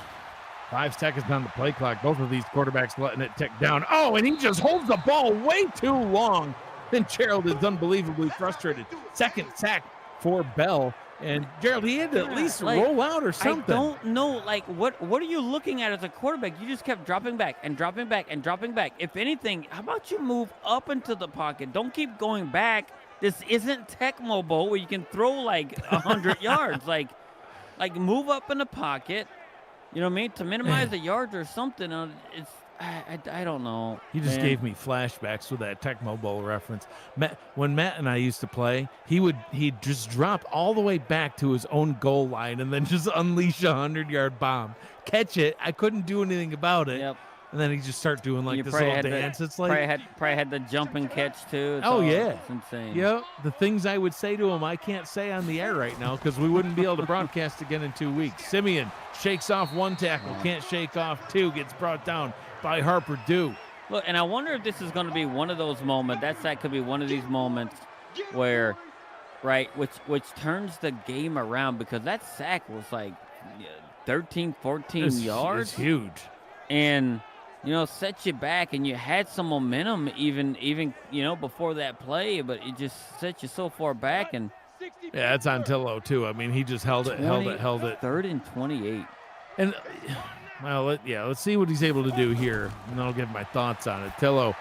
5 seconds on the play clock. Both of these quarterbacks letting it tick down. Oh, and he just holds the ball way too long. And Gerald is unbelievably frustrated. 2nd sack for Bell. And Gerald, he had to at least roll out or something. I don't know, what are you looking at as a quarterback? You just kept dropping back and dropping back and dropping back. If anything, how about you move up into the pocket? Don't keep going back. This isn't Tecmo Bowl where you can throw 100 yards. Like move up in the pocket. You know what I mean? To minimize the yards or something. I don't know. He just gave me flashbacks with that Tecmo Bowl reference. When Matt and I used to play, he'd just drop all the way back to his own goal line and then just unleash a 100-yard bomb. Catch it. I couldn't do anything about it. Yep. And then he just start doing this little dance. It's like probably had the jump and catch too. It's insane. Yep. The things I would say to him, I can't say on the air right now because we wouldn't be able to broadcast again in 2 weeks. Simeon shakes off 1 tackle, can't shake off 2, gets brought down by Harper Dew. Look, and I wonder if this is going to be one of those moments. That could be one of these moments where, which turns the game around, because that sack was 13, 14 yards. It's huge. And set you back, and you had some momentum even before that play, but it just set you so far back. And yeah, it's on Tillo too. I mean, he just held it. 3rd and 28. And let's see what he's able to do here, and I'll give my thoughts on it. Tillo,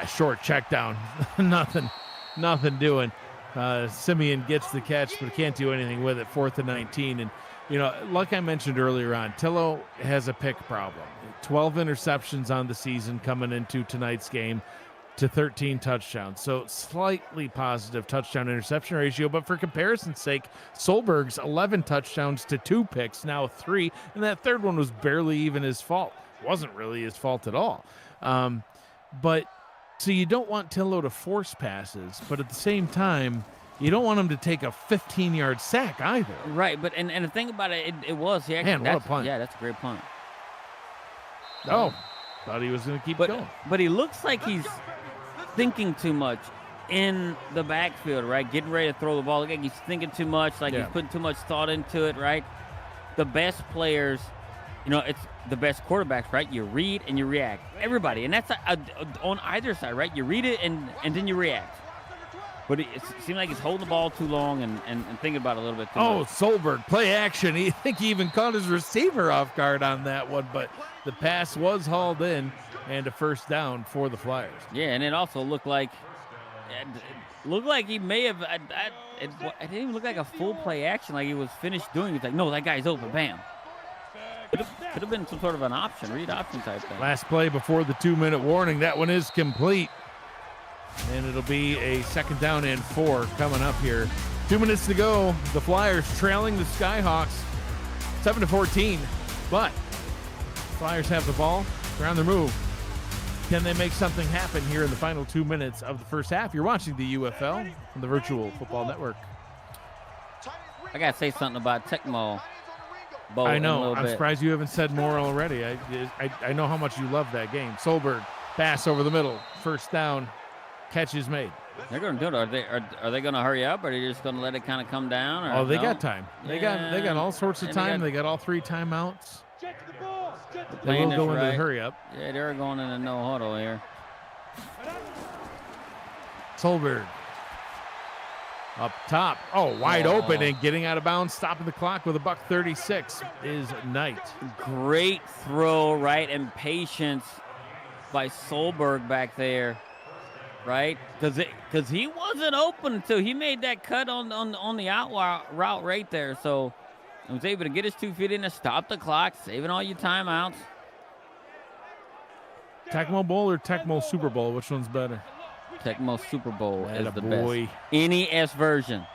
short check down, nothing doing. Simeon gets the catch, but can't do anything with it. 4th and 19, and like I mentioned earlier on, Tillo has a pick problem. 12 interceptions on the season coming into tonight's game. to 13 touchdowns. So slightly positive touchdown interception ratio. But for comparison's sake, Solberg's 11 touchdowns to 2 picks, now 3. And that third one was barely even his fault. Wasn't really his fault at all. But so you don't want Tillo to force passes, but at the same time, you don't want him to take a 15-yard sack either. Right, but and the thing about it, it was he actually, Man, what a punt. Yeah, that's a great punt. Oh, thought he was going to keep going. But he looks like he's thinking too much in the backfield, right? Getting ready to throw the ball. Like he's thinking too much, like he's putting too much thought into it, right? The best players, it's the best quarterbacks, right? You read and you react. Everybody, and that's on either side, right? You read it and then you react. But it seemed like he's holding the ball too long and thinking about it a little bit too much. Solberg, play action. I think he even caught his receiver off guard on that one, but the pass was hauled in and a first down for the Flyers. Yeah, and it also looked like he may have. It didn't even look like a full play action, like he was finished doing it. It's like, no, that guy's open. Bam. Could have been some sort of an option, read option type thing. Last play before the 2-minute warning. That one is complete. And it'll be a 2nd down and 4 coming up here. 2 minutes to go. The Flyers trailing the Skyhawks 7-14. But Flyers have the ball. They're on their move. Can they make something happen here in the final 2 minutes of the first half? You're watching the UFL on the Virtual Football Network. I got to say something about Tecmo Bowl. I know. I'm surprised you haven't said more already. I know how much you love that game. Solberg, pass over the middle. First down. Catch is made. They're going to do it. Are they going to hurry up, or are they just going to let it kind of come down? Or they got time. They got all sorts of time. They got all 3 timeouts. They will go into the hurry up. Yeah, they're going in a no huddle here. Solberg up top. Wide open and getting out of bounds, stopping the clock with a $136 is Knight. Great throw, right, and patience by Solberg back there. Right, because he wasn't open until he made that cut on the out route right there. So he was able to get his 2 feet in and stop the clock, saving all your timeouts. Tecmo Bowl or Tecmo Super Bowl? Which one's better? Tecmo Super Bowl is the boy. best. NES version.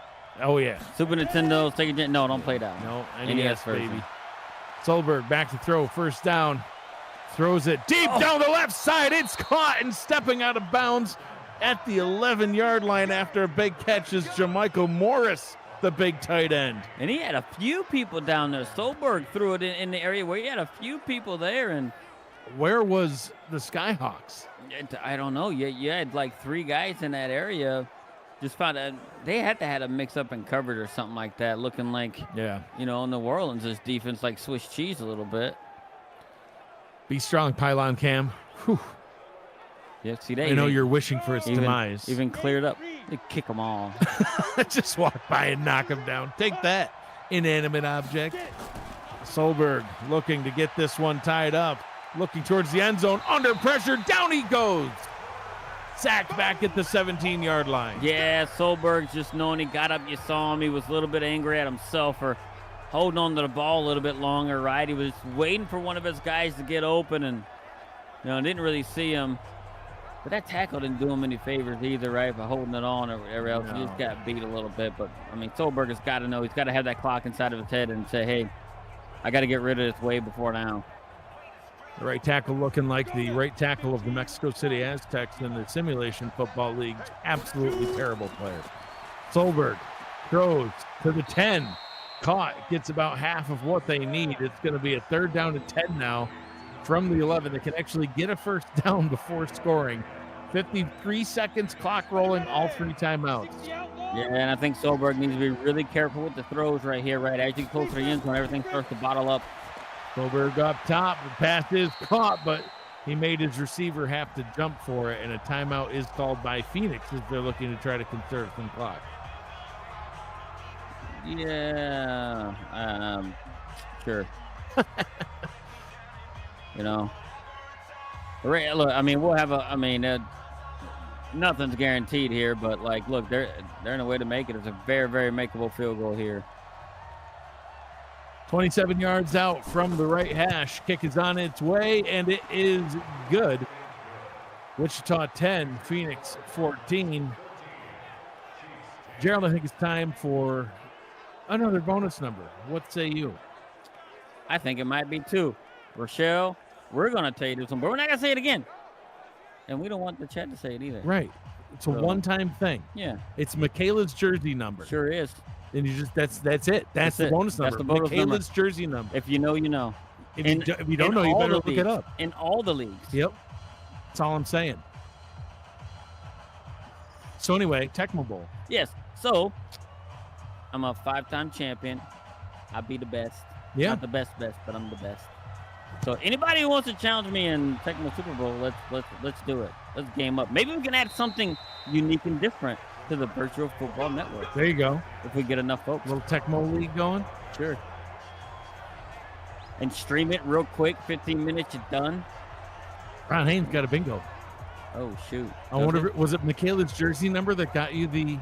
Oh yeah. Super Nintendo, Sega Gen. No, don't play that one. No, NES version. Baby. Solberg back to throw, first down. Throws it deep down the left side. It's caught and stepping out of bounds at the 11-yard line after a big catch is Jamichael Morris, the big tight end. And he had a few people down there. Solberg threw it in the area where he had a few people there. And where was the Skyhawks? I don't know. You had like 3 guys in that area. Just found out they had to have a mix-up in coverage or something like that, looking like, in New Orleans' this defense like Swiss cheese a little bit. Be strong, Pylon Cam. Whew. Yeah, see, I know you're wishing for its demise. Even cleared up. They kick them all. Just walk by and knock them down. Take that, inanimate object. Solberg looking to get this one tied up. Looking towards the end zone. Under pressure. Down he goes. Sacked back at the 17-yard line. Yeah, Solberg just knowing he got up. You saw him. He was a little bit angry at himself for holding on to the ball a little bit longer, right? He was waiting for one of his guys to get open and didn't really see him. But that tackle didn't do him any favors either, right? By holding it on or whatever else. No. He just got beat a little bit. But, Solberg has got to know. He's got to have that clock inside of his head and say, hey, I got to get rid of this way before now. The right tackle looking like the right tackle of the Mexico City Aztecs in the Simulation Football League. Absolutely terrible player. Solberg throws to the 10. Caught. Gets about half of what they need. It's going to be a 3rd down and 10 now. From the 11, they can actually get a first down before scoring. 53 seconds, clock rolling, all 3 timeouts. Yeah, and I think Solberg needs to be really careful with the throws right here, right? As you get closer to the end zone, everything starts to bottle up. Solberg up top, the pass is caught, but he made his receiver have to jump for it, and a timeout is called by Phoenix as they're looking to try to conserve some clock. Yeah, sure. Look, we'll have nothing's guaranteed here, but look, they're in a way to make it. It's a very, very makeable field goal here. 27 yards out from the right hash. Kick is on its way, and it is good. Wichita 10, Phoenix 14. Gerald, I think it's time for another bonus number. What say you? I think it might be 2. Rochelle, we're going to tell you this one, but we're not going to say it again. And we don't want the chat to say it either. Right. It's a one-time thing. Yeah. It's Michaela's jersey number. Sure is. And you just that's it. That's the bonus number. That's the bonus Michaela's number. jersey number. If you know, you know. If you don't know, you better look it up. In all the leagues. Yep. That's all I'm saying. So anyway, Tecmo Bowl. Yes. So I'm a 5-time champion. I'll be the best. Yeah. Not the best, but I'm the best. So anybody who wants to challenge me in Tecmo Super Bowl, let's do it. Let's game up. Maybe we can add something unique and different to the Virtual Football Network. There you go. If we get enough folks. Little Tecmo League going. Sure. And stream it real quick. 15 minutes, you're done. Ron Haynes got a bingo. Oh shoot! I wonder, was it Michaela's jersey number that got you the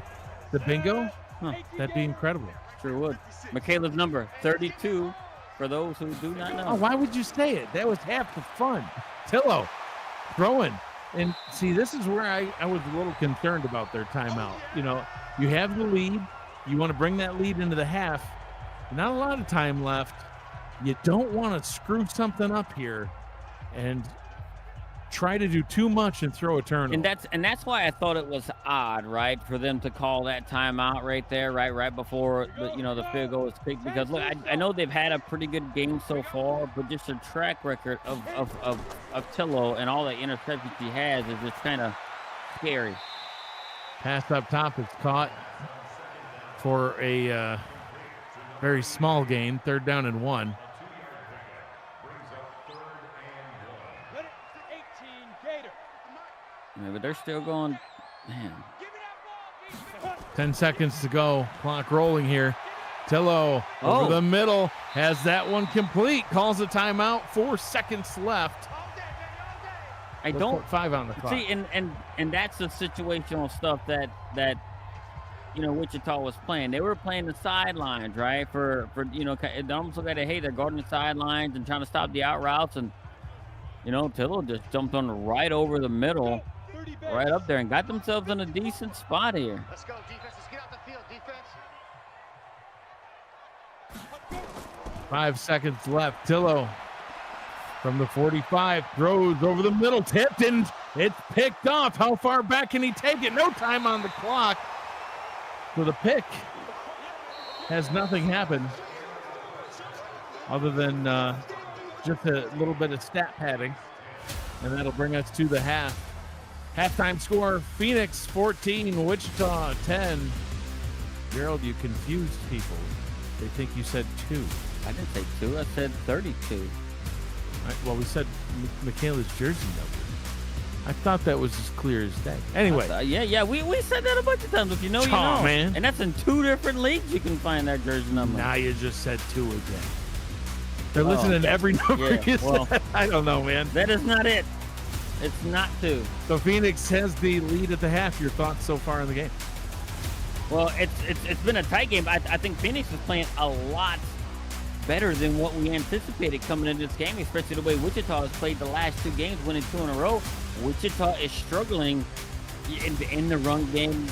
bingo? Huh. That'd be incredible. Sure would. Michaela's number 32. For those who do not know. Oh, why would you say it? That was half the fun. Tillo throwing. And see, this is where I was a little concerned about their timeout. You know, you have the lead. You want to bring that lead into the half. Not a lot of time left. You don't want to screw something up here and try to do too much and throw a turnover. And that's why I thought it was odd, right, for them to call that timeout right there, right before the field goal was kicked. Because look, I know they've had a pretty good game so far, but just a track record of Tillo and all the interceptions he has is just kind of scary. Pass up top is caught for a very small gain, 3rd down and 1. Yeah, but they're still going, man. 10 seconds to go. Clock rolling here. Tillo over the middle. Has that one complete. Calls a timeout. 4 seconds left. I don't 5 on the clock. See, and that's the situational stuff that Wichita was playing. They were playing the sidelines, right? For it almost looked like they're guarding the sidelines and trying to stop the out routes, and Tillo just jumped on right over the middle. Right up there and got themselves in a decent spot here. Let's go, defense. Let's get out the field, defense. 5 seconds left. Tillo from the 45 throws over the middle, tipped, and it's picked off. How far back can he take it? No time on the clock. So the pick has nothing happened other than just a little bit of stat padding, and that'll bring us to the half. Halftime score, Phoenix 14, Wichita 10. Gerald, you confused people. They think you said 2. I didn't say 2. I said 32. Right, well, we said Michaela's jersey number. I thought that was as clear as day. Anyway. We said that a bunch of times. If you know, you know. Man. And that's in 2 different leagues you can find that jersey number. Now you just said 2 again. They're listening to every number you said. I don't know, man. That is not it. It's not 2. So Phoenix has the lead at the half. Your thoughts so far in the game? Well, it's been a tight game. I think Phoenix is playing a lot better than what we anticipated coming into this game, especially the way Wichita has played the last 2 games, winning 2 in a row. Wichita is struggling in the run game,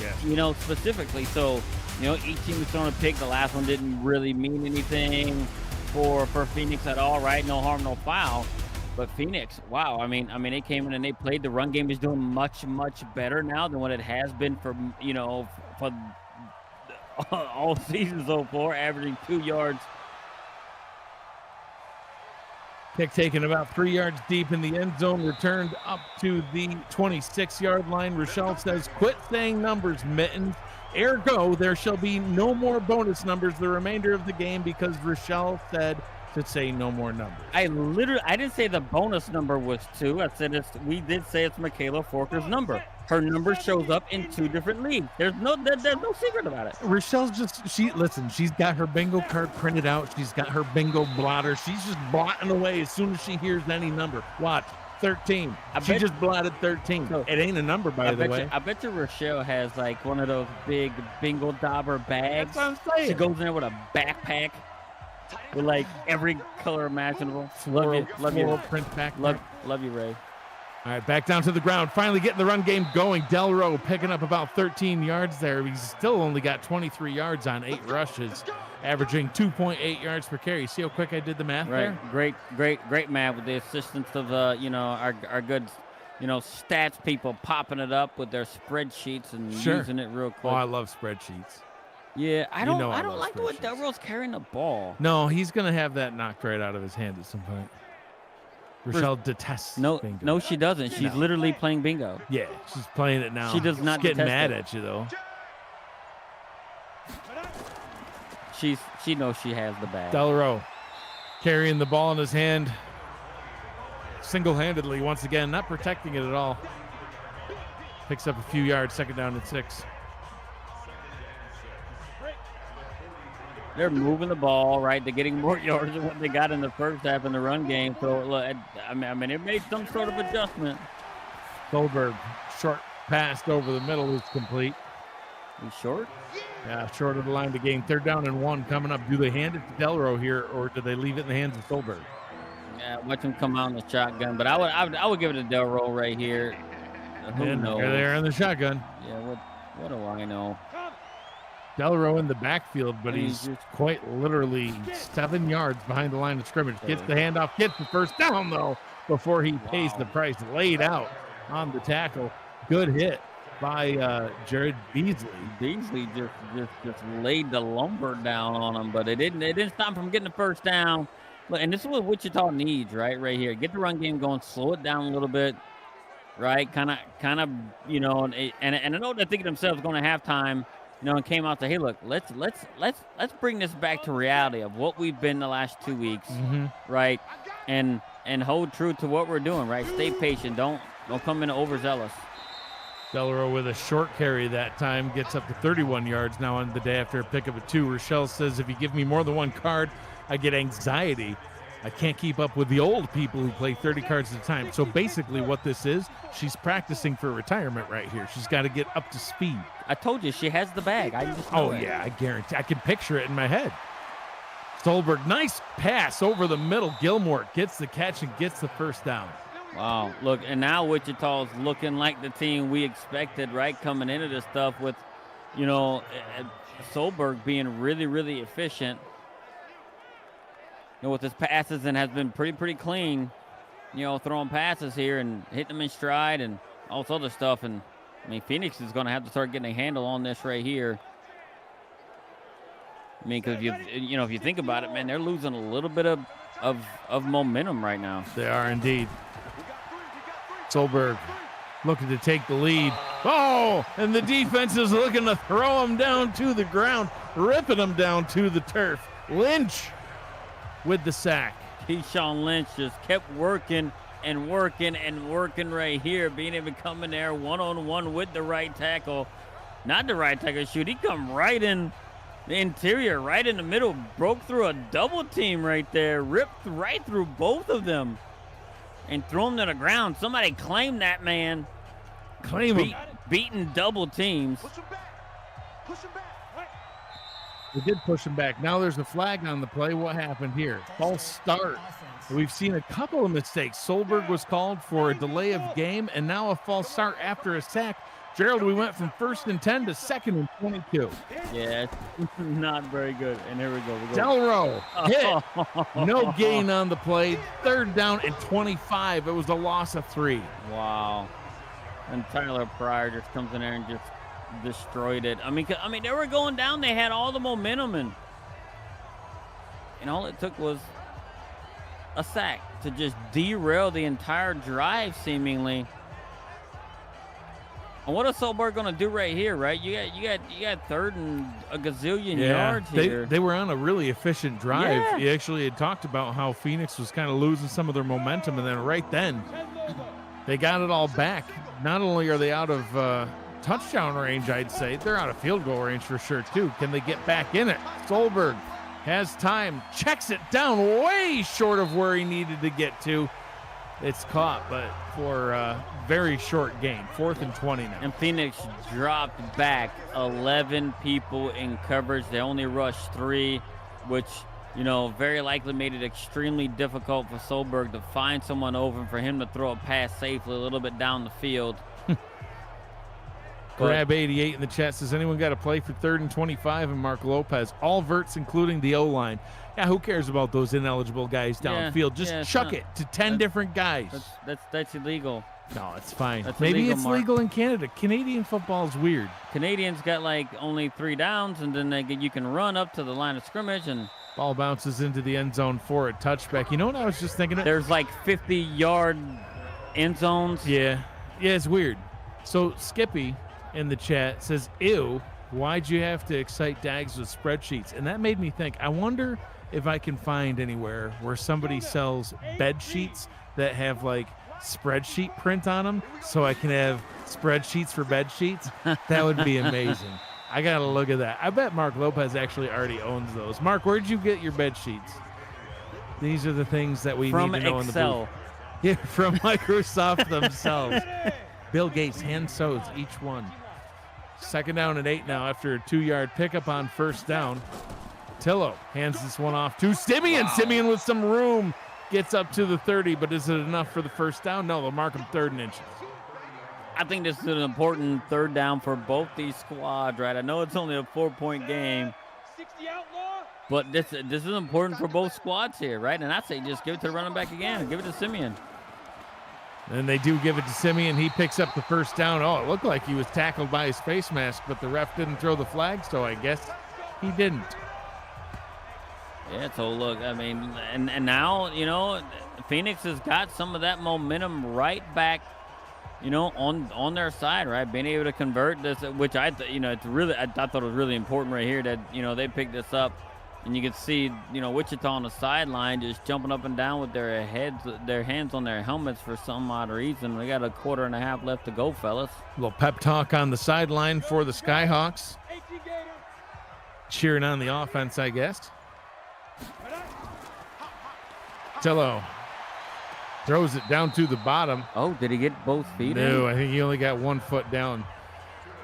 specifically. So, each team is throwing a pick. The last one didn't really mean anything for Phoenix at all, right? No harm, no foul. But Phoenix, wow, I mean, they came in and they played. The run game is doing much, much better now than what it has been for all season so far, averaging 2 yards. Kick taken about 3 yards deep in the end zone, returned up to the 26-yard line. Rochelle says, quit saying numbers, Mittens. Ergo, there shall be no more bonus numbers the remainder of the game because Rochelle said to say no more numbers. I didn't say the bonus number was 2. I said we did say it's Michaela Forker's number. Her number shows up in 2 different leagues. There's no secret about it. Rochelle's she's got her bingo card printed out. She's got her bingo blotter. She's just blotting away as soon as she hears any number. Watch, 13. She just blotted 13. So, it ain't a number, by the way. I bet you Rochelle has like one of those big bingo dauber bags. That's what I'm saying. She goes in there with a backpack with like every color imaginable. Love you. Print back. Love you, Ray. All right, back down to the ground. Finally getting the run game going. Delro picking up about 13 yards there. He's still only got 23 yards on 8 rushes, averaging 2.8 yards per carry. See how quick I did the math there? Great math with the assistance of our good, stats people popping it up with their spreadsheets and using it real quick. Oh, I love spreadsheets. Yeah, I don't love like the way Delro's carrying the ball. No, he's gonna have that knocked right out of his hand at some point. Rochelle detests bingo. No, she doesn't. She's literally playing bingo. Yeah, she's playing it now. She does not She's getting detest mad it. at you though. She knows she has the bag. Delro carrying the ball in his hand single-handedly once again, not protecting it at all. Picks up a few yards, 2nd down and 6. They're moving the ball, right? They're getting more yards than what they got in the first half in the run game. So, look, I mean, it made some sort of adjustment. Goldberg, short pass over the middle is complete. He's short? Yeah, short of the line to gain. 3rd down and 1 coming up. Do they hand it to Delro here, or do they leave it in the hands of Goldberg? Yeah, watch him come out in the shotgun. But I would give it to Delro right here. Who knows? They're in the shotgun. Yeah, what do I know? Delro in the backfield, but he's quite literally 7 yards behind the line of scrimmage. Gets the handoff, gets the 1st down, though, before he pays the price. Laid out on the tackle. Good hit by Jared Beasley. Beasley just laid the lumber down on him, but it didn't stop him from getting the 1st down. Look, and this is what Wichita needs, right here. Get the run game going, slow it down a little bit, right? Kind of, and I know they're thinking themselves going to halftime. And came out to, hey, look, let's bring this back to reality of what we've been the last 2 weeks, right? And hold true to what we're doing, right? Stay patient. Don't come in overzealous. Delro with a short carry that time gets up to 31 yards now on the day after a pickup of 2. Rochelle says, if you give me more than 1 card, I get anxiety. I can't keep up with the old people who play 30 cards at a time. So basically what this is, she's practicing for retirement right here. She's got to get up to speed. I told you, she has the bag. I just know it. Yeah, I guarantee. I can picture it in my head. Stolberg, nice pass over the middle. Gilmore gets the catch and gets the 1st down. Wow, look, and now Wichita's looking like the team we expected, right, coming into this stuff with, Solberg being really, really efficient. With his passes and has been pretty clean, throwing passes here and hitting them in stride and all this other stuff. And, I mean, Phoenix is going to have to start getting a handle on this right here. I mean, because if you think about it, man, they're losing a little bit of momentum right now. They are indeed. Solberg looking to take the lead. Oh, and the defense is looking to throw him down to the ground, ripping him down to the turf. Lynch with the sack. Keyshawn Lynch just kept working right here, being able to come in there one-on-one with the right tackle. Not the right tackle, shoot. He come right in the interior, right in the middle, broke through a double team right there, ripped right through both of them, and threw him to the ground. Somebody claim that man. Claim him. Beating double teams. Push him back. Push him back. They did push him back. Now there's a flag on the play. What happened here? False start. We've seen a couple of mistakes. Solberg was called for a delay of game, and now a false start after a sack. Gerald, we went from 1st and 10 to 2nd and 22. Yeah, not very good. And here we go. Delro hit. No gain on the play. 3rd down and 25. It was a loss of 3. Wow. And Tyler Pryor just comes in there and just destroyed it. I mean, they were going down. They had all the momentum, and all it took was a sack to just derail the entire drive, seemingly. And what is Solberg going to do right here, right? You got 3rd and a gazillion yards here. They were on a really efficient drive. Yeah. He actually had talked about how Phoenix was kind of losing some of their momentum, and then right then they got it all back. Not only are they out of touchdown range, I'd say, they're out of field goal range for sure too. Can they get back in it? Solberg has time, checks it down way short of where he needed to get to. It's caught, but for a very short gain. 4th and 20 now. And Phoenix dropped back 11 people in coverage. They only rushed 3, which, very likely made it extremely difficult for Solberg to find someone open for him to throw a pass safely a little bit down the field. Grab 88 in the chat says, anyone got to play for 3rd and 25? And Mark Lopez, all verts, including the O-line. Yeah, who cares about those ineligible guys downfield? Just chuck it to 10 different guys. That's illegal. No, it's fine. That's Maybe illegal, it's Mark. legal in Canada. Canadian football is weird. Canadians got like only 3 downs, and then you can run up to the line of scrimmage, and Ball bounces into the end zone for a touchback. You know what I was just thinking of? there's like 50-yard end zones. Yeah, it's weird. So Skippy in the chat says, ew, why'd you have to excite Dags with spreadsheets? And that made me think, I wonder if I can find anywhere where somebody sells bed sheets that have like spreadsheet print on them, so I can have spreadsheets for bed sheets. That would be amazing. I gotta look at that. I bet Mark Lopez actually already owns those. Mark, where'd you get your bed sheets? These are the things that we From need to know Excel. in the booth. Yeah, from Microsoft themselves. Bill Gates hand sews each one. 2nd down and 8 now after a 2-yard pickup on 1st down. Tillo hands this one off to Simeon. Wow. Simeon with some room gets up to the 30, but is it enough for the 1st down? No, they'll mark him 3rd and inches. I think this is an important 3rd down for both these squads, right? I know it's only a 4-point game, but this is important for both squads here, right? And I say just give it to the running back again. Give it to Simeon. And they do give it to Simeon. He picks up the 1st down. Oh, it looked like he was tackled by his face mask, but the ref didn't throw the flag, so I guess he didn't. Yeah, so look, I mean, and now, Phoenix has got some of that momentum right back, on their side, right? Being able to convert this, which I thought it was really important right here that, they picked this up. And you can see, Wichita on the sideline just jumping up and down with their hands on their helmets for some odd reason. We got a 1/4 left to go, fellas. A little pep talk on the sideline for the Skyhawks. Cheering on the offense, I guess. Tillo throws it down to the bottom. Oh, did he get both feet? No, I think he only got 1 foot down.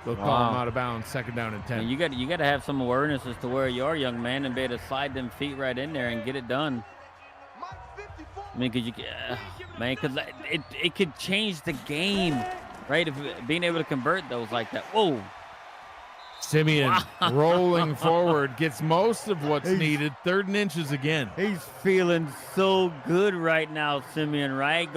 They'll call him out of bounds, 2nd down and 10. And you got to have some awareness as to where you are, young man, and be able to slide them feet right in there and get it done. I mean, because it could change the game, right? If being able to convert those like that. Whoa. Simeon rolling forward, gets most of what's needed. 3rd and inches again. He's feeling so good right now, Simeon, right?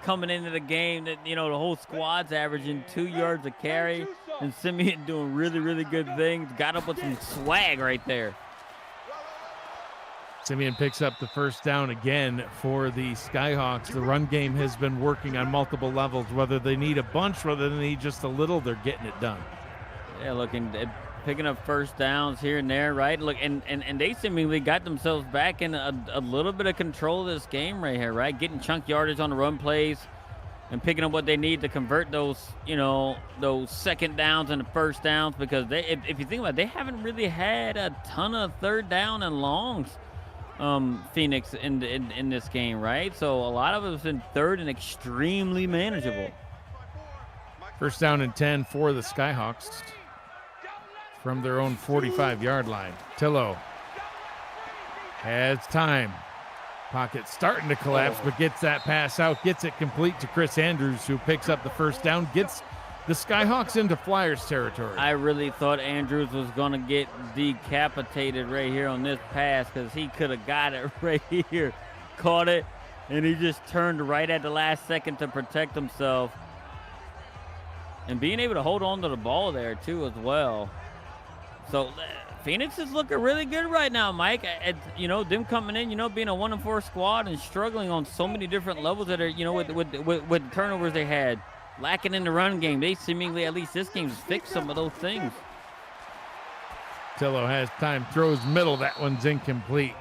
Coming into the game, that the whole squad's averaging 2 yards a carry, and Simeon doing really, really good things. Got up with some swag right there. Simeon picks up the 1st down again for the Skyhawks. The run game has been working on multiple levels. Whether they need a bunch, whether they need just a little, they're getting it done. Yeah, picking up 1st downs here and there, right? Look, and they seemingly got themselves back in a little bit of control of this game right here, right? Getting chunk yardage on the run plays and picking up what they need to convert those 2nd downs and the 1st downs, because if you think about it, they haven't really had a ton of 3rd down and longs, Phoenix in this game, right? So a lot of it was in 3rd and extremely manageable. 1st down and 10 for the Skyhawks from their own 45-yard line. Tillo has time. Pocket starting to collapse, but gets that pass out, gets it complete to Chris Andrews, who picks up the 1st down, gets the Skyhawks into Flyers territory. I really thought Andrews was going to get decapitated right here on this pass, because he could have got it right here, caught it, and he just turned right at the last second to protect himself. And being able to hold on to the ball there, too, as well. So Phoenix is looking really good right now, Mike. Them coming in, being a 1-4 squad and struggling on so many different levels that are, with turnovers they had, lacking in the run game. They seemingly, at least this game's fixed some of those things. Tillo has time, throws middle. That one's incomplete.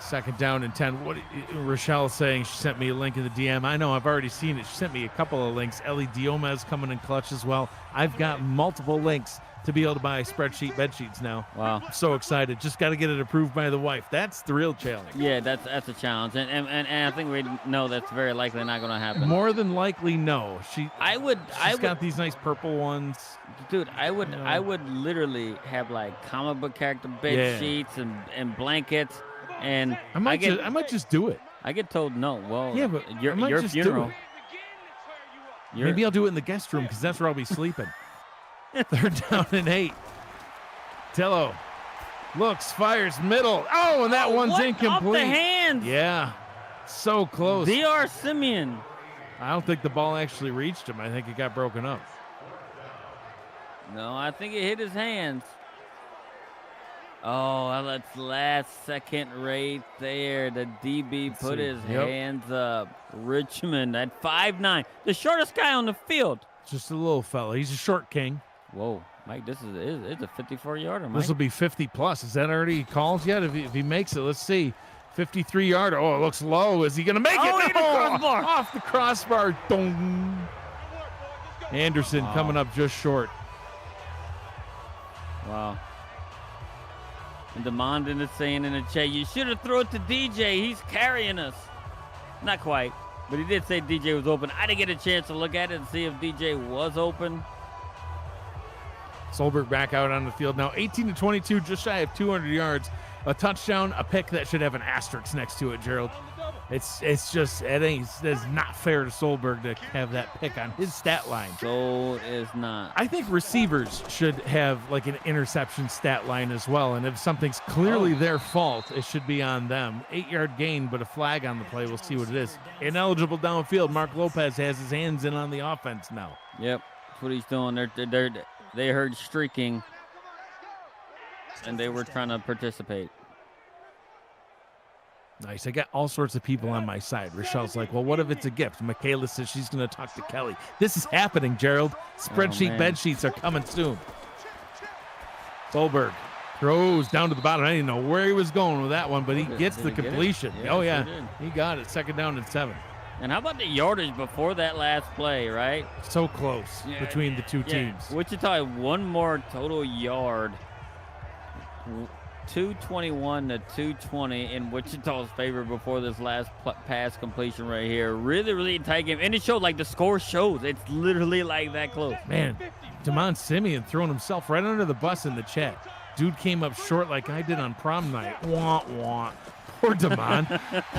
2nd down and 10. What Rochelle's saying, she sent me a link in the DM. I know, I've already seen it. She sent me a couple of links. Ellie Diomez coming in clutch as well. I've got multiple links to be able to buy spreadsheet bed sheets now. Wow. I'm so excited. Just got to get it approved by the wife. That's the real challenge. Yeah, that's a challenge. And I think we know that's very likely not going to happen. More than likely, no. She's got these nice purple ones. Dude, I would literally have like comic book character bed sheets and blankets And I might just do it. I get told no. Well, Yeah, but I might your just do funeral. it. Maybe I'll do it in the guest room because that's where I'll be sleeping. 3rd down and 8. Tillo looks, fires middle. Oh, and that one's what? incomplete. Off the hands. Yeah, so close. D.R. Simeon. I don't think the ball actually reached him. I think it got broken up. No, I think it hit his hands. Oh, that's last second right there. The DB put his hands up. Richmond at 5'9", the shortest guy on the field. Just a little fella. He's a short king. Whoa, Mike, it's a 54-yarder, Mike. This will be 50 plus. Is that already called yet? If he makes it, let's see. 53-yarder. Oh, it looks low. Is he going to make it? Oh, he hit the crossbar. Off the crossbar. Dong. Anderson coming up just short. Wow. And Demondon is saying in the chat, you should have thrown it to DJ. He's carrying us. Not quite, but he did say DJ was open. I didn't get a chance to look at it and see if DJ was open. Solberg back out on the field now. 18-22, just shy of 200 yards. A touchdown, a pick that should have an asterisk next to it, Gerald. It's not fair to Solberg to have that pick on his stat line. So is not. I think receivers should have like an interception stat line as well. And if something's clearly their fault, it should be on them. 8-yard gain, but a flag on the play. We'll see what it is. Ineligible downfield. Mark Lopez has his hands in on the offense now. Yep, that's what he's doing. They heard streaking, and they were trying to participate. Nice. I got all sorts of people on my side. Rochelle's like, well, what if it's a gift? Michaela says she's going to talk to Kelly. This is happening, Gerald. Spreadsheet bed sheets are coming soon. Solberg throws down to the bottom. I didn't know where he was going with that one, but he gets the completion. Yeah, he got it. 2nd down and 7. And how about the yardage before that last play, right? So close between the two teams. Wichita had one more total yard. 221 to 220 in Wichita's favor before this last pass completion right here. Really, really tight game. And it showed, like the score shows. It's literally like that close. Man, Damon Simeon throwing himself right under the bus in the chat. Dude came up short like I did on prom night. Wah, wah. Poor Damon.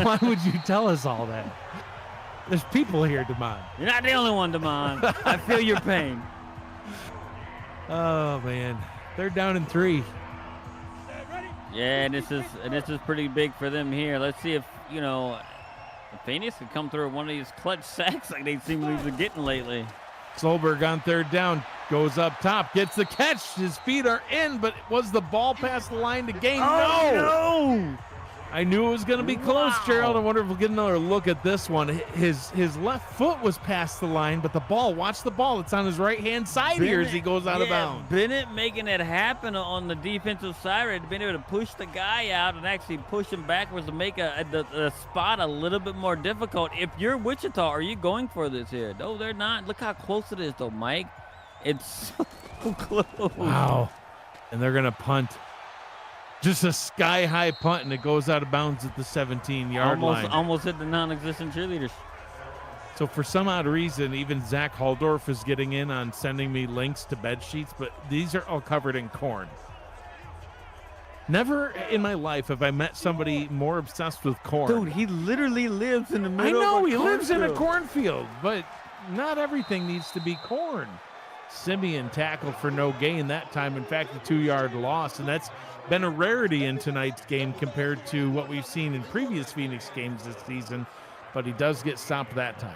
Why would you tell us all that? There's people here, Damon. You're not the only one, Damon. I feel your pain. Oh, man. 3rd down and 3. Yeah, and this is pretty big for them here. Let's see if Phoenix can come through one of these clutch sacks like they seem to be getting lately. Solberg on 3rd down, goes up top, gets the catch. His feet are in, but was the ball past the line to gain? No! I knew it was going to be close, Gerald. I wonder if we'll get another look at this one. His left foot was past the line, but the ball, watch the ball. It's on his right-hand side here as he goes out of bounds. Bennett making it happen on the defensive side, right? Being able to push the guy out and actually push him backwards to make the spot a little bit more difficult. If you're Wichita, are you going for this here? No, they're not. Look how close it is, though, Mike. It's so close. Wow. And they're going to punt. Just a sky-high punt, and it goes out of bounds at the 17-yard line. Almost hit the non-existent cheerleaders. So for some odd reason, even Zach Haldorf is getting in on sending me links to bed sheets, but these are all covered in corn. Never in my life have I met somebody more obsessed with corn. Dude, he literally lives in the middle I know, of a he lives in a cornfield. cornfield, but not everything needs to be corn. Simeon tackled for no gain that time. In fact, a 2-yard loss, and that's been a rarity in tonight's game compared to what we've seen in previous Phoenix games this season, but he does get stopped that time.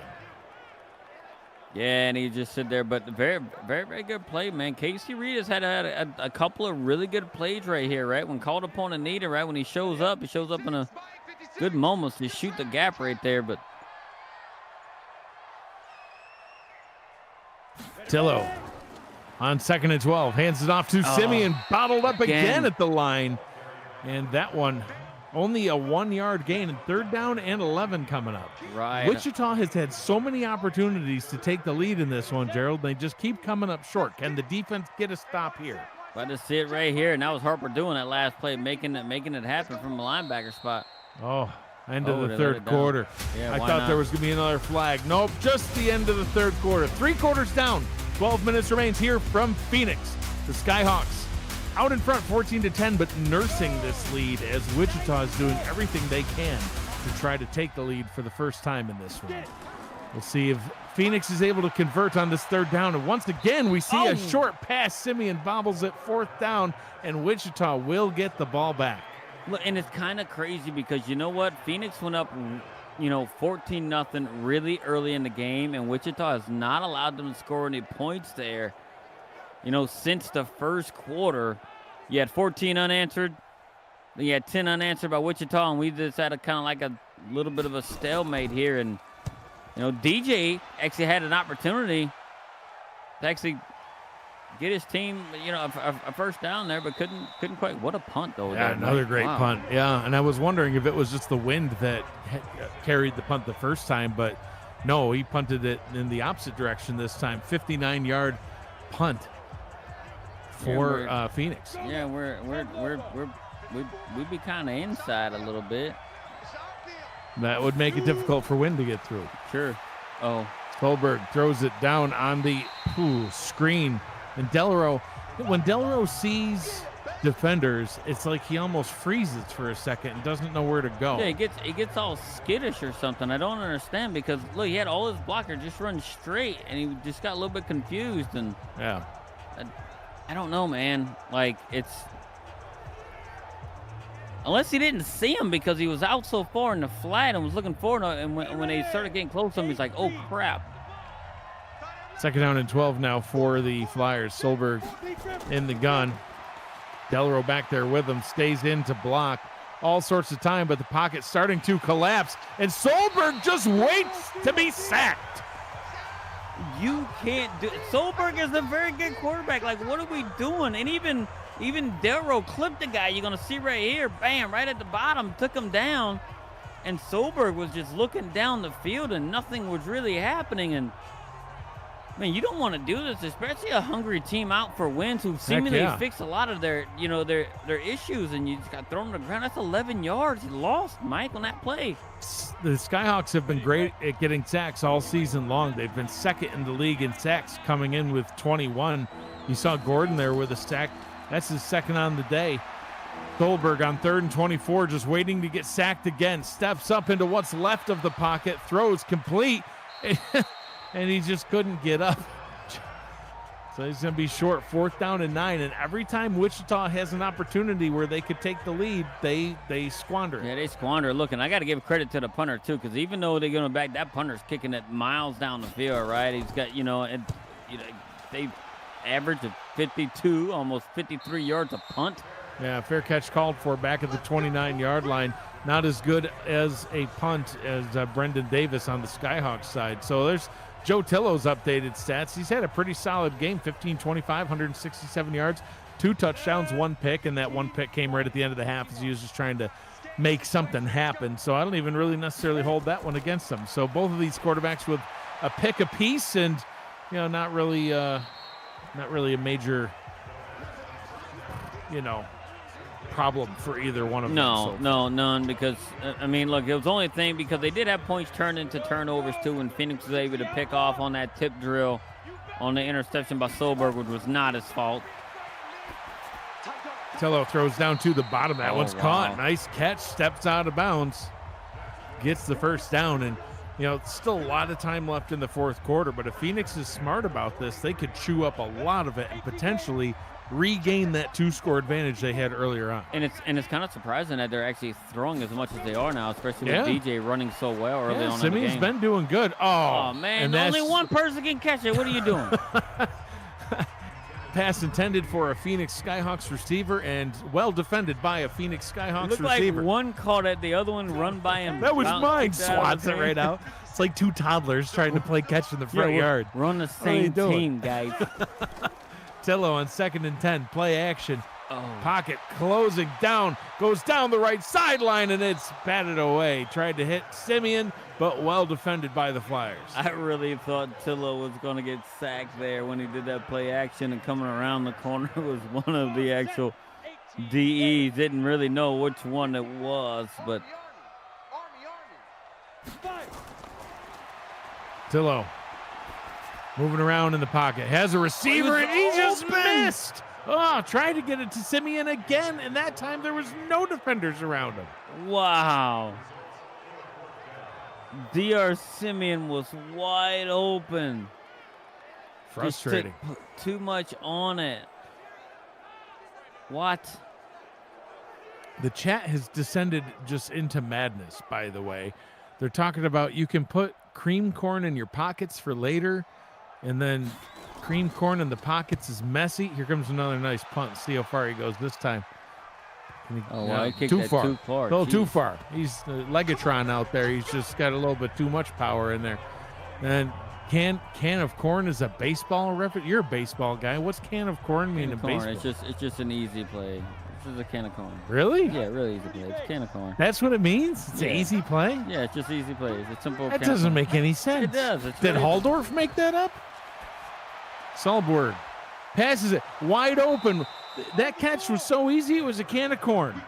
Yeah, and he just sit there, but very, very, very good play, man. Casey Reed has had a couple of really good plays right here, right? When called upon and needed, right? When he shows up in a good moments to shoot the gap right there, but Tillo on 2nd and 12, hands it off to Simeon, bottled up again at the line. And that one, only a 1-yard gain, and 3rd down and 11 coming up. Right. Wichita has had so many opportunities to take the lead in this one, Gerald. They just keep coming up short. Can the defense get a stop here? About to see it right here, and that was Harper doing that last play, making it happen from the linebacker spot. Oh, end of the 3rd quarter. Yeah, I thought there was going to be another flag. Nope, just the end of the 3rd quarter. 3 quarters down. 12 minutes remains here from Phoenix. The Skyhawks out in front 14-10, but nursing this lead as Wichita is doing everything they can to try to take the lead for the first time in this one. We'll see if Phoenix is able to convert on this third down. And once again, we see a short pass. Simeon bobbles it, fourth down, and Wichita will get the ball back. Look, and it's kind of crazy because you know what? Phoenix went up, 14-0 really early in the game, and Wichita has not allowed them to score any points there. Since the first quarter, you had 14 unanswered. Then you had 10 unanswered by Wichita, and we just had a kind of like a little bit of a stalemate here. And, DJ actually had an opportunity to actually get his team, a first down there, but couldn't quite. What a punt, though. Yeah, another great punt. Yeah, and I was wondering if it was just the wind that carried the punt the first time, but no, he punted it in the opposite direction this time. 59-yard punt for Phoenix. Yeah, we'd be kind of inside a little bit. That would make it difficult for Wynn to get through. Sure. Oh. Solberg throws it down on the screen. And Delarose, when Delarose sees defenders, it's like he almost freezes for a second and doesn't know where to go. Yeah, he gets all skittish or something. I don't understand because, look, he had all his blockers just run straight, and he just got a little bit confused. And yeah. I don't know, man. Like, it's... Unless he didn't see him because he was out so far in the flat and was looking forward, and when they started getting close to him, he's like, oh, crap. Second down and 12 now for the Flyers. Solberg in the gun. Delarose back there with him, stays in to block all sorts of time, but the pocket's starting to collapse, and Solberg just waits to be sacked. You can't do it. Solberg is a very good quarterback. Like, what are we doing? And even Delarose clipped the guy. You're going to see right here, bam, right at the bottom, took him down. And Solberg was just looking down the field, and nothing was really happening. And, man, you don't want to do this, especially a hungry team out for wins who seemingly fixed a lot of their issues, and you just got thrown to the ground. That's 11 yards. You lost, Mike, on that play. The Skyhawks have been great at getting sacks all season long. They've been second in the league in sacks, coming in with 21. You saw Gordon there with a sack. That's his second on the day. Solberg on 3rd and 24, just waiting to get sacked again. Steps up into what's left of the pocket, throws complete, and he just couldn't get up. So he's going to be short, 4th down and 9. And every time Wichita has an opportunity where they could take the lead, they squander it. Yeah, they squander. Look, and I got to give credit to the punter, too, because even though they're going to back, that punter's kicking it miles down the field, right? He's got, they average of 52, almost 53 yards a punt. Yeah, fair catch called for back at the 29-yard line. Not as good as a punt as Brendan Davis on the Skyhawks side. So there's Joe Tillo's updated stats. He's had a pretty solid game, 15-25, 167 yards, 2 touchdowns, 1 pick, and that 1 pick came right at the end of the half as he was just trying to make something happen. So I don't even really necessarily hold that one against them. So both of these quarterbacks with a pick apiece, and not really a major problem for either one of them. No, none, because look, it was only a thing because they did have points turned into turnovers too, and Phoenix was able to pick off on that tip drill on the interception by Solberg, which was not his fault. Tillo throws down to the bottom. That one's caught. Nice catch. Steps out of bounds. Gets the first down. And, still a lot of time left in the 4th quarter. But if Phoenix is smart about this, they could chew up a lot of it and potentially regain that 2-score advantage they had earlier on. And it's kind of surprising that they're actually throwing as much as they are now, especially with DJ running so well early on in the game. Simeon's been doing good. Oh man, only one person can catch it. What are you doing? Pass intended for a Phoenix Skyhawks receiver and well defended by a Phoenix Skyhawks receiver. Looked like one caught it, the other one run by him. That was mine. Swats it right out. It's like 2 toddlers trying to play catch in the front yard. We're on the same team, guys. Tillo on 2nd and 10. Play action. Pocket closing down. Goes down the right sideline, and it's batted away. Tried to hit Simeon, but well defended by the Flyers. I really thought Tillo was going to get sacked there when he did that play action, and coming around the corner was one of the actual DEs. Didn't really know which one it was, but Tillo moving around in the pocket. Has a receiver, and he just missed. Oh, tried to get it to Simeon again, and that time there was no defenders around him. Wow. DR Simeon was wide open. Frustrating. Just took too much on it. What? The chat has descended just into madness, by the way. They're talking about you can put cream corn in your pockets for later, and then cream corn in the pockets is messy. Here comes another nice punt. See how far he goes this time. I kicked too that far. too far. A little Jeez. too far. He's Legatron out there. He's just got a little bit too much power in there. And can of corn is a baseball reference. You're a baseball guy. What's can of corn mean in baseball? It's just an easy play. This is a can of corn. Really? Yeah, really easy play. It's a can of corn. That's what it means? It's an Yeah. easy play? Yeah, it's just easy plays. It's simple. That can of doesn't corn. make any sense. It does. It's Did really- Haldorf make that up? Solberg passes it wide open. That catch was so easy, it was a can of corn.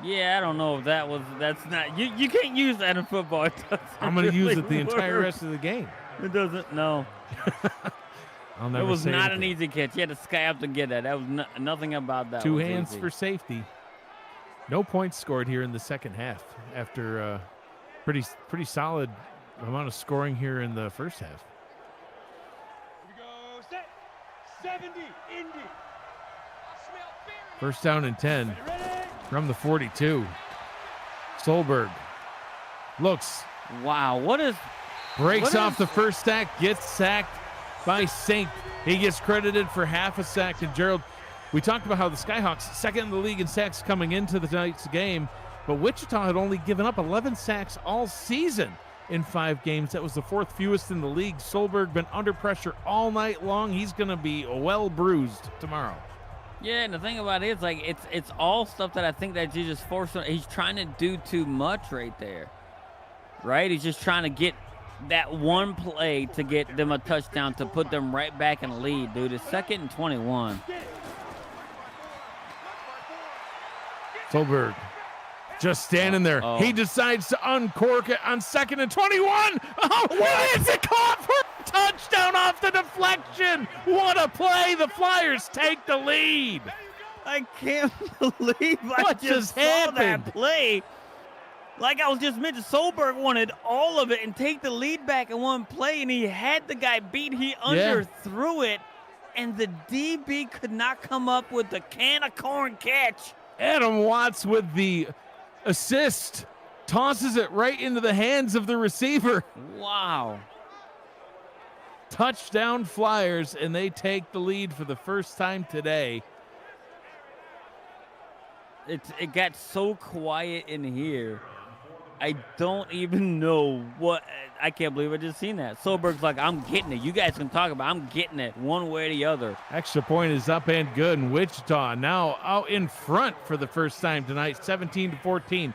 Yeah, I don't know if that's not. You can't use that in football. It doesn't I'm going to use really it the entire work. rest of the game. It doesn't. No. I'll never It was say not an anything. easy catch. You had to sky up to get that. That was nothing about that. Two was hands easy. for safety. No points scored here in the second half after pretty solid amount of scoring here in the first half. Here we go. Set. 70. Indy. First down and 10 Ready? from the 42. Solberg looks, Wow. What is? breaks What off is- the first sack, gets sacked by Saint. He gets credited for half a sack. And Gerald, we talked about how the Skyhawks, second in the league in sacks coming into the tonight's game, but Wichita had only given up 11 sacks all season in 5 games. That was the 4th fewest in the league. Solberg been under pressure all night long. He's going to be well bruised tomorrow. Yeah, and the thing about it is, like, it's all stuff that I think that you just forced on. He's trying to do too much right there, right? He's just trying to get that one play to get them a touchdown to put them right back in the lead, dude. It's 2nd and 21. Solberg just standing there. Oh. He decides to uncork it on 2nd and 21. Oh, what is it caught for a touchdown off the deflection? What a play. The Flyers take the lead. I can't believe I What just just saw happened? that play. Like I was just mentioning, Solberg wanted all of it and take the lead back in one play, and he had the guy beat. He underthrew it, and the DB could not come up with the can of corn catch. Adam Watts with the assist. Tosses it right into the hands of the receiver. Wow. Touchdown Flyers, and they take the lead for the first time today. It got so quiet in here. I don't even know what. I can't believe I just seen that. Solberg's like, I'm getting it. You guys can talk about it. I'm getting it one way or the other. Extra point is up and good, and Wichita now out in front for the first time tonight, 17-14.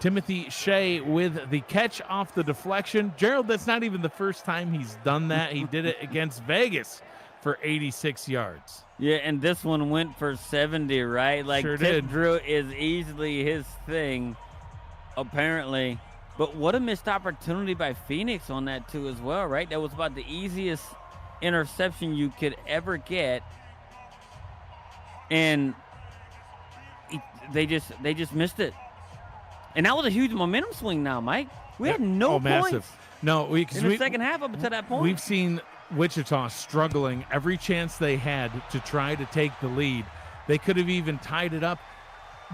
Timothy Shea with the catch off the deflection. Gerald, that's not even the first time he's done that. He did it against Vegas for 86 yards. Yeah, and this one went for 70, right? Like, Sure tip did. drill is easily his thing, apparently. But what a missed opportunity by Phoenix on that, too, as well, right? That was about the easiest interception you could ever get. And they just missed it. And that was a huge momentum swing now, Mike. We had no points massive. No, in the second half up until that point. We've seen Wichita struggling every chance they had to try to take the lead. They could have even tied it up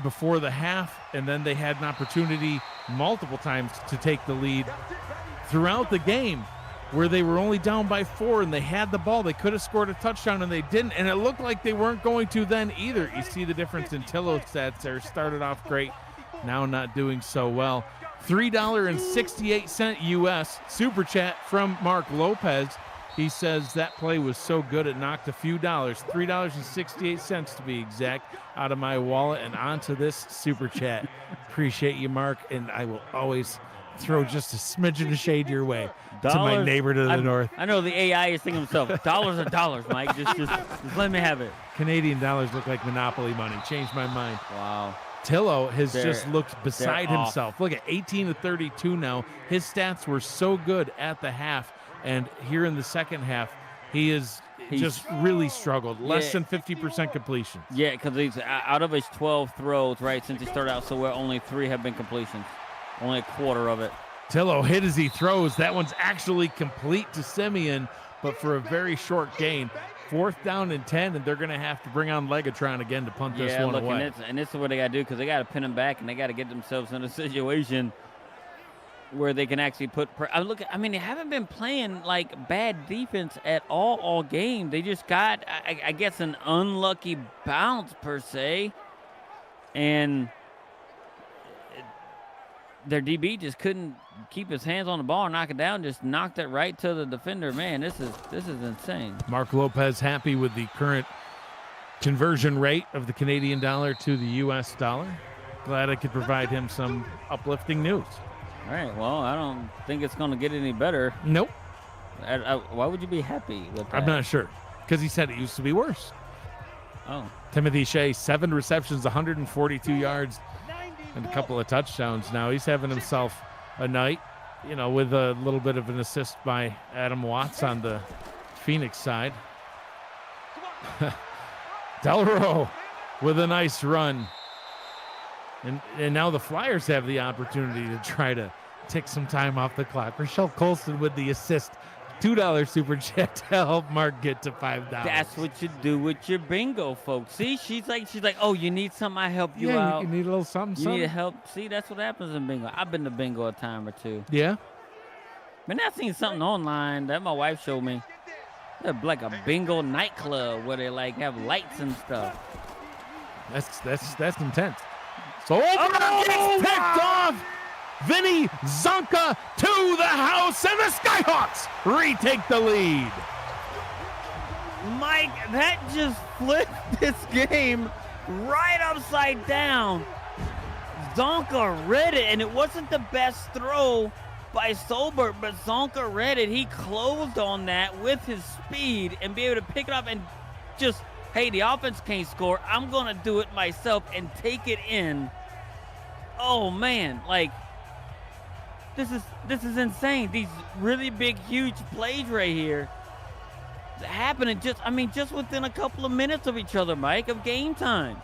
before the half, and then they had an opportunity multiple times to take the lead throughout the game where they were only down by 4 and they had the ball. They could have scored a touchdown and they didn't, and it looked like they weren't going to then either. You see the difference in Tillo's stats there. Started off great, now not doing so well. $3.68 US super chat from Mark Lopez. He says that play was so good it knocked a few dollars, $3.68 to be exact, out of my wallet and onto this super chat. Appreciate you, Mark, and I will always throw just a smidgen of shade your way to my Dollars- neighbor to the north. I know the AI is thinking to himself, dollars are dollars, Mike. Just let me have it. Canadian dollars look like Monopoly money. Changed my mind. Wow. Tillo has They're- just looked beside they're off. himself. Look at 18 to 32 now. His stats were so good at the half, and here in the second half, He is just really struggled. Less than 50% completion. Yeah, because he's out of his 12 throws, right, since he started out so well, only 3 have been completions. Only a quarter of it. Tillo hit as he throws. That one's actually complete to Simeon, but for a very short gain. 4th down and 10, and they're going to have to bring on Legatron again to punt this one away. And this is what they got to do, because they got to pin him back, and they got to get themselves in a situation where they can actually put I mean, they haven't been playing like bad defense at all game. They just got, I guess, an unlucky bounce per se, and their DB just couldn't keep his hands on the ball and knock it down. Just knocked it right to the defender. Man, this is insane. Mark Lopez happy with the current conversion rate of the Canadian dollar to the U.S. dollar. Glad I could provide him some uplifting news. All right, well, I don't think it's going to get any better. Nope. Why would you be happy with that? I'm not sure, because he said it used to be worse. Oh. Timothy Shea, 7 receptions, 142 yards, and a couple of touchdowns. Now he's having himself a night, you know, with a little bit of an assist by Adam Watts on the Phoenix side. Delro with a nice run. And now the Flyers have the opportunity to try to take some time off the clock. Rochelle Colson with the assist. $2 super chat to help Mark get to $5. That's what you do with your bingo, folks. See, she's like, oh, you need something? I help you out. You need a little something. You need help. See, that's what happens in bingo. I've been to bingo a time or two. Yeah. Man, I seen something online that my wife showed me. They're like a bingo nightclub where they like have lights and stuff. That's intense. So gets picked off. Vinny Zonka to the house, and the Skyhawks retake the lead. Mike, that just flipped this game right upside down. Zonka read it, and it wasn't the best throw by Solberg, but Zonka read it. He closed on that with his speed and be able to pick it up and just, hey, the offense can't score. I'm going to do it myself and take it in. Oh, man, like, this is insane. These really big, huge plays right here happening just within a couple of minutes of each other, Mike, of game time.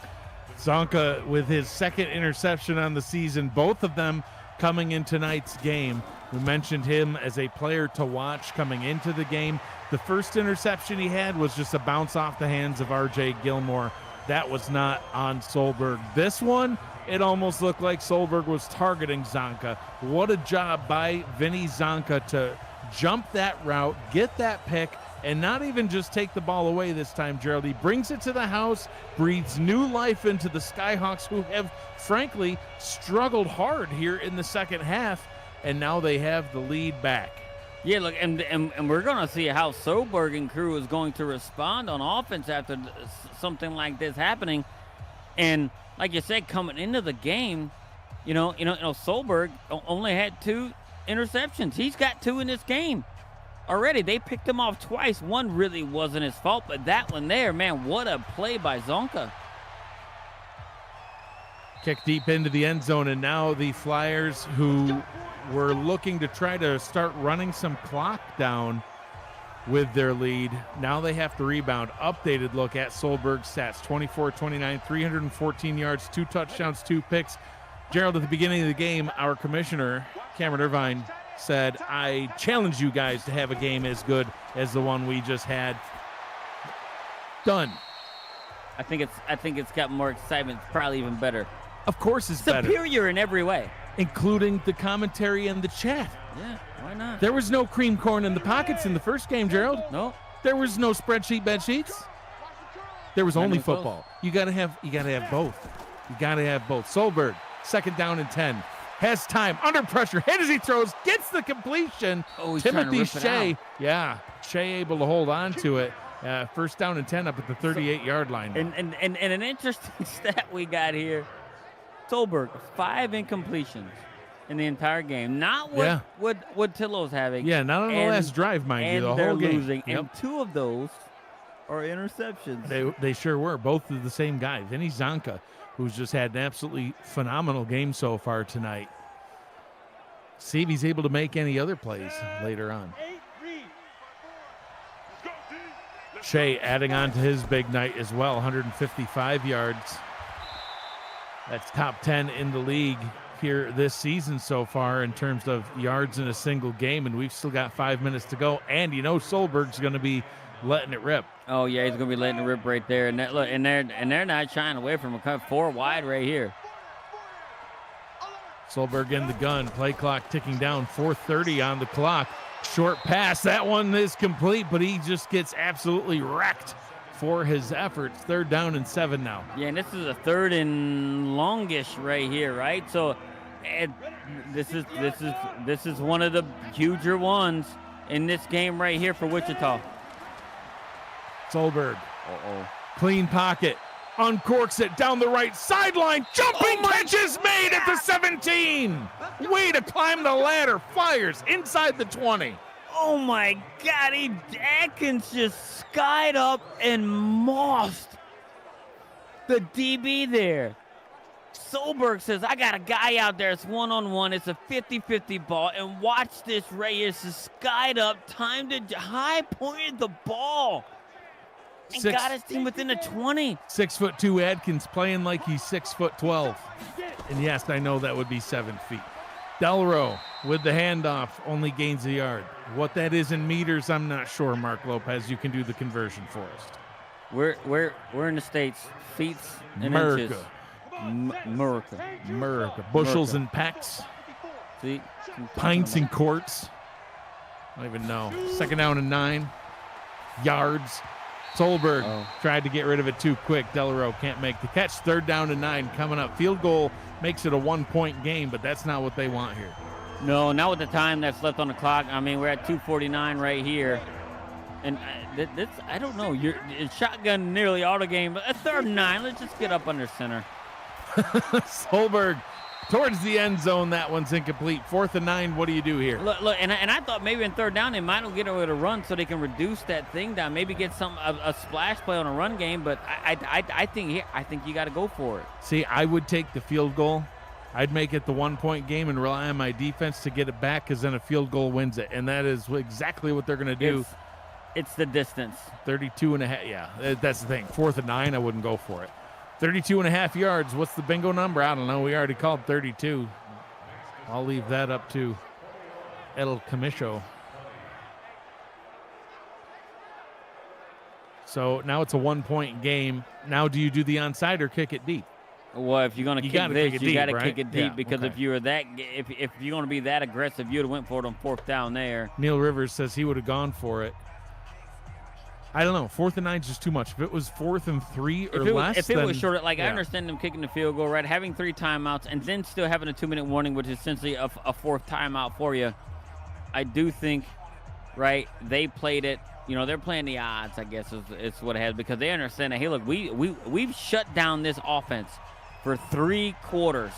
Zonka with his 2nd interception on the season, both of them coming in tonight's game. We mentioned him as a player to watch coming into the game. The first interception he had was just a bounce off the hands of R.J. Gilmore. That was not on Solberg. This one, it almost looked like Solberg was targeting Zonka. What a job by Vinny Zonka to jump that route, get that pick, and not even just take the ball away this time, Gerald. He brings it to the house, breathes new life into the Skyhawks, who have, frankly, struggled hard here in the second half, and now they have the lead back. Yeah, look, and we're going to see how Solberg and crew is going to respond on offense after something like this happening. And like you said, coming into the game, you know, Solberg only had 2 interceptions. He's got 2 in this game already. They picked him off twice. One really wasn't his fault, but that one there, man, what a play by Zonka. Kick deep into the end zone, and now the Flyers, who were looking to try to start running some clock down with their lead, now they have to rebound. Updated look at Solberg's stats: 24-29, 314 yards, 2 touchdowns, 2 picks. Gerald, at the beginning of the game, our commissioner, Cameron Irvine, said, I challenge you guys to have a game as good as the one we just had. Done. I think it's got more excitement. It's probably even better. Of course it's better. Superior in every way. Including the commentary and the chat. Yeah, why not? There was no cream corn in the pockets in the first game, Gerald. No. There was no spreadsheet bed sheets. There was only football. You gotta have both. You gotta have both. Solberg, 2nd down and 10. Has time, under pressure, hit as he throws, gets the completion. Oh, he's Timothy trying to rip Shea, it out. Shea able to hold on to it. 1st down and 10 up at the 38-yard line. And an interesting stat we got here. Solberg, 5 incompletions in the entire game. Not what Tillo's having. Yeah, not on the last drive, mind you, the whole game. Losing, and 2 of those are interceptions. They sure were. Both of the same guy. Vinny Zonka, who's just had an absolutely phenomenal game so far tonight. See if he's able to make any other plays later on. Shea adding on to his big night as well, 155 yards. That's top 10 in the league here this season so far in terms of yards in a single game, and we've still got 5 minutes to go. And Solberg's going to be letting it rip. Oh yeah, he's going to be letting it rip right there. And that, look, and they're not shying away from him. Cut 4 wide right here. Solberg in the gun. Play clock ticking down. 4:30 on the clock. Short pass. That one is complete, but he just gets absolutely wrecked for his efforts. 3rd down and 7 now. Yeah, and this is a 3rd and longish right here, right? So this is one of the huger ones in this game right here for Wichita. Solberg. Clean pocket. Uncorks it down the right sideline. Jumping catch is made at the 17. Way to climb the ladder. Fires inside the 20. Oh my God, Atkins just skied up and mossed the DB there. Solberg says, I got a guy out there. It's one-on-one. It's a 50-50 ball. And watch this, Reyes is skied up, timed it, high pointed the ball. And got his team within the 20. 6'2" Adkins playing like he's 6'12". And yes, I know that would be 7 feet. Delro with the handoff only gains a yard. What that is in meters, I'm not sure. Mark Lopez, you can do the conversion for us. We're in the States. Feet and America. inches. America. Bushels and pecks. See? Pints and quarts. I don't even know. 2nd down and 9. Yards. Solberg tried to get rid of it too quick. Delaro can't make the catch. 3rd down and 9 coming up. Field goal makes it a 1-point game, but that's not what they want here. No, not with the time that's left on the clock. I mean, we're at 2:49 right here. And I don't know. It's shotgun nearly all the game, but a 3rd and 9. Let's just get up under center. Solberg towards the end zone. That one's incomplete. 4th and 9. What do you do here? Look, and I thought maybe in 3rd down they might get away to run so they can reduce that thing down. Maybe get a splash play on a run game. But I think you got to go for it. See, I would take the field goal. I'd make it the 1-point game and rely on my defense to get it back, because then a field goal wins it, and that is exactly what they're going to do. It's the distance. 32 and a half. Yeah, that's the thing. 4th and 9, I wouldn't go for it. 32 and a half yards. What's the bingo number? I don't know. We already called 32. I'll leave that up to El Camisho. So now it's a 1-point game. Now do you do the onside or kick it deep? Well, if you're going to kick this, you got to kick it deep, Yeah, because okay. if you're going to be that aggressive, you'd have went for it on 4th down there. Neil Rivers says he would have gone for it. I don't know. 4th and 9 is just too much. If it was 4th and 3 or less, if it was shorter, I yeah. understand them kicking the field goal, right? Having 3 timeouts and then still having a 2-minute warning, which is essentially a 4th timeout for you. I do think, right? They played it. They're playing the odds, I guess, is what it has, because they understand that, hey, look, we've shut down this offense for 3 quarters,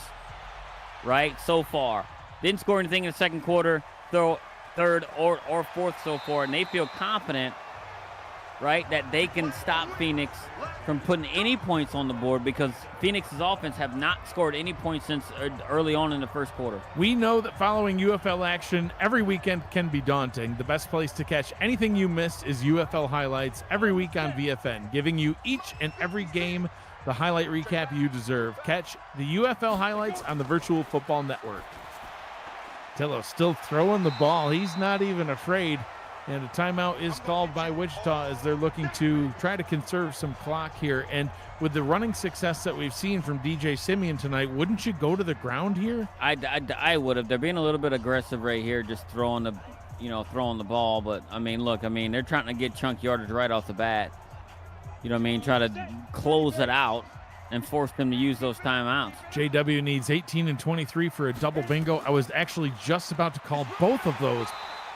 right, so far. Didn't score anything in the 2nd quarter, 3rd or 4th so far, and they feel confident, right, that they can stop Phoenix from putting any points on the board, because Phoenix's offense have not scored any points since early on in the 1st quarter. We know that following UFL action every weekend can be daunting. The best place to catch anything you missed is UFL Highlights every week on VFN, giving you each and every game the highlight recap you deserve. Catch the UFL Highlights on the Virtual Football Network. Tillo still throwing the ball. He's not even afraid. And a timeout is called by Wichita as they're looking to try to conserve some clock here. And with the running success that we've seen from DJ Simeon tonight, wouldn't you go to the ground here? I would have. They're being a little bit aggressive right here, just throwing the ball. But, they're trying to get chunk yardage right off the bat. Try to close it out and force them to use those timeouts. JW needs 18 and 23 for a double bingo. I was actually just about to call both of those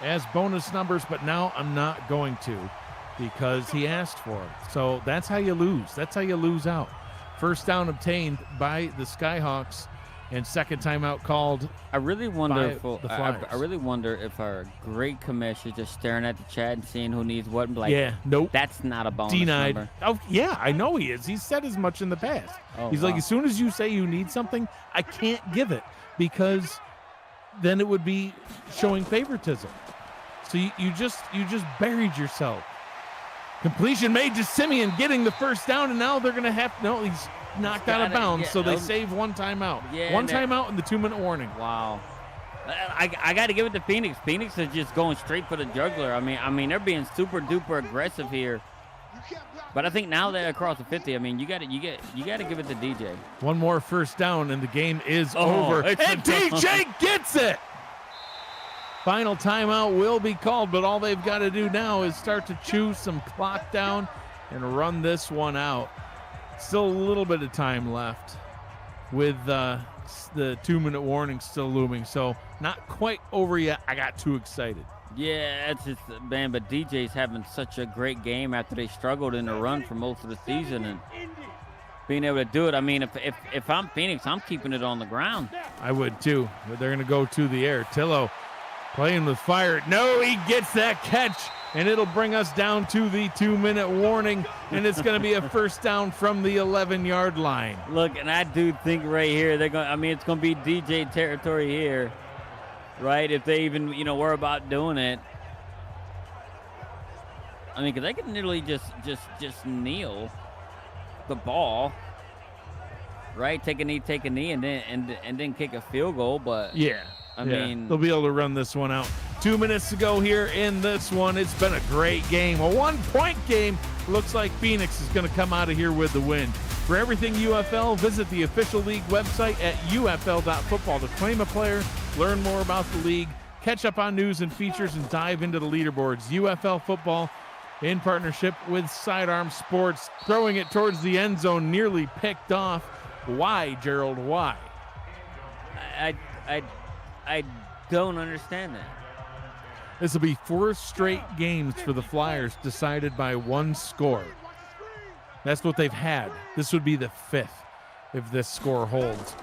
as bonus numbers, but now I'm not going to, because he asked for it. So that's how you lose. That's how you lose out. 1st down obtained by the Skyhawks, and 2nd timeout called. I really wonder if the Flyers. I really wonder if our great commissioner is just staring at the chat and seeing who needs what, and be like, yeah, nope, that's not a bonus denied. number. Oh yeah, I know he is. He's said as much in the past. He's like, as soon as you say you need something, I can't give it, because then it would be showing favoritism. So you just buried yourself. Completion made to Simeon, getting the first down, and now they're going to have – no, he's knocked out of bounds, so they save one timeout. Yeah, one timeout and the 2-minute warning. Wow. I got to give it to Phoenix. Phoenix is just going straight for the jugular. I mean, they're being super duper aggressive here. But I think now they're across the 50. I mean, you got to give it to DJ. One more first down, and the game is over. And DJ gets it. Final timeout will be called, but all they've got to do now is start to chew some clock down and run this one out. Still a little bit of time left with the 2-minute warning still looming, so not quite over yet. I got too excited. Yeah, it's just, man, but DJ's having such a great game after they struggled in the run for most of the season, and being able to do it. I mean, if I'm Phoenix, I'm keeping it on the ground. I would too, but they're going to go to the air. Tillo playing with fire. No, he gets that catch, and it'll bring us down to the 2-minute warning, and it's going to be a first down from the 11-yard line. Look, and I do think right here they're going. I mean, it's going to be DJ territory here, right? If they even were about doing it. I mean, because they can literally just kneel the ball, right? Take a knee, and then kick a field goal. But yeah. I mean, they'll be able to run this one out. 2 minutes to go here in this one. It's been a great game. A 1-point game. Looks like Phoenix is going to come out of here with the win. For everything UFL, visit the official league website at ufl.football to claim a player, learn more about the league, catch up on news and features, and dive into the leaderboards. UFL football in partnership with Sidearm Sports. Throwing it towards the end zone, nearly picked off. Why, Gerald? Why? I don't understand that. This will be 4 straight games for the Flyers decided by 1 score. That's what they've had. This would be the 5th if this score holds.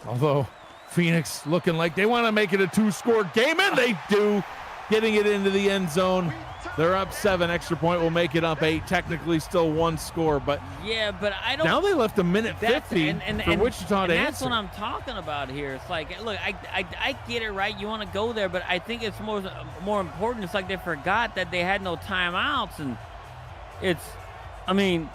Although Phoenix looking like they want to make it a 2-score game, and they do, getting it into the end zone. They're up 7. Extra point will make it up 8. Technically still 1 score, but yeah, but I don't. Now they left a minute 50 for Wichita to answer. That's what I'm talking about here. It's like, look, I get it, right? You want to go there, but I think it's more important. It's like they forgot that they had no timeouts, and it's. I mean,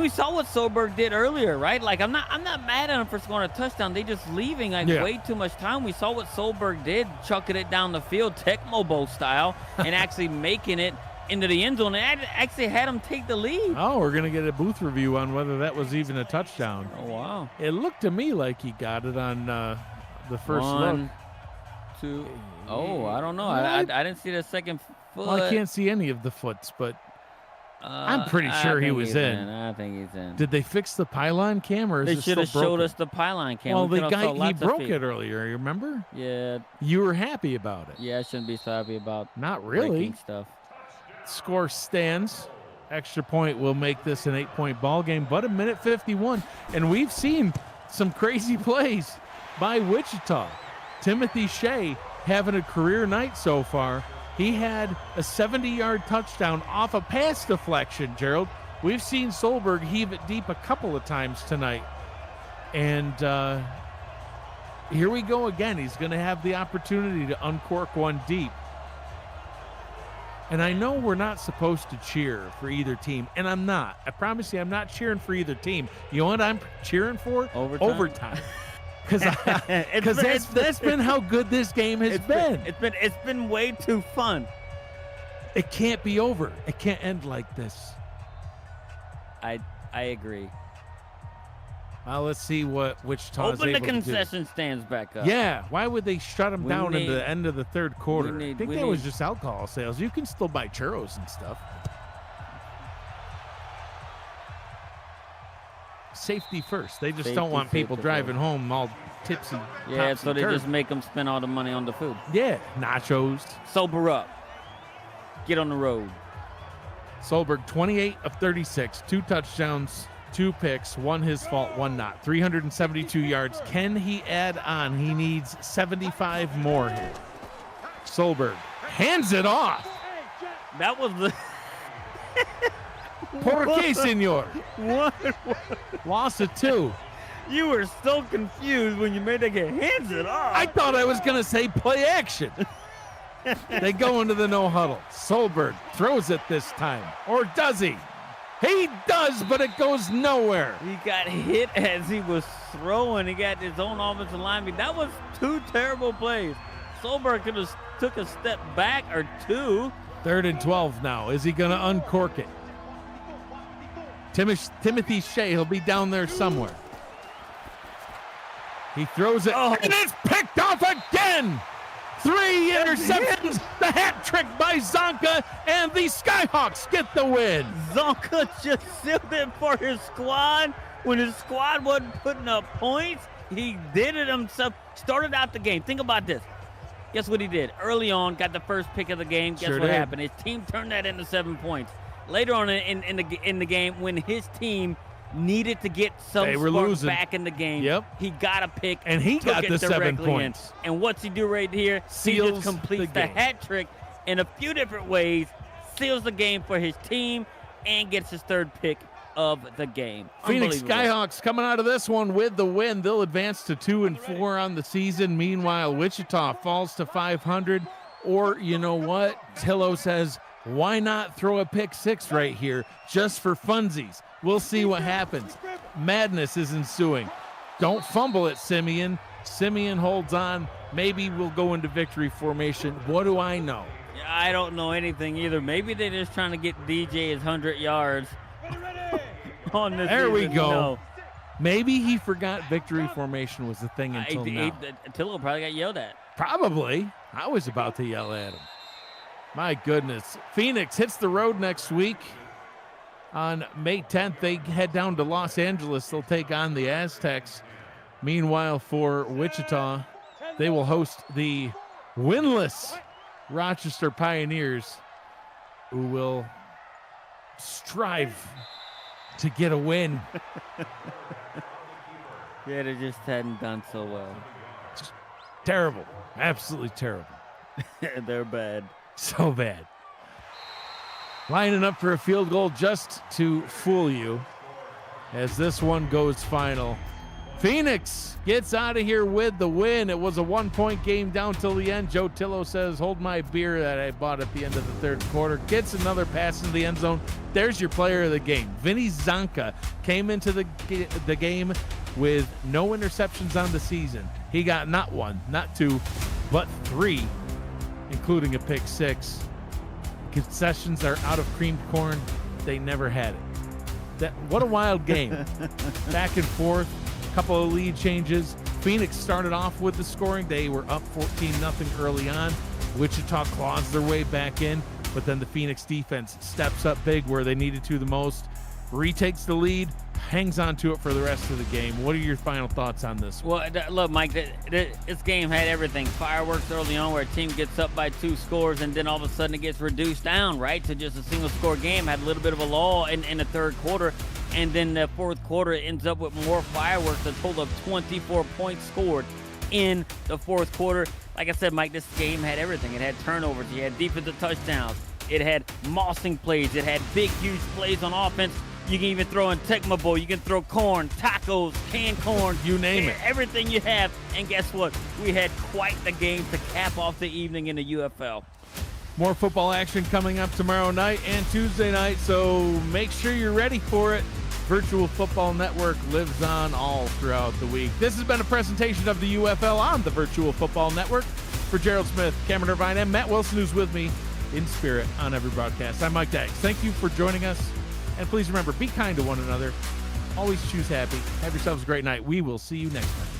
we saw what Solberg did earlier, right? Like, I'm not mad at him for scoring a touchdown. They just leaving way too much time. We saw what Solberg did, chucking it down the field, Tecmo Bowl style, and actually making it into the end zone. And actually had him take the lead. Oh, we're gonna get a booth review on whether that was even a touchdown. Oh wow! It looked to me like he got it on the first 1, look. 2. Oh, I don't know. I didn't see the second foot. Well, I can't see any of the foots, but. I'm pretty sure he was in. I think he's in. Did they fix the pylon cam, or is they should have showed us the pylon cam? Well, the guy, he broke it earlier, you remember? Yeah. You were happy about it. Yeah, I shouldn't be so happy about not really stuff. Score stands. Extra point will make this an 8-point ball game, but a minute 51. And we've seen some crazy plays by Wichita. Timothy Shea having a career night so far. He had a 70-yard touchdown off a pass deflection, Gerald. We've seen Solberg heave it deep a couple of times tonight. And here we go again. He's going to have the opportunity to uncork one deep. And I know we're not supposed to cheer for either team, and I'm not. I promise you, I'm not cheering for either team. You know what I'm cheering for? Overtime. Because that's been how good this game has been. It's been way too fun. It can't be over. It can't end like this. I agree. Well, let's see what Wichita's Open able the to do. concession stands back up. Yeah, why would they shut them down in the end of the third quarter? I think that was just alcohol sales. You can still buy churros and stuff. Safety first. They just don't want people driving home all tipsy. Yeah, so they just make them spend all the money on the food. Yeah, nachos. Sober up. Get on the road. Solberg, 28 of 36, 2 touchdowns, 2 picks, 1 his fault, 1 not. 372 yards. Can he add on? He needs 75 more here. Solberg hands it off. That was the... Por qué, senor? What? Loss of 2. You were so confused when you made that get hands it off. I thought I was going to say play action. They go into the no huddle. Solberg throws it this time. Or does he? He does, but it goes nowhere. He got hit as he was throwing. He got his own offensive lineman. That was 2 terrible plays. Solberg could have took a step back or 2. 3rd and 12 now. Is he going to uncork it? Timothy Shea, he'll be down there somewhere. He throws it, and it's picked off again. 3 interceptions, the hat trick by Zonka, and the Skyhawks get the win. Zonka just sealed it for his squad. When his squad wasn't putting up points, he did it himself. Started out the game. Think about this. Guess what he did? Early on, got the first pick of the game. Guess what happened? His team turned that into 7 points. Later on in the game, when his team needed to get some spark back in the game, he got a pick, and he got the 7 points. And what's he do right here? Seals he just completes the hat trick in a few different ways, seals the game for his team, and gets his 3rd pick of the game. Phoenix Skyhawks coming out of this one with the win. They'll advance to 2-4 on the season. Meanwhile, Wichita falls to 500. Or, you know what? Tillo says, why not throw a pick 6 right here just for funsies? We'll see what happens. Madness is ensuing. Don't fumble it, Simeon. Simeon holds on. Maybe we'll go into victory formation. What do I know? I don't know anything either. Maybe they're just trying to get DJ his 100 yards on this. There we go. No. Maybe he forgot victory formation was the thing until now. Tillo probably got yelled at. Probably. I was about to yell at him. My goodness. Phoenix hits the road next week. On May 10th, they head down to Los Angeles. They'll take on the Aztecs. Meanwhile, for Wichita, they will host the winless Rochester Pioneers, who will strive to get a win. Yeah, they just hadn't done so well. Terrible. Absolutely terrible. They're bad. So bad. Lining up for a field goal just to fool you as this one goes final. Phoenix gets out of here with the win. It was a 1-point game down till the end. Joe Tillo says, hold my beer that I bought at the end of the 3rd quarter. Gets another pass into the end zone. There's your player of the game. Vinny Zonka came into the game with no interceptions on the season. He got not 1, not 2, but 3, including a pick 6. Concessions are out of creamed corn. They never had it. What a wild game. Back and forth, couple of lead changes. Phoenix started off with the scoring. They were up 14-0 early on. Wichita claws their way back in, but then the Phoenix defense steps up big where they needed to the most, retakes the lead, hangs on to it for the rest of the game. What are your final thoughts on this? Well, look, Mike, this game had everything. Fireworks early on where a team gets up by 2 scores and then all of a sudden it gets reduced down, right, to just a single-score game. Had a little bit of a lull in the 3rd quarter, and then the 4th quarter ends up with more fireworks. A total of 24 points scored in the 4th quarter. Like I said, Mike, this game had everything. It had turnovers. You had defensive touchdowns. It had mossing plays. It had big, huge plays on offense. You can even throw in Tecmo Bowl. You can throw corn, tacos, canned corn. You name it. Everything you have. And guess what? We had quite the game to cap off the evening in the UFL. More football action coming up tomorrow night and Tuesday night, so make sure you're ready for it. Virtual Football Network lives on all throughout the week. This has been a presentation of the UFL on the Virtual Football Network. For Gerald Smith, Cameron Irvine, and Matt Wilson, who's with me in spirit on every broadcast, I'm Mike Daggs. Thank you for joining us. And please remember, be kind to one another. Always choose happy. Have yourselves a great night. We will see you next time.